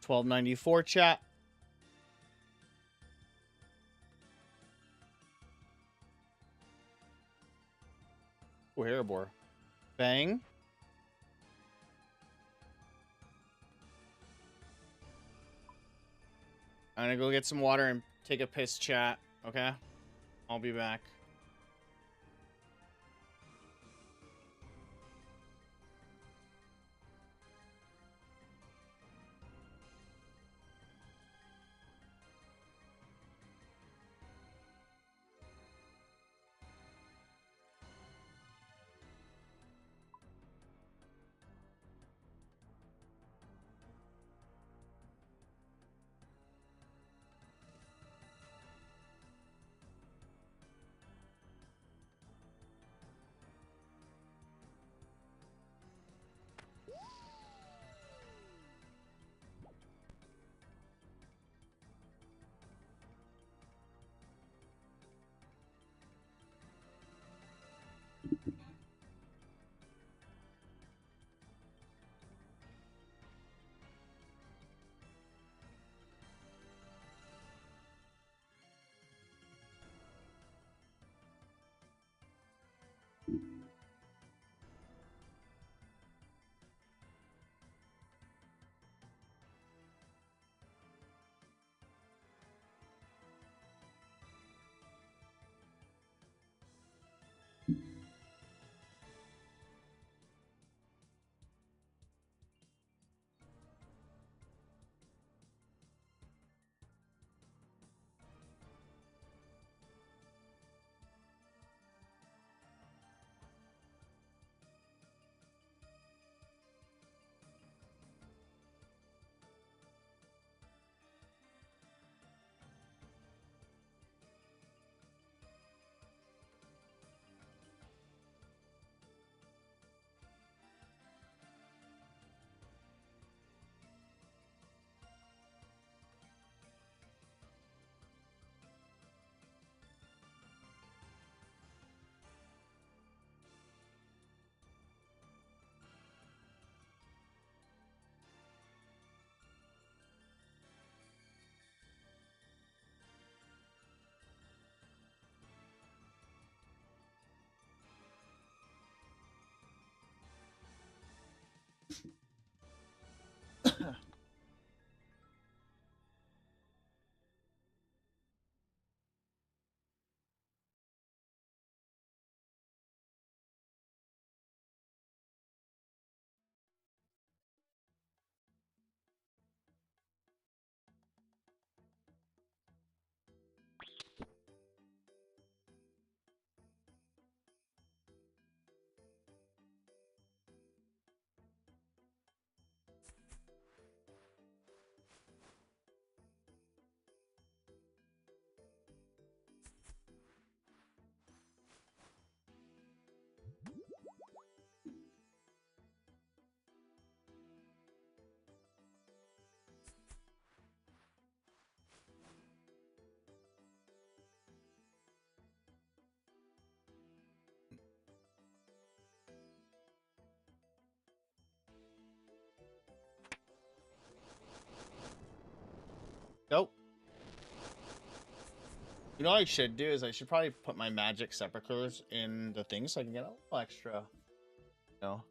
$12.94 chat. Oh, Haribo. Bang. I'm gonna go get some water and take a piss, chat. Okay? I'll be back. Nope. You know what I should do is I should probably put my magic sepulchers in the thing so I can get a little extra. You know.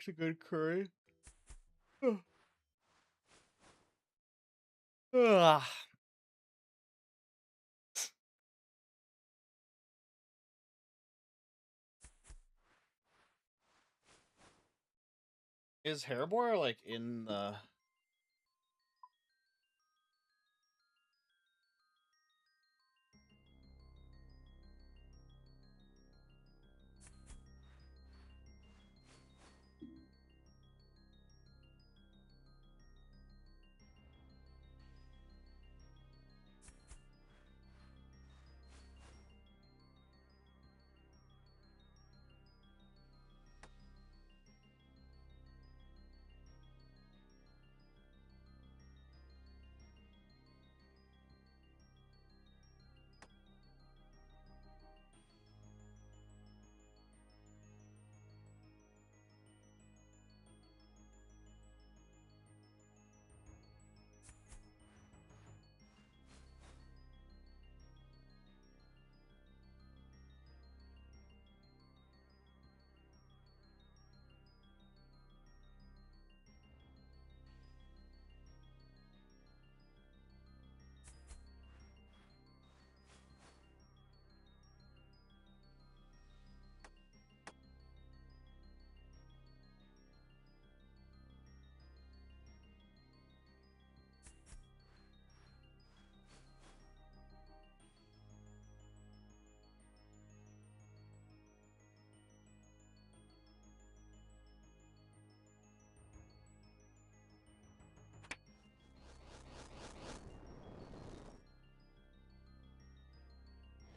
makes a good curry. Ugh. Is Haribo like in the...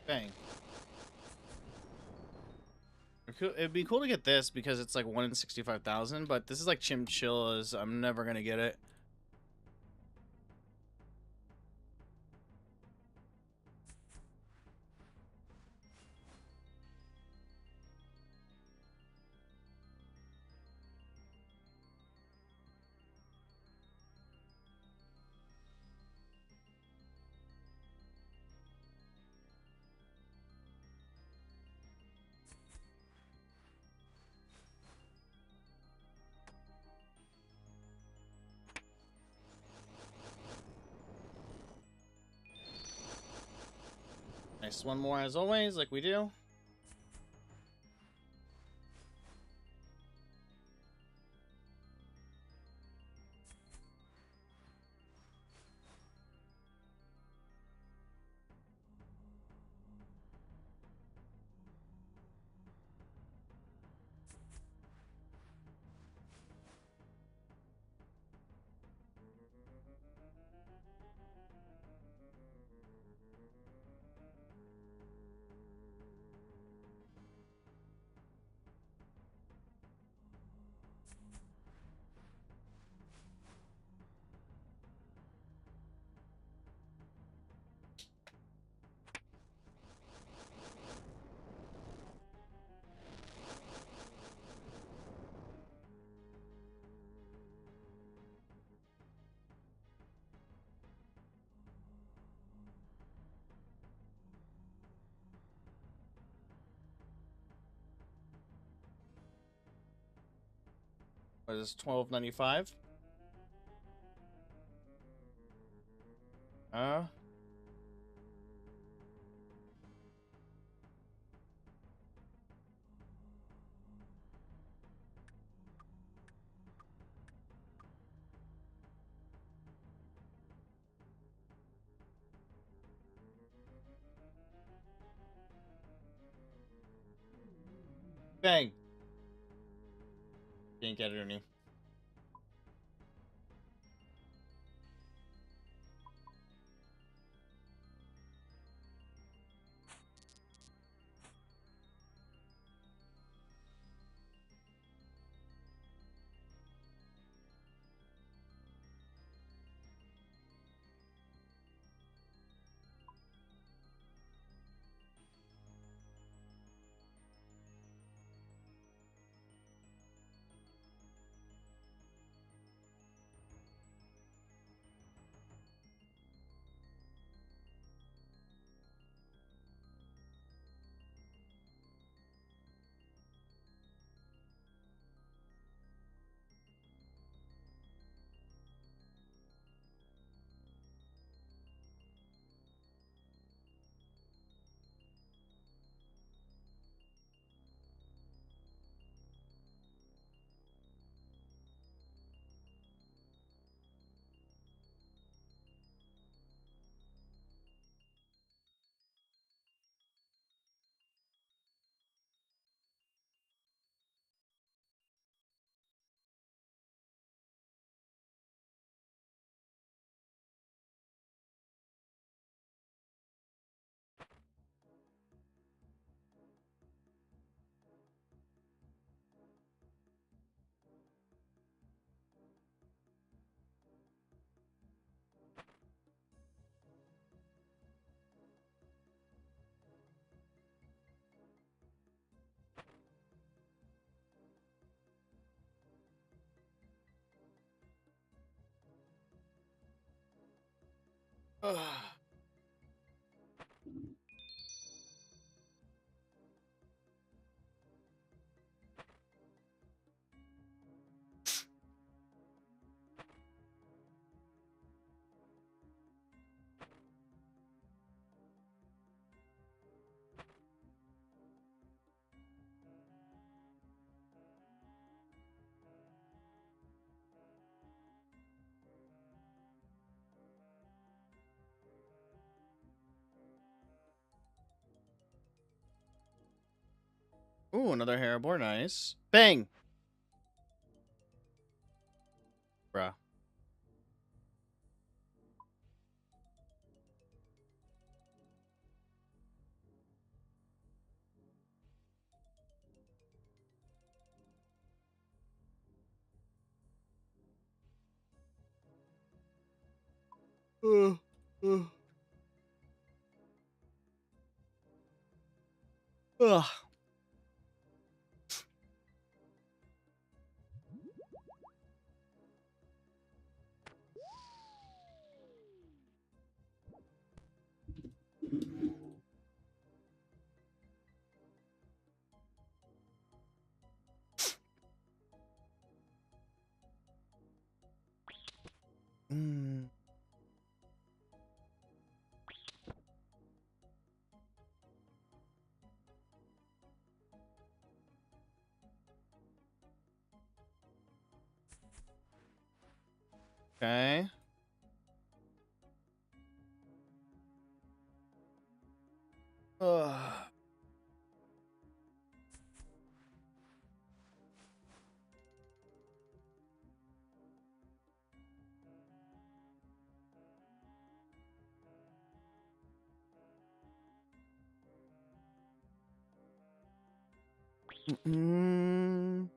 Bang. It'd be cool to get this because it's like 1 in 65,000, but this is like Chimchilla's. I'm never gonna get it. Nice, one more as always, like we do. What is $12.95? Bang. Didn't get it any. Ugh. Ooh, another Haribo. Nice. Bang! Bruh. Uh, uh. Ugh. Mm. Okay. Ugh. Mm.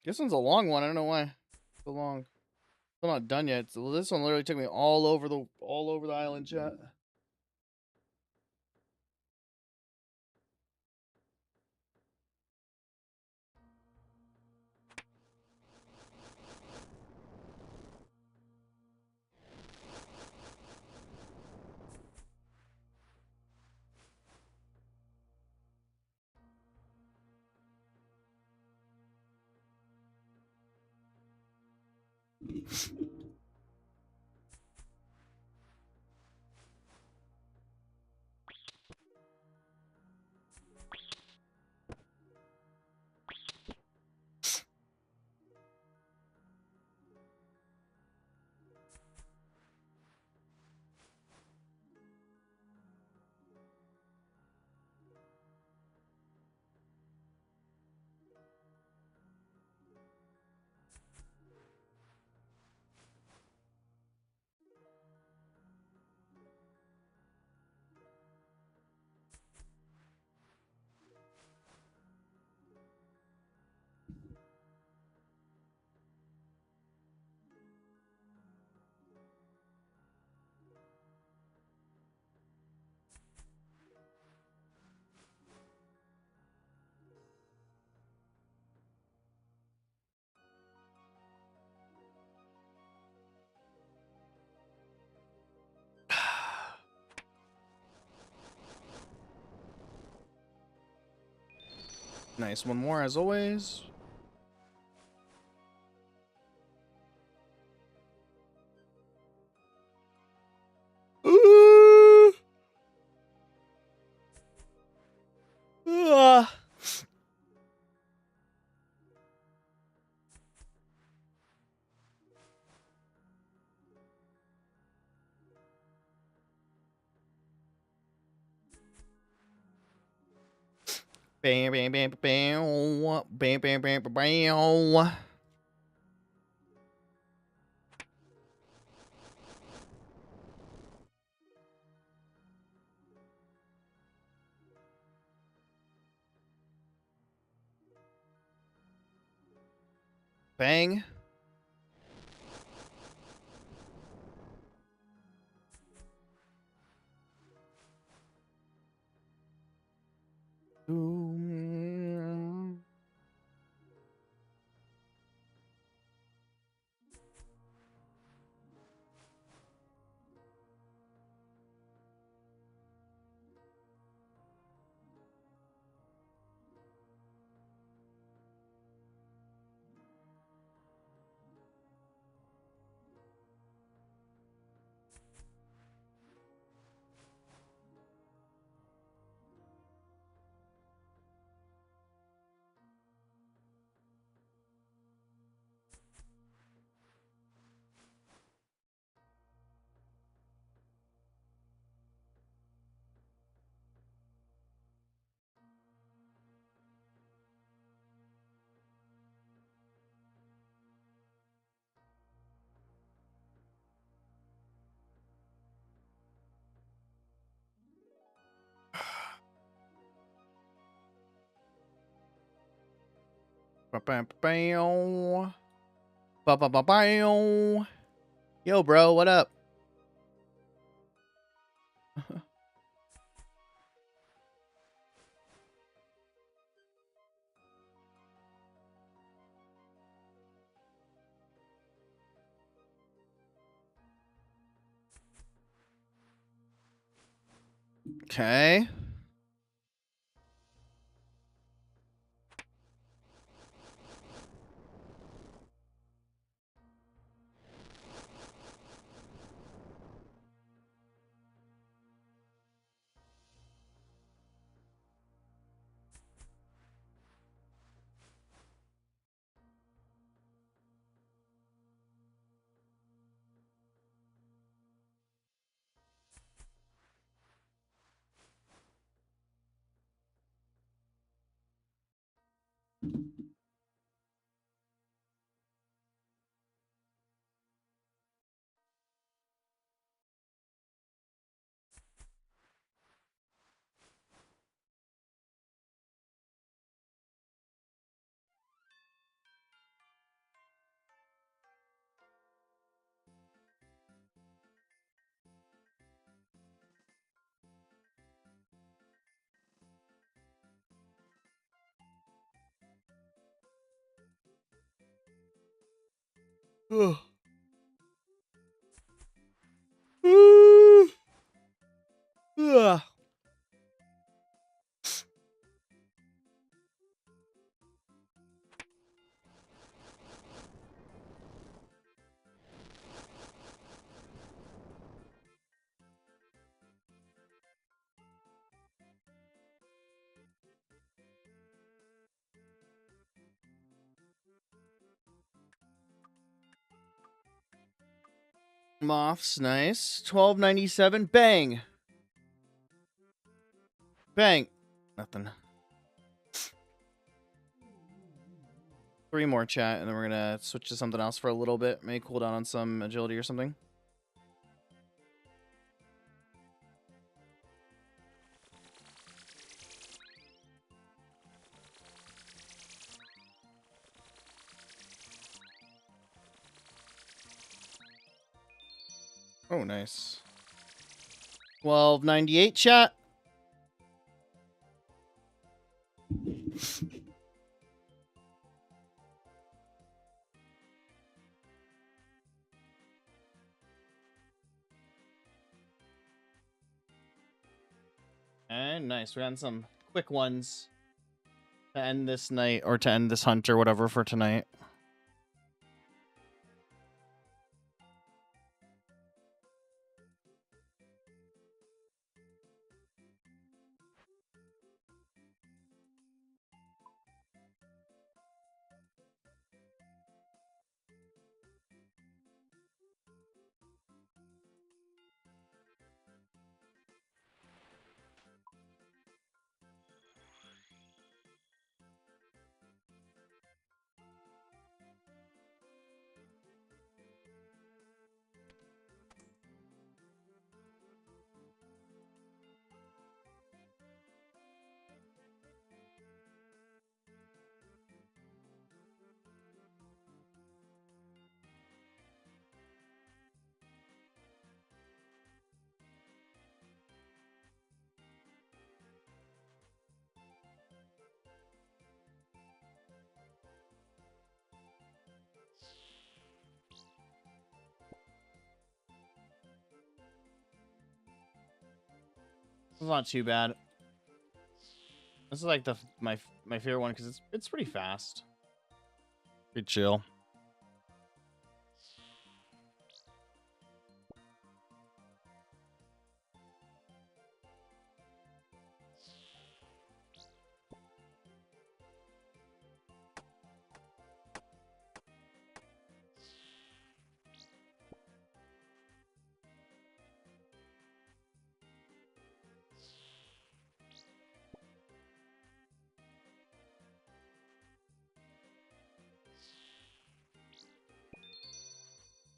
This one's a long one. I don't know why. So long. Still not done yet. So this one literally took me all over the island, chat. Nice. One more as always. Bam, bam, bam, bam, bam, bam, bam, bam. Bang. Boom. Ba-bam-bam. Ba-ba-ba-bam. Yo, bro, what up? Okay. Ugh. Ugh. Moths, nice. 1297. Bang. Bang. Nothing. 3 more chat, and then we're gonna switch to something else for a little bit. Maybe cool down on some agility or something. Oh, nice. 1298 chat. And nice. We had some quick ones to end this night, or to end this hunt, or whatever, for tonight. It's not too bad. This is like my favorite one because it's pretty fast. Pretty chill.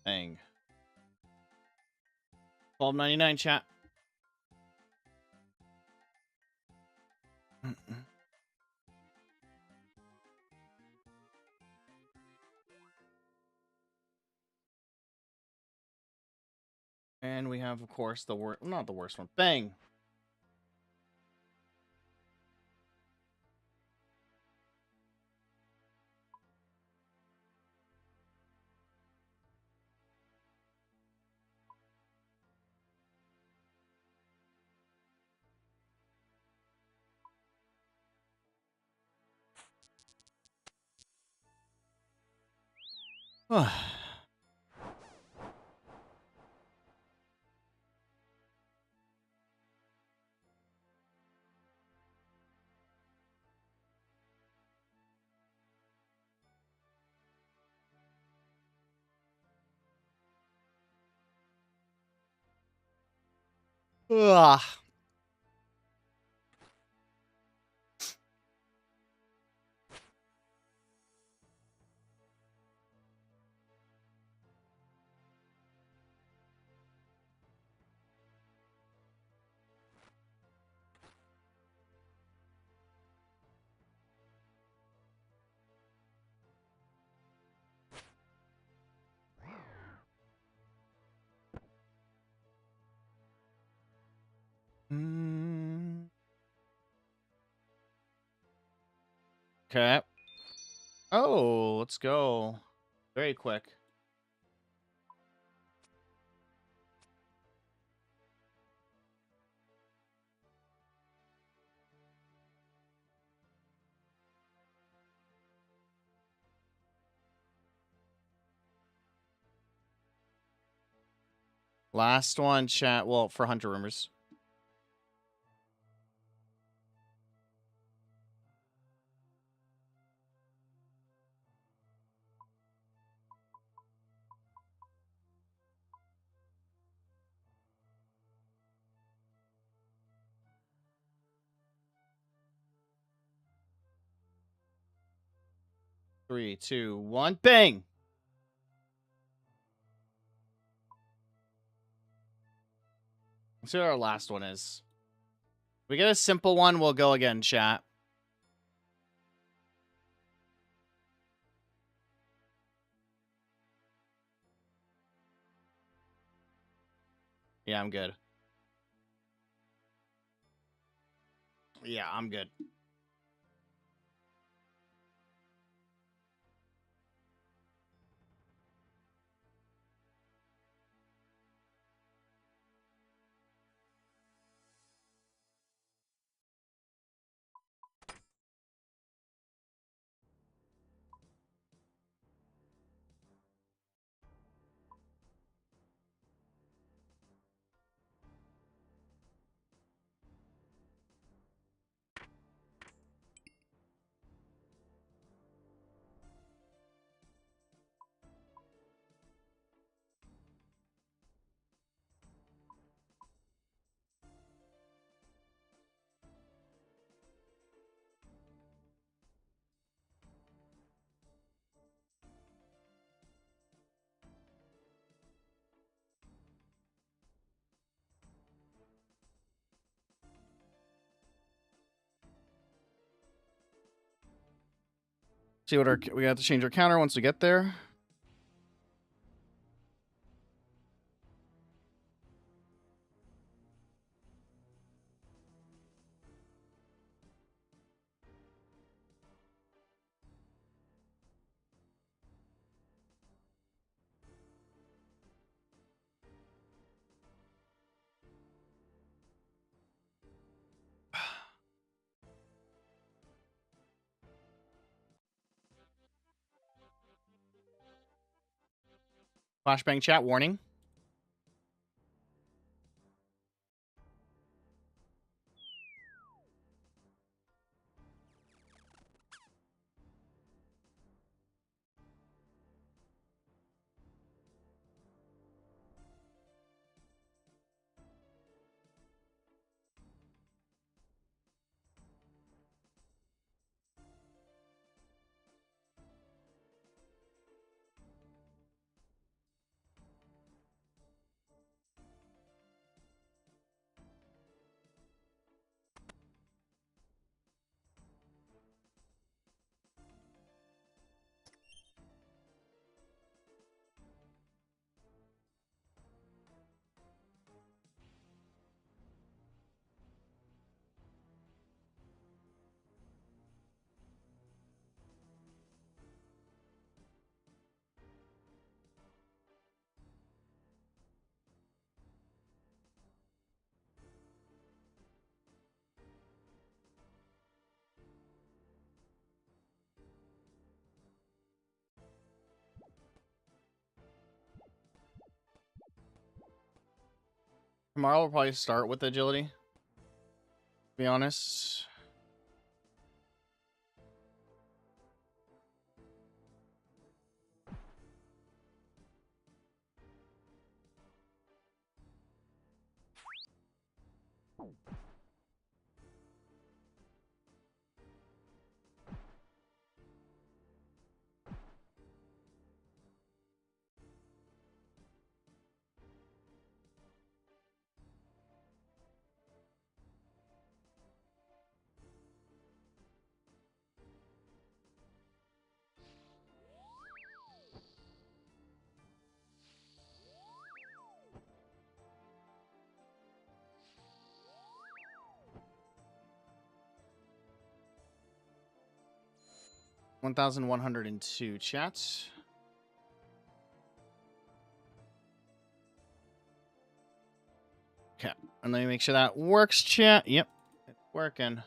Dang. $12.99 chat. And we have, of course, the worst, not the worst one. Bang. Ugh. Okay. Oh, let's go. Very quick. Last one, chat. Well, for Hunter Rumors. Three, two, one, bang! Let's see what our last one is. If we get a simple one, we'll go again, chat. Yeah, I'm good. Yeah, I'm good. See what we have to change our counter once we get there. Flashbang chat warning. Tomorrow we'll probably start with agility. To be honest. $1,102 chats. Okay, and let me make sure that works, chat. Yep, it's working.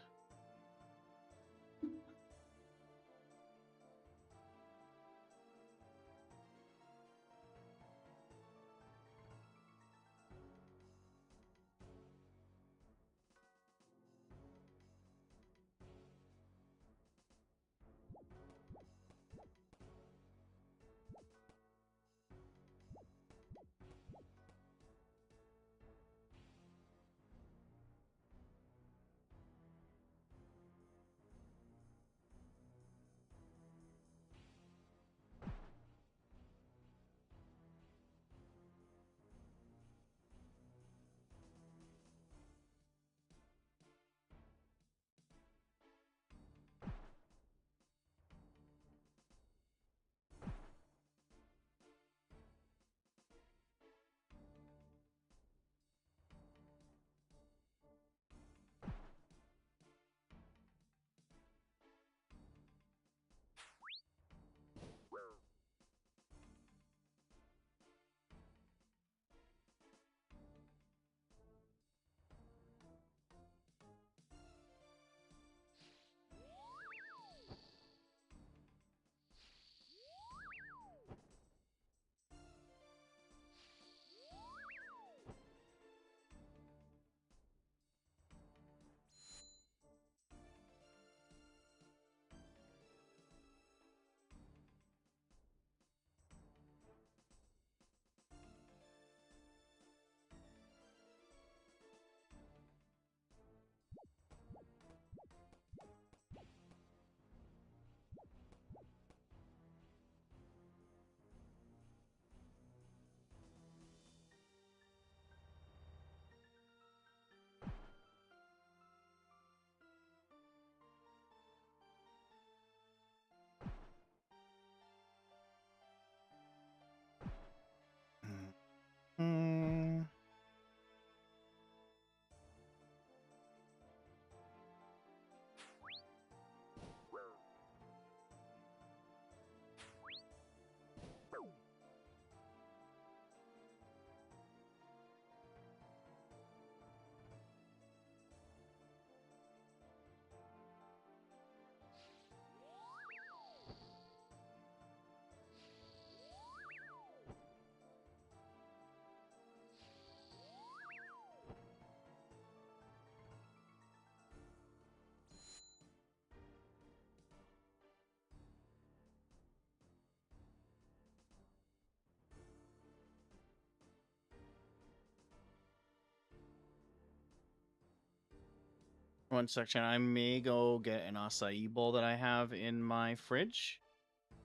One section. I may go get an acai bowl that I have in my fridge.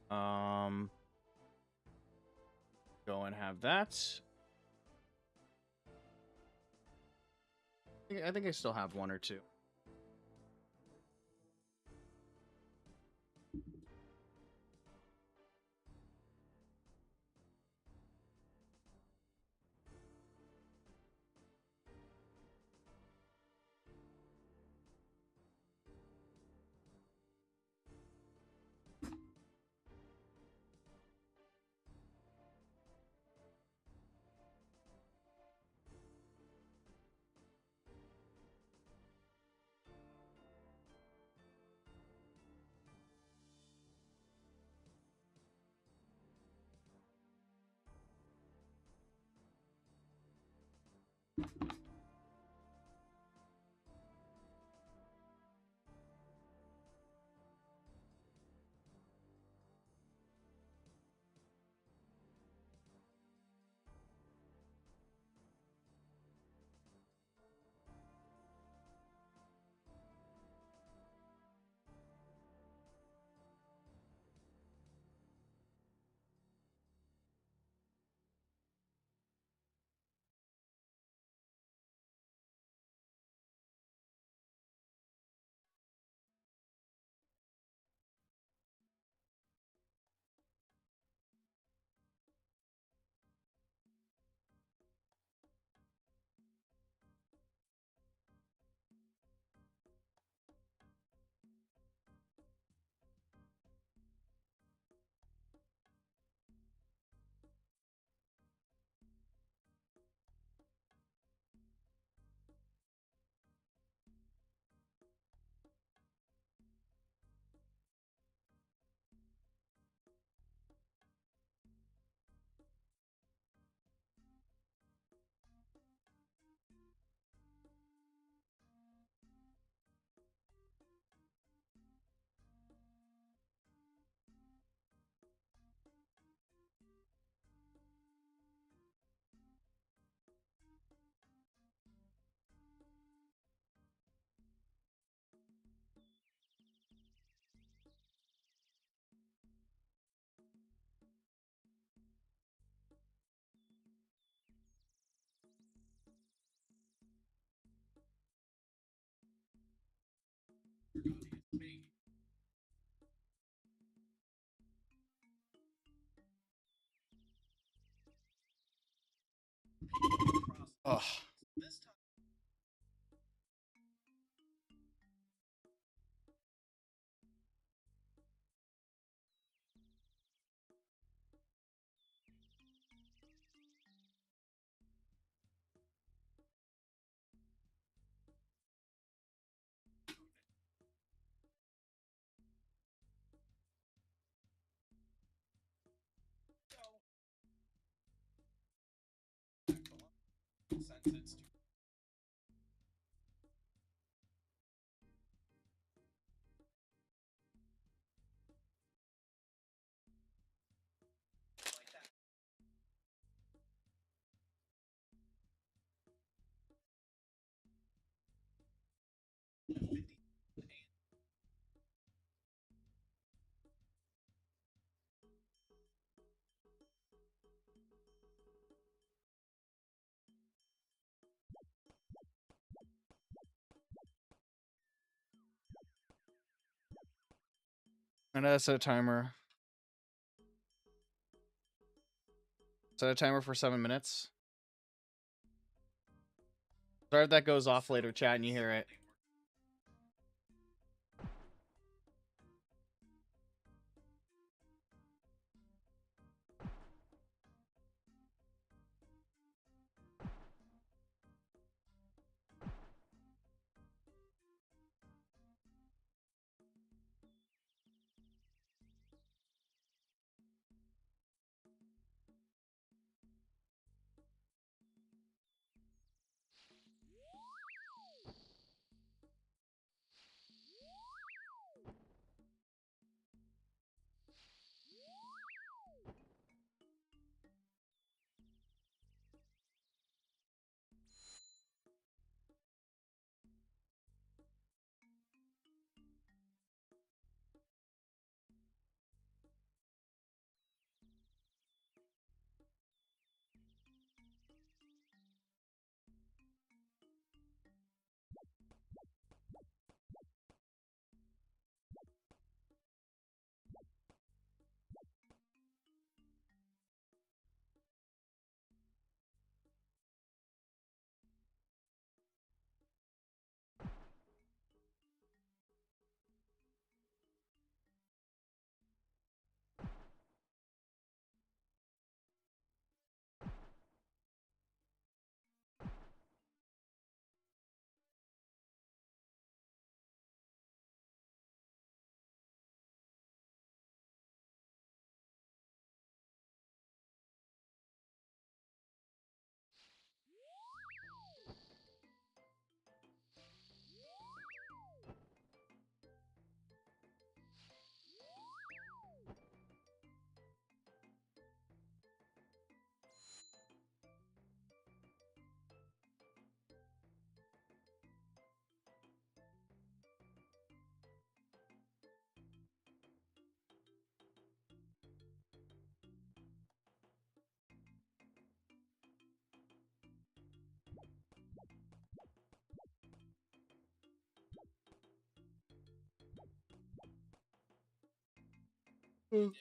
Go and have that. I think I still have one or two. Ugh. And set a timer. Set a timer for 7 minutes. Sorry if that goes off later, chat, and you hear it. Mm.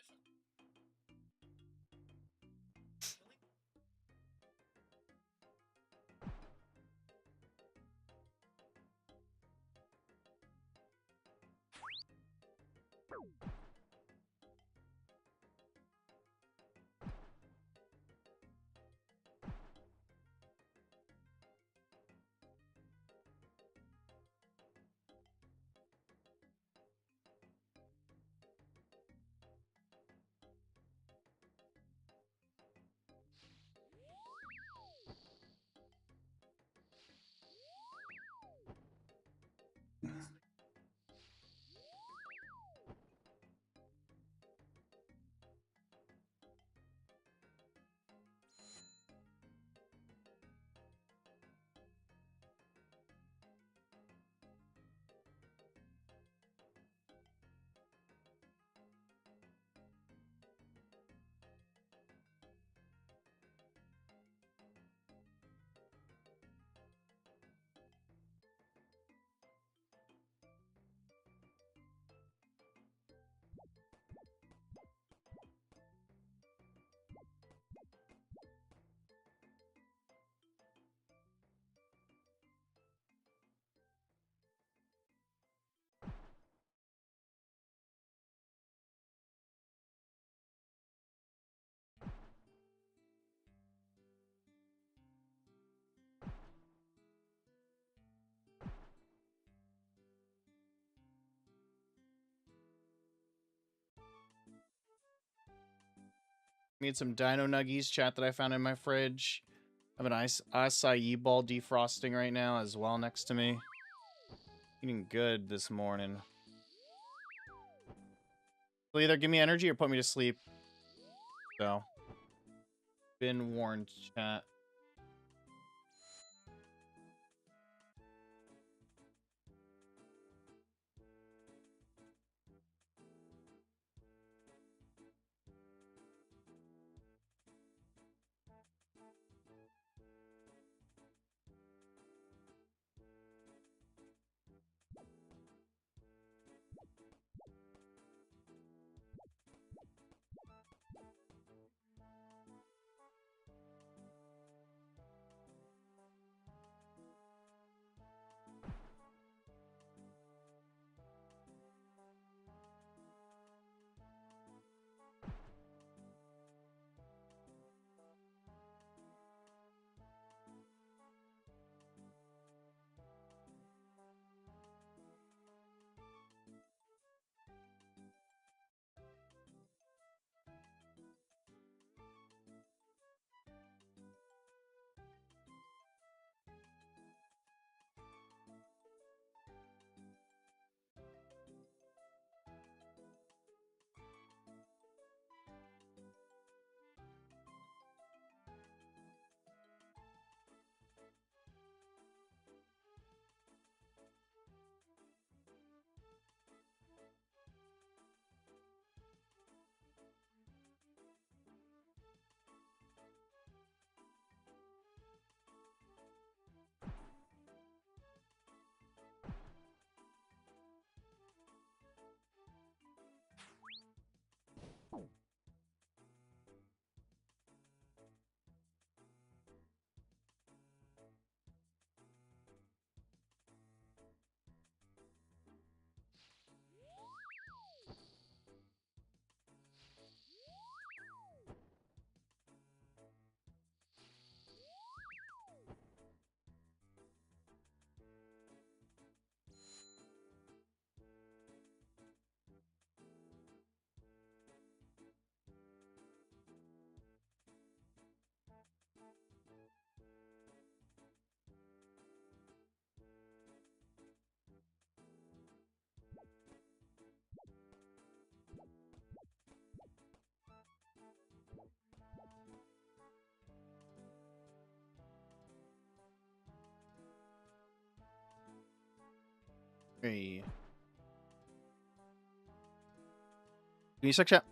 Made some dino nuggies, chat, that I found in my fridge. I have an acai ball defrosting right now as well next to me. Eating good this morning. Will either give me energy or put me to sleep. So, been warned, chat. Hey. Can you check chat?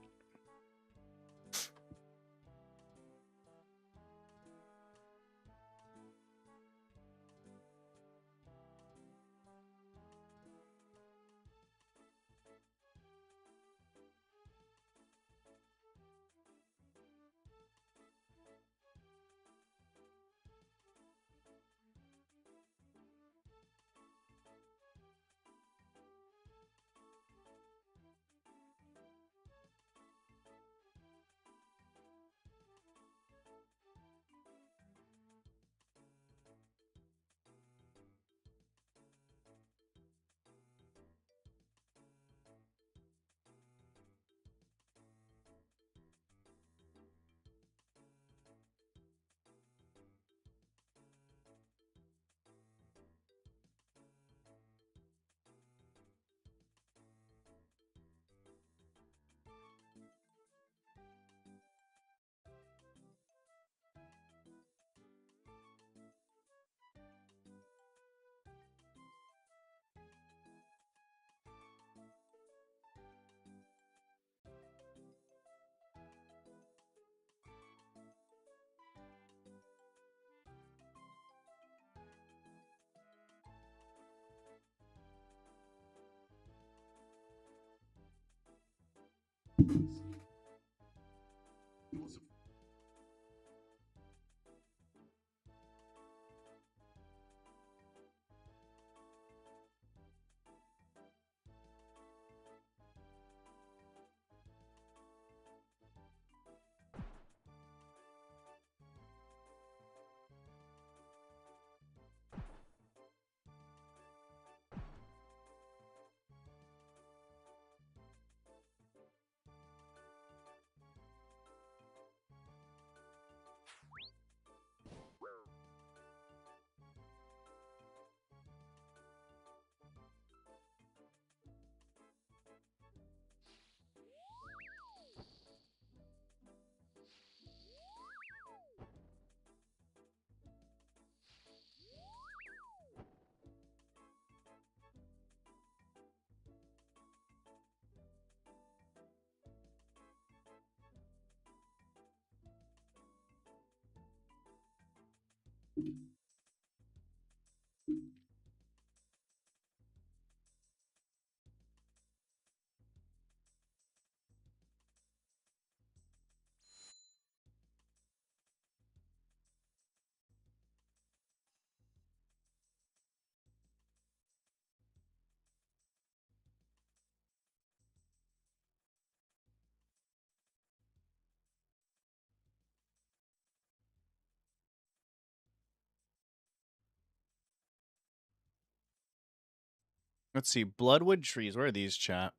Let's see. Bloodwood trees. Where are these, chat?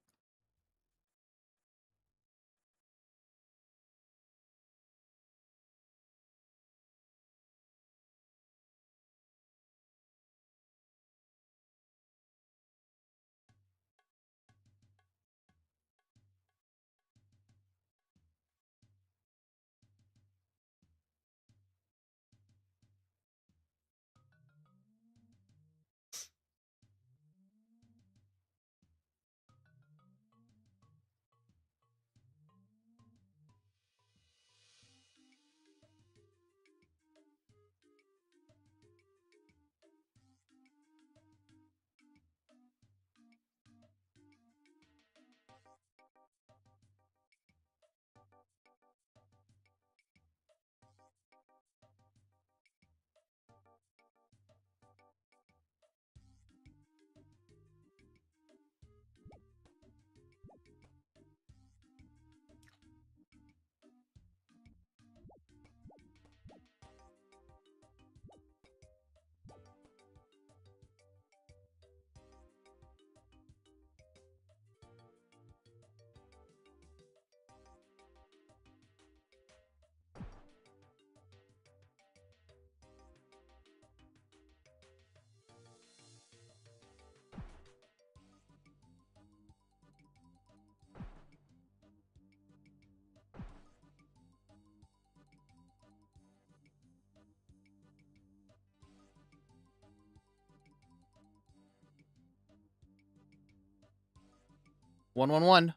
One.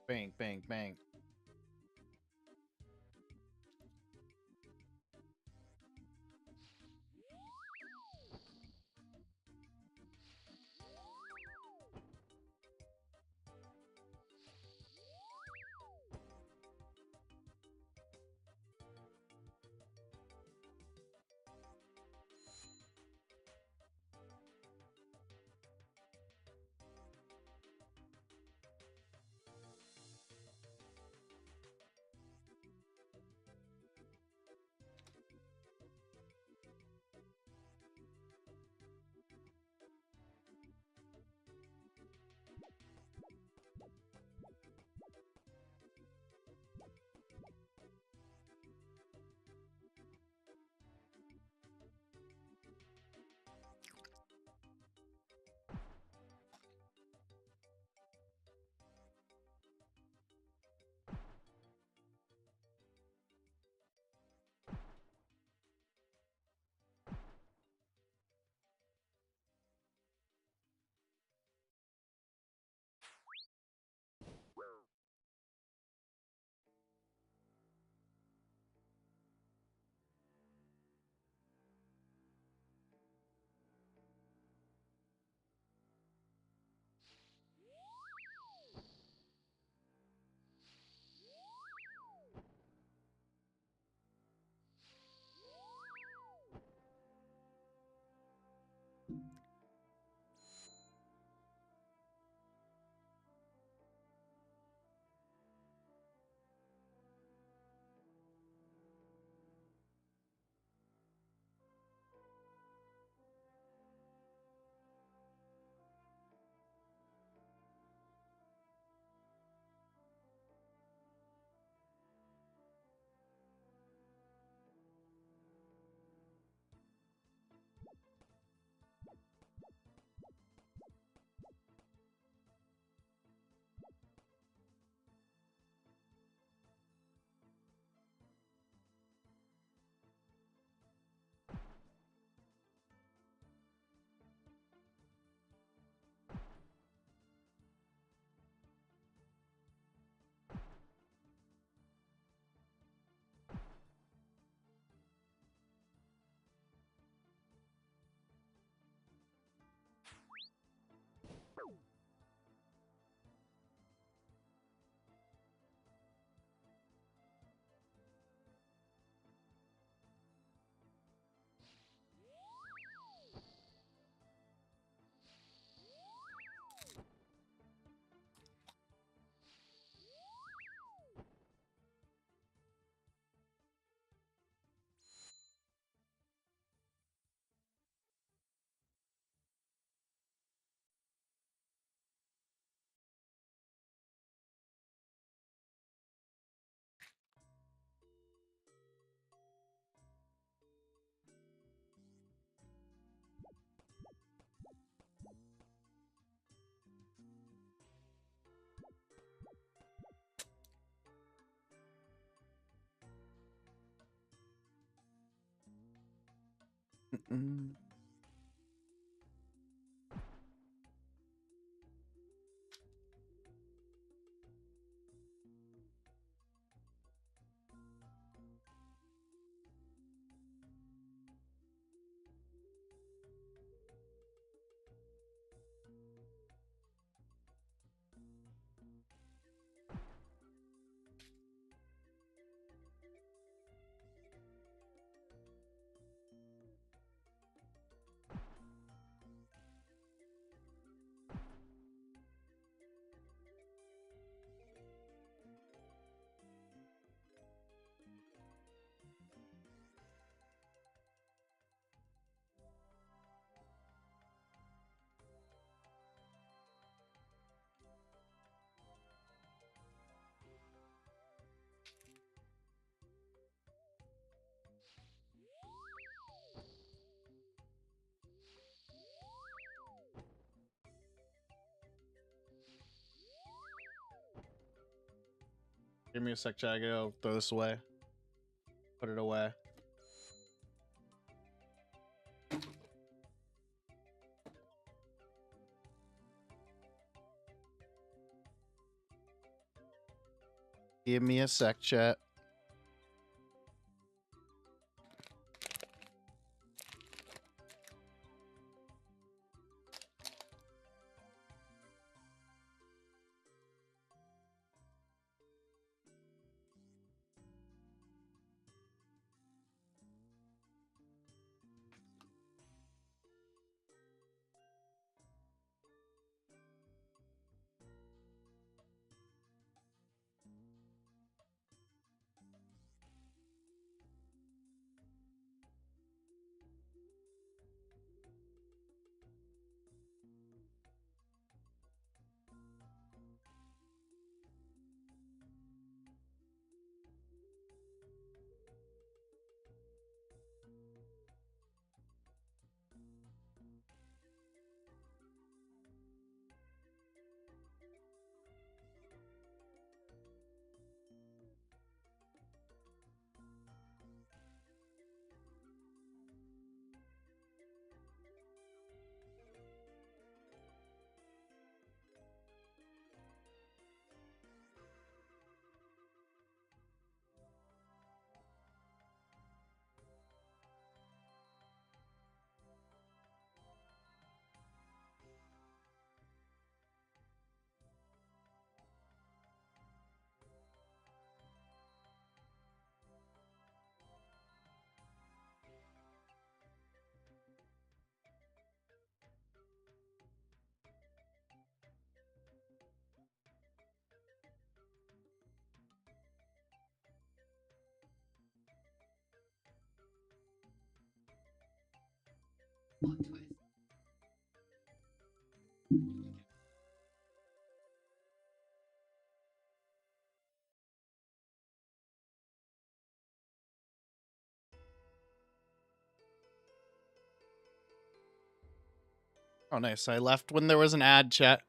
Bang, bang, bang. Mm-mm. Give me a sec, chat. I gotta go throw this away. Put it away. Give me a sec, chat. Oh, nice. I left when there was an ad, chat.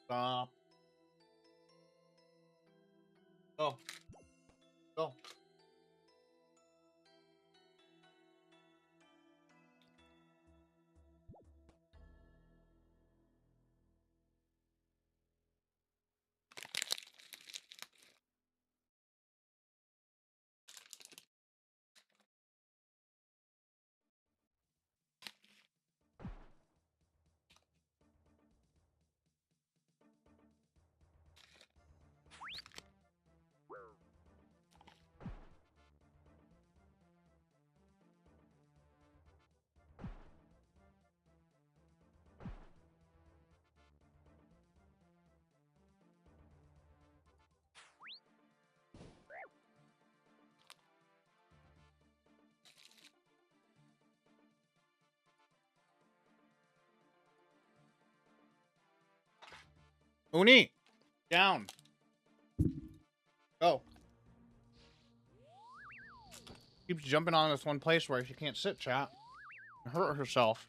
Stop. Go. Go. Uni, down. Go. Keeps jumping on this one place where she can't sit, chat. Hurt herself.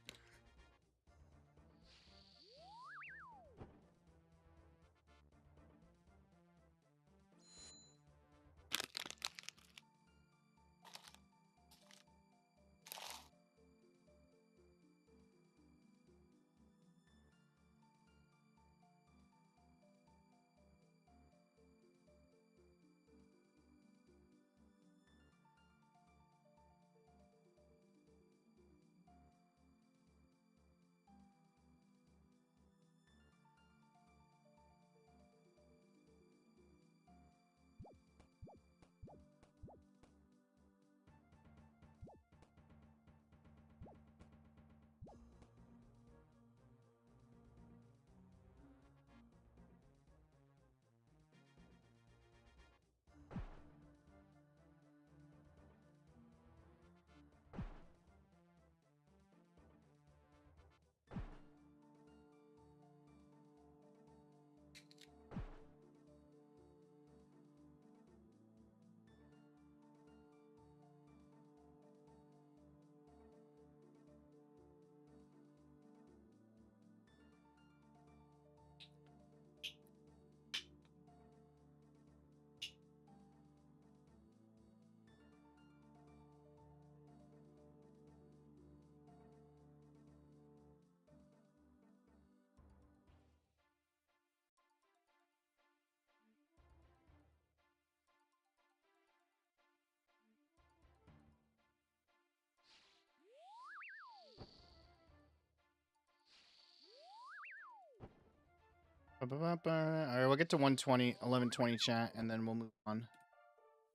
Alright, we'll get to 120, 1120 chat, and then we'll move on.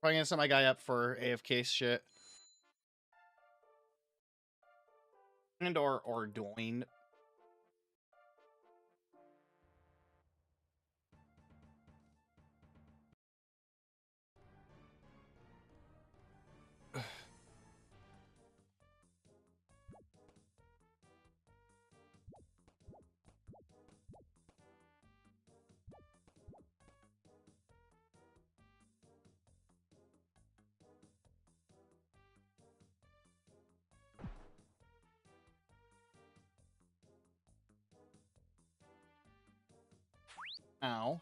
Probably gonna set my guy up for AFK shit. And or doing. Ow.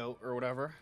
goat or whatever.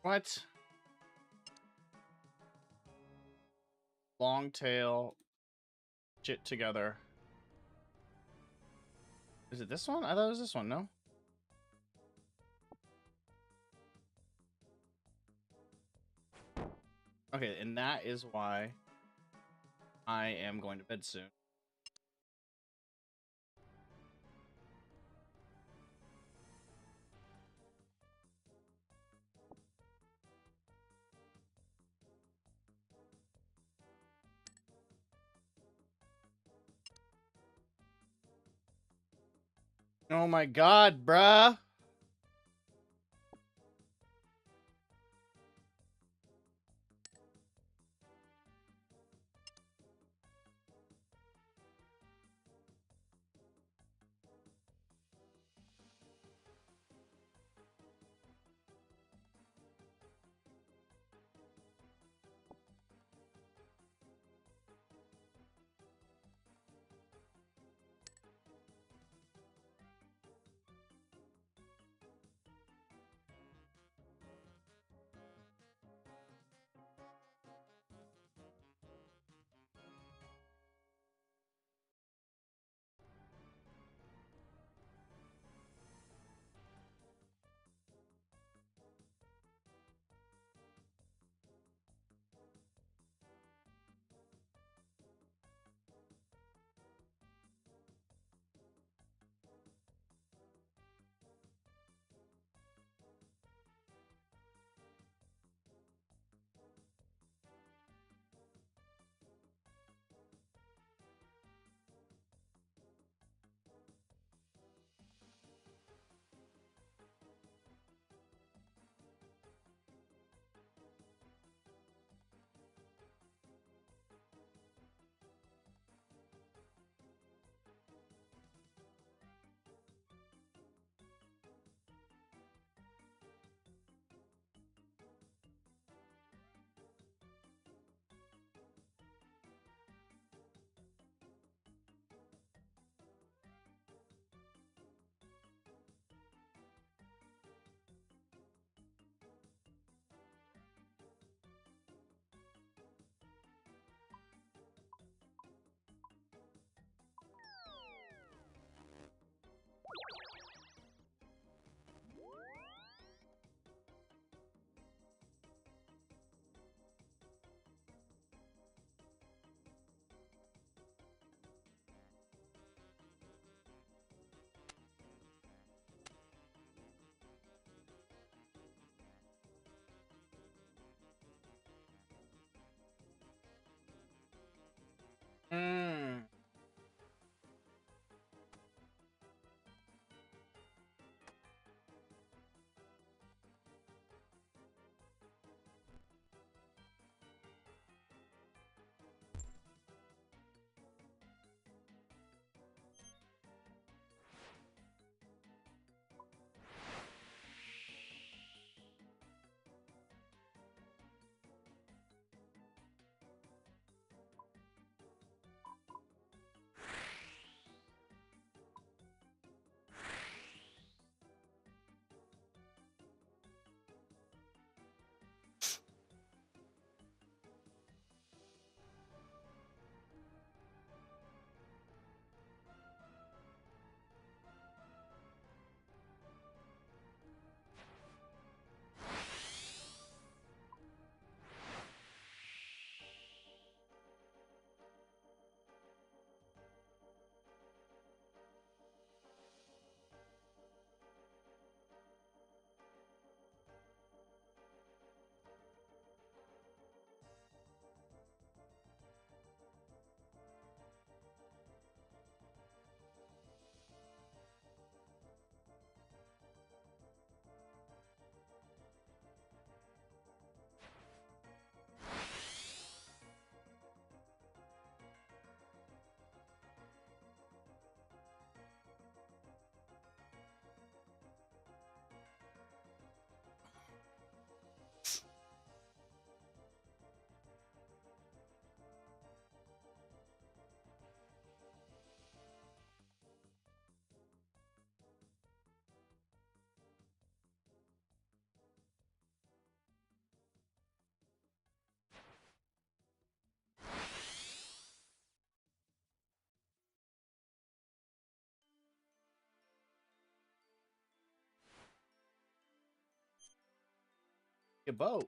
What? Long tail. Shit together. Is it this one? I thought it was this one, no? Okay, and that is why I am going to bed soon. Oh my god, bruh! Kubo.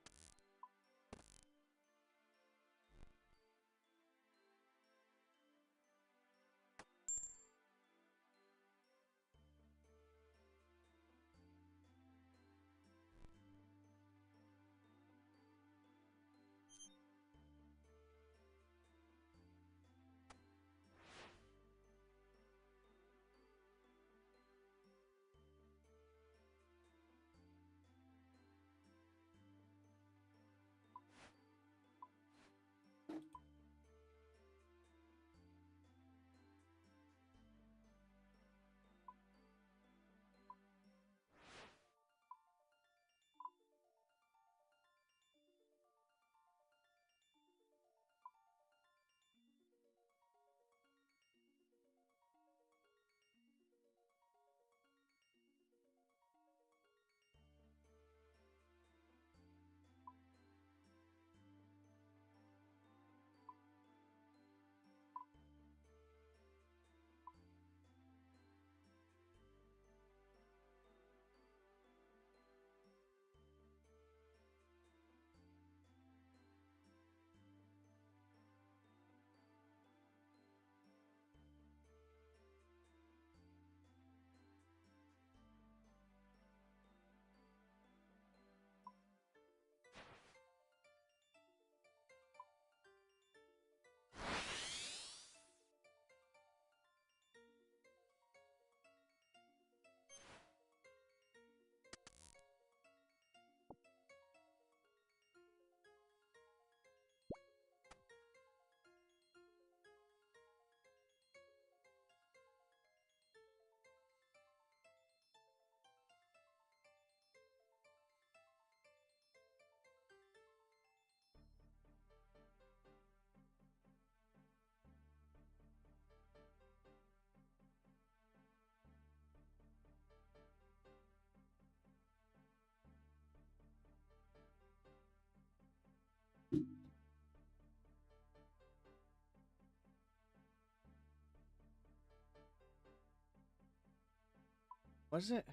Was it?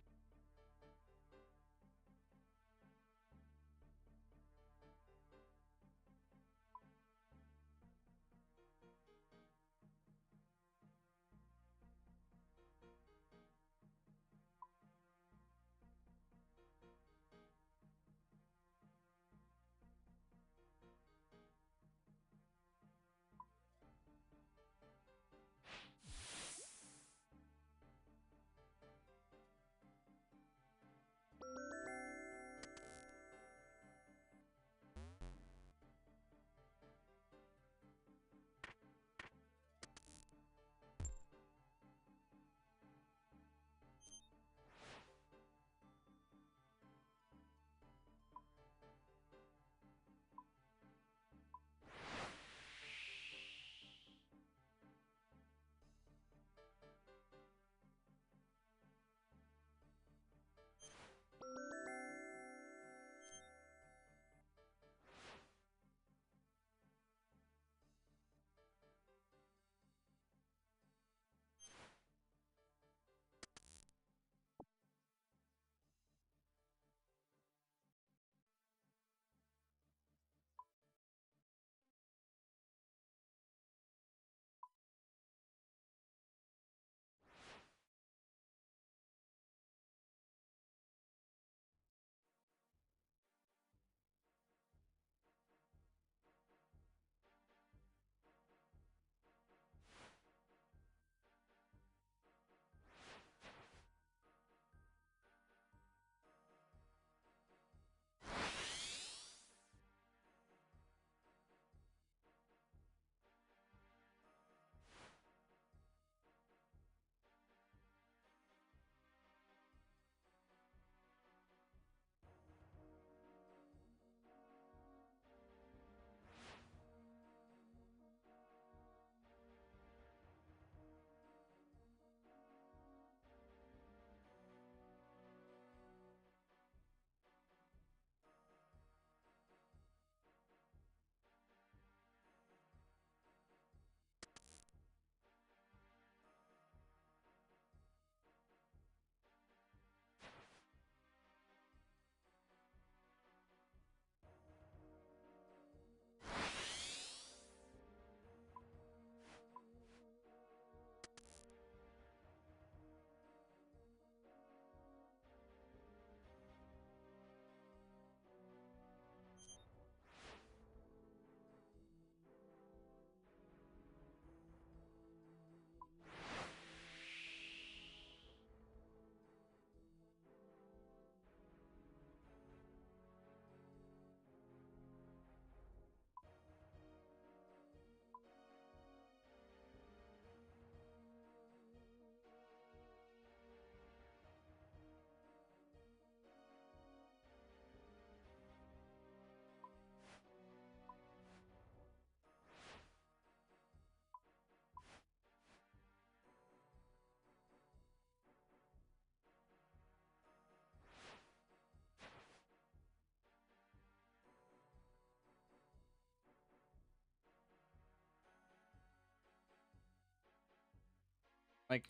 Like,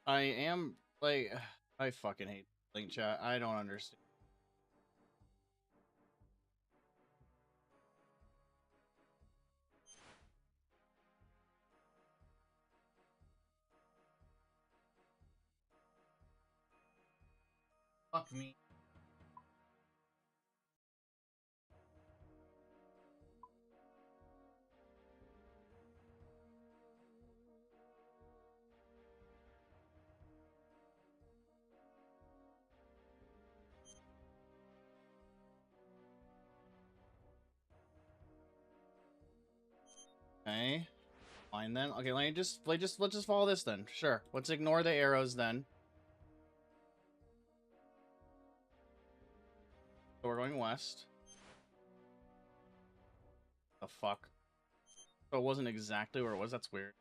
I am, like, I fucking hate link chat. I don't understand. Fuck me. Okay. Fine then. Okay, let's just follow this then. Sure. Let's ignore the arrows then. So we're going west. The fuck? So it wasn't exactly where it was. That's weird.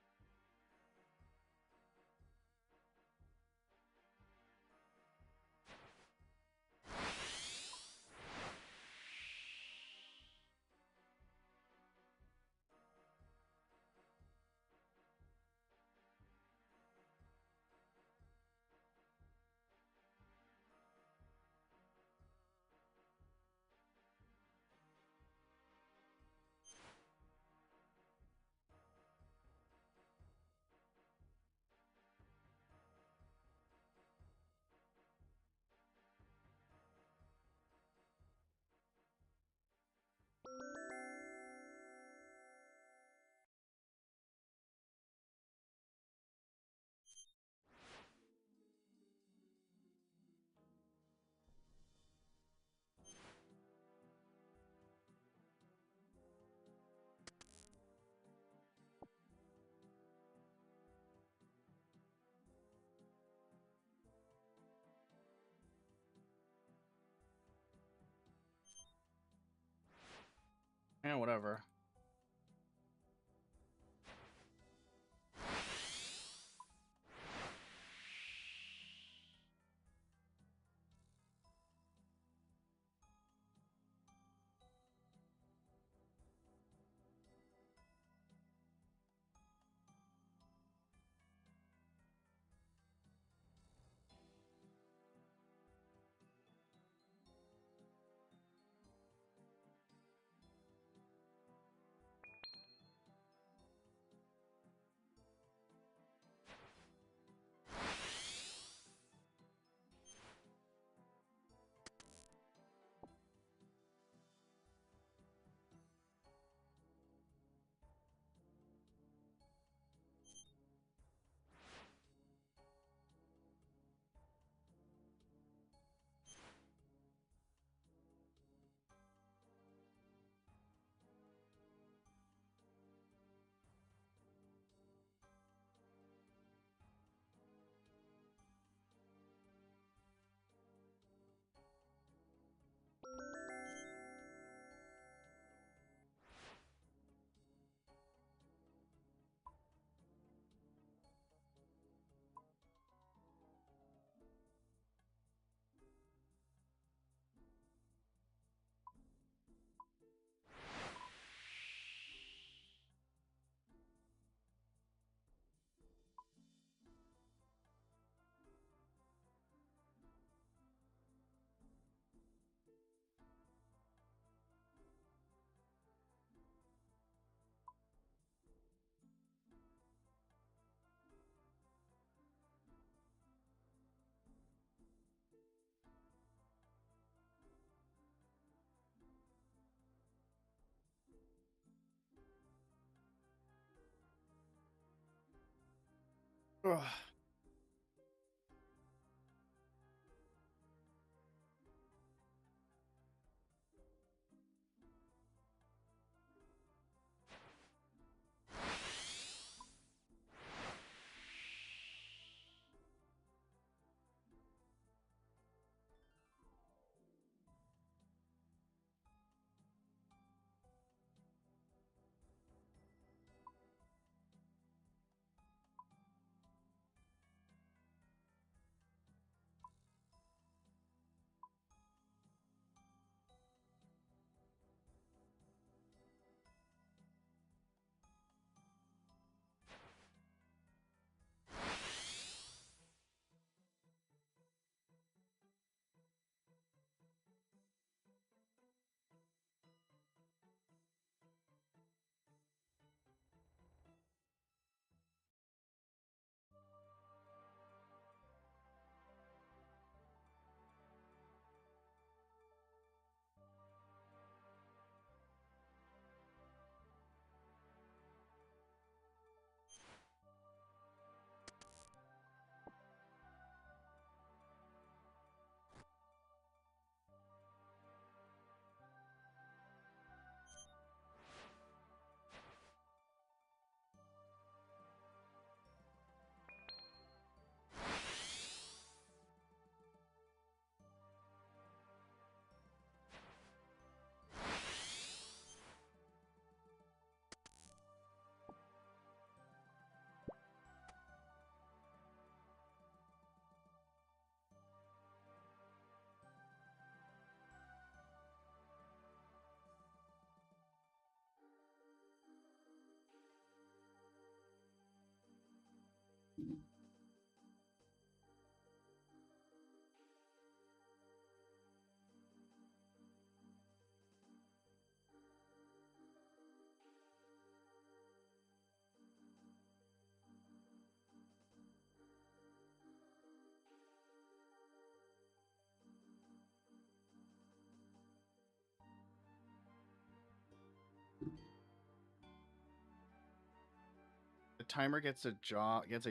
Yeah, whatever. Ugh. timer gets a job. You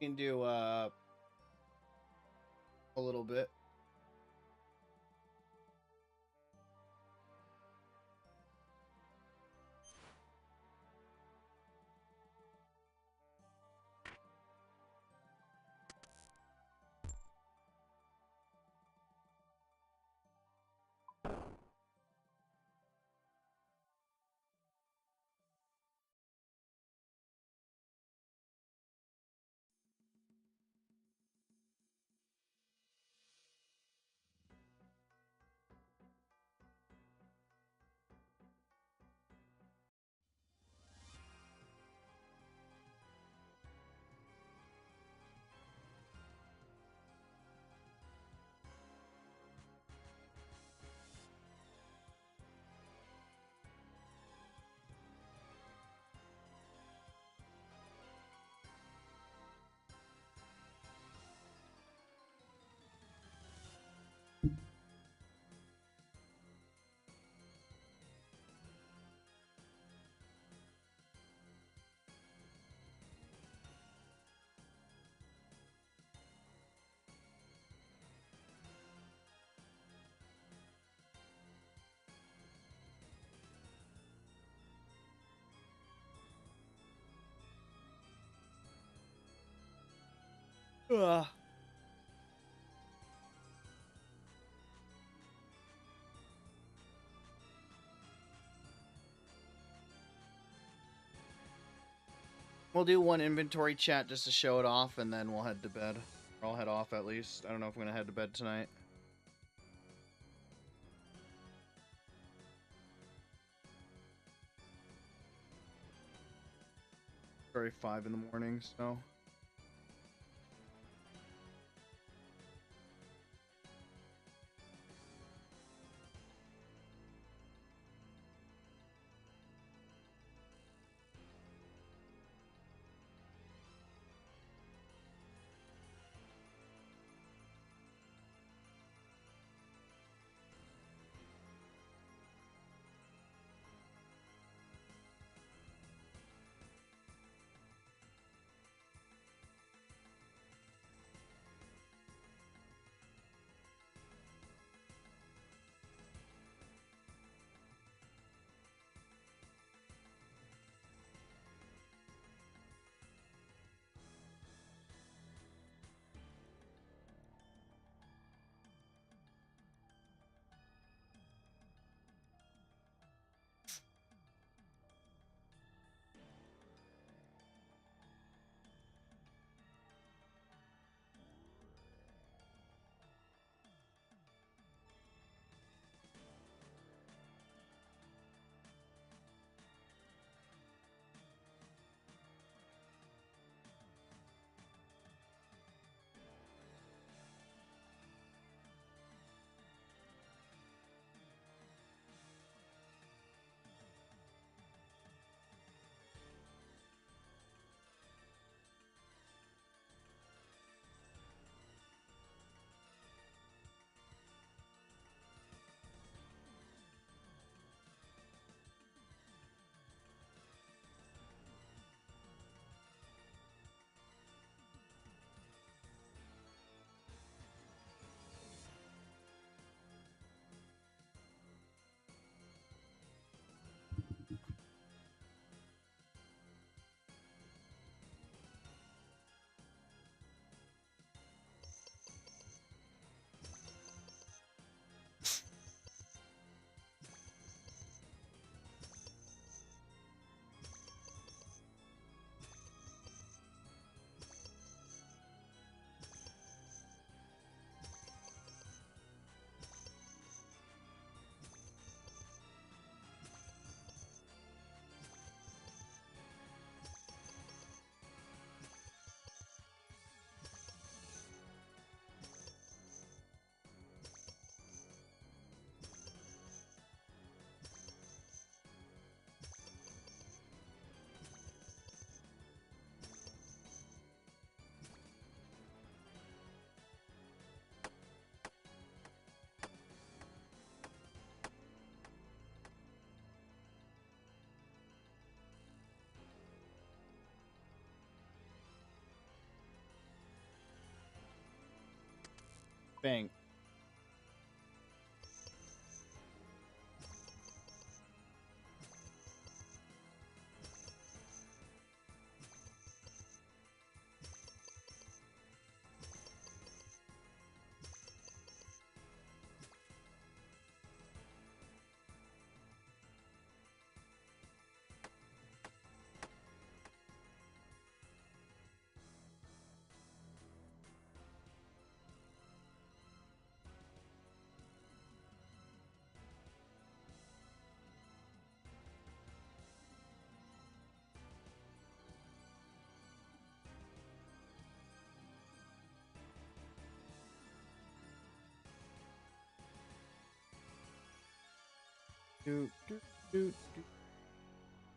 can do a little bit. Ugh. We'll do one inventory chat just to show it off, and then we'll head to bed. Or I'll head off at least. I don't know if I'm gonna head to bed tonight. It's already 5 in the morning, so. thing. Do do do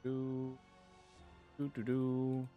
do do do do.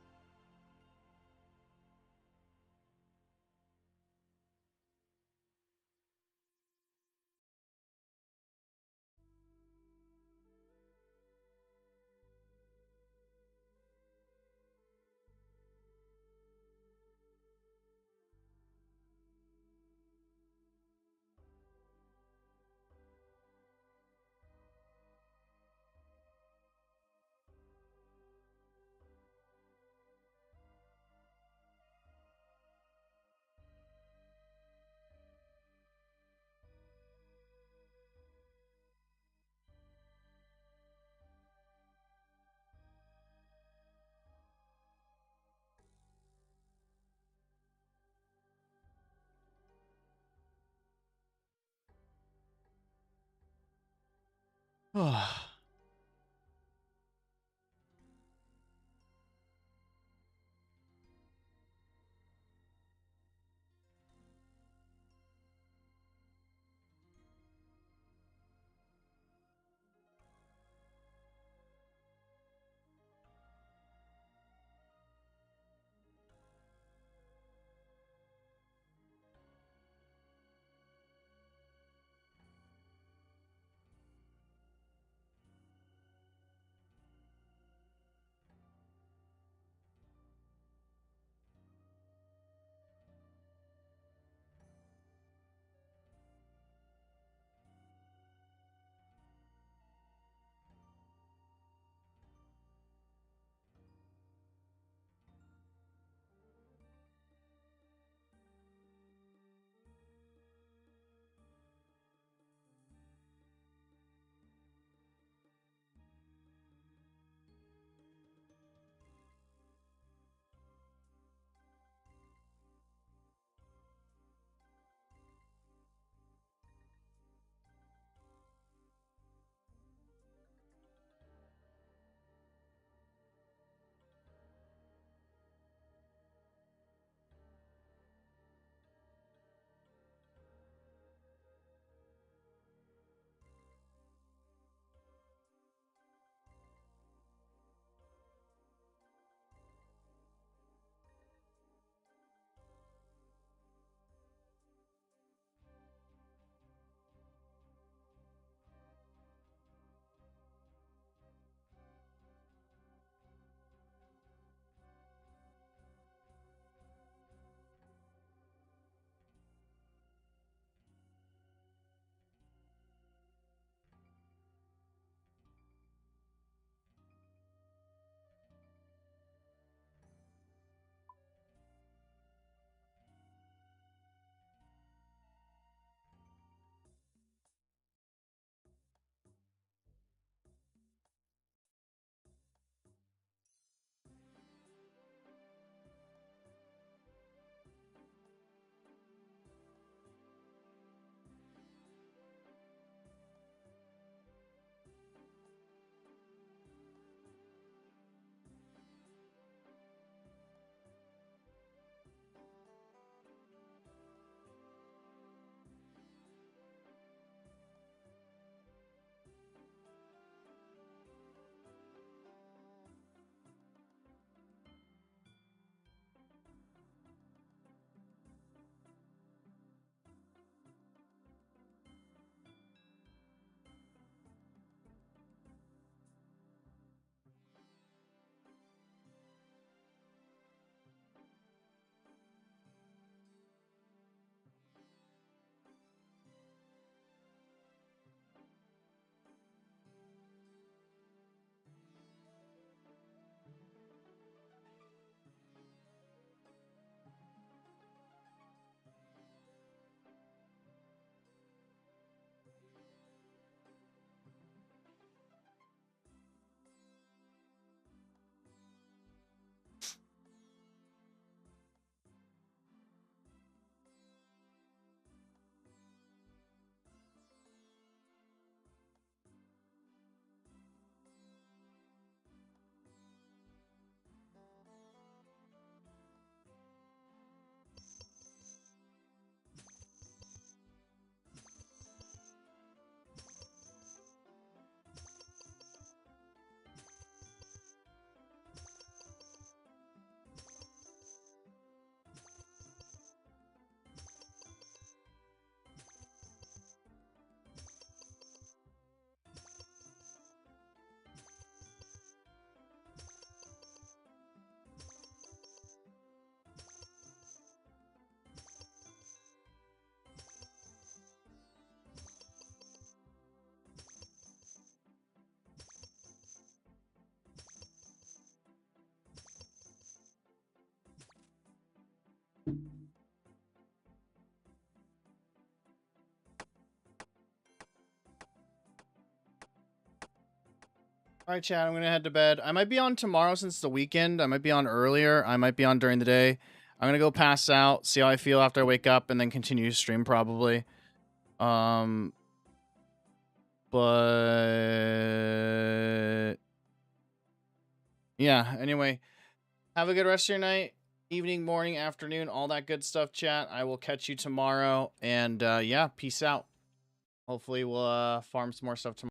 All right, chat. I'm gonna head to bed. I might be on tomorrow since it's the weekend. I might be on earlier. I might be on during the day. I'm gonna go pass out, see how I feel after I wake up, and then continue to stream probably. But yeah. Anyway, have a good rest of your night, evening, morning, afternoon, all that good stuff, chat. I will catch you tomorrow, and yeah, peace out. Hopefully, we'll farm some more stuff tomorrow.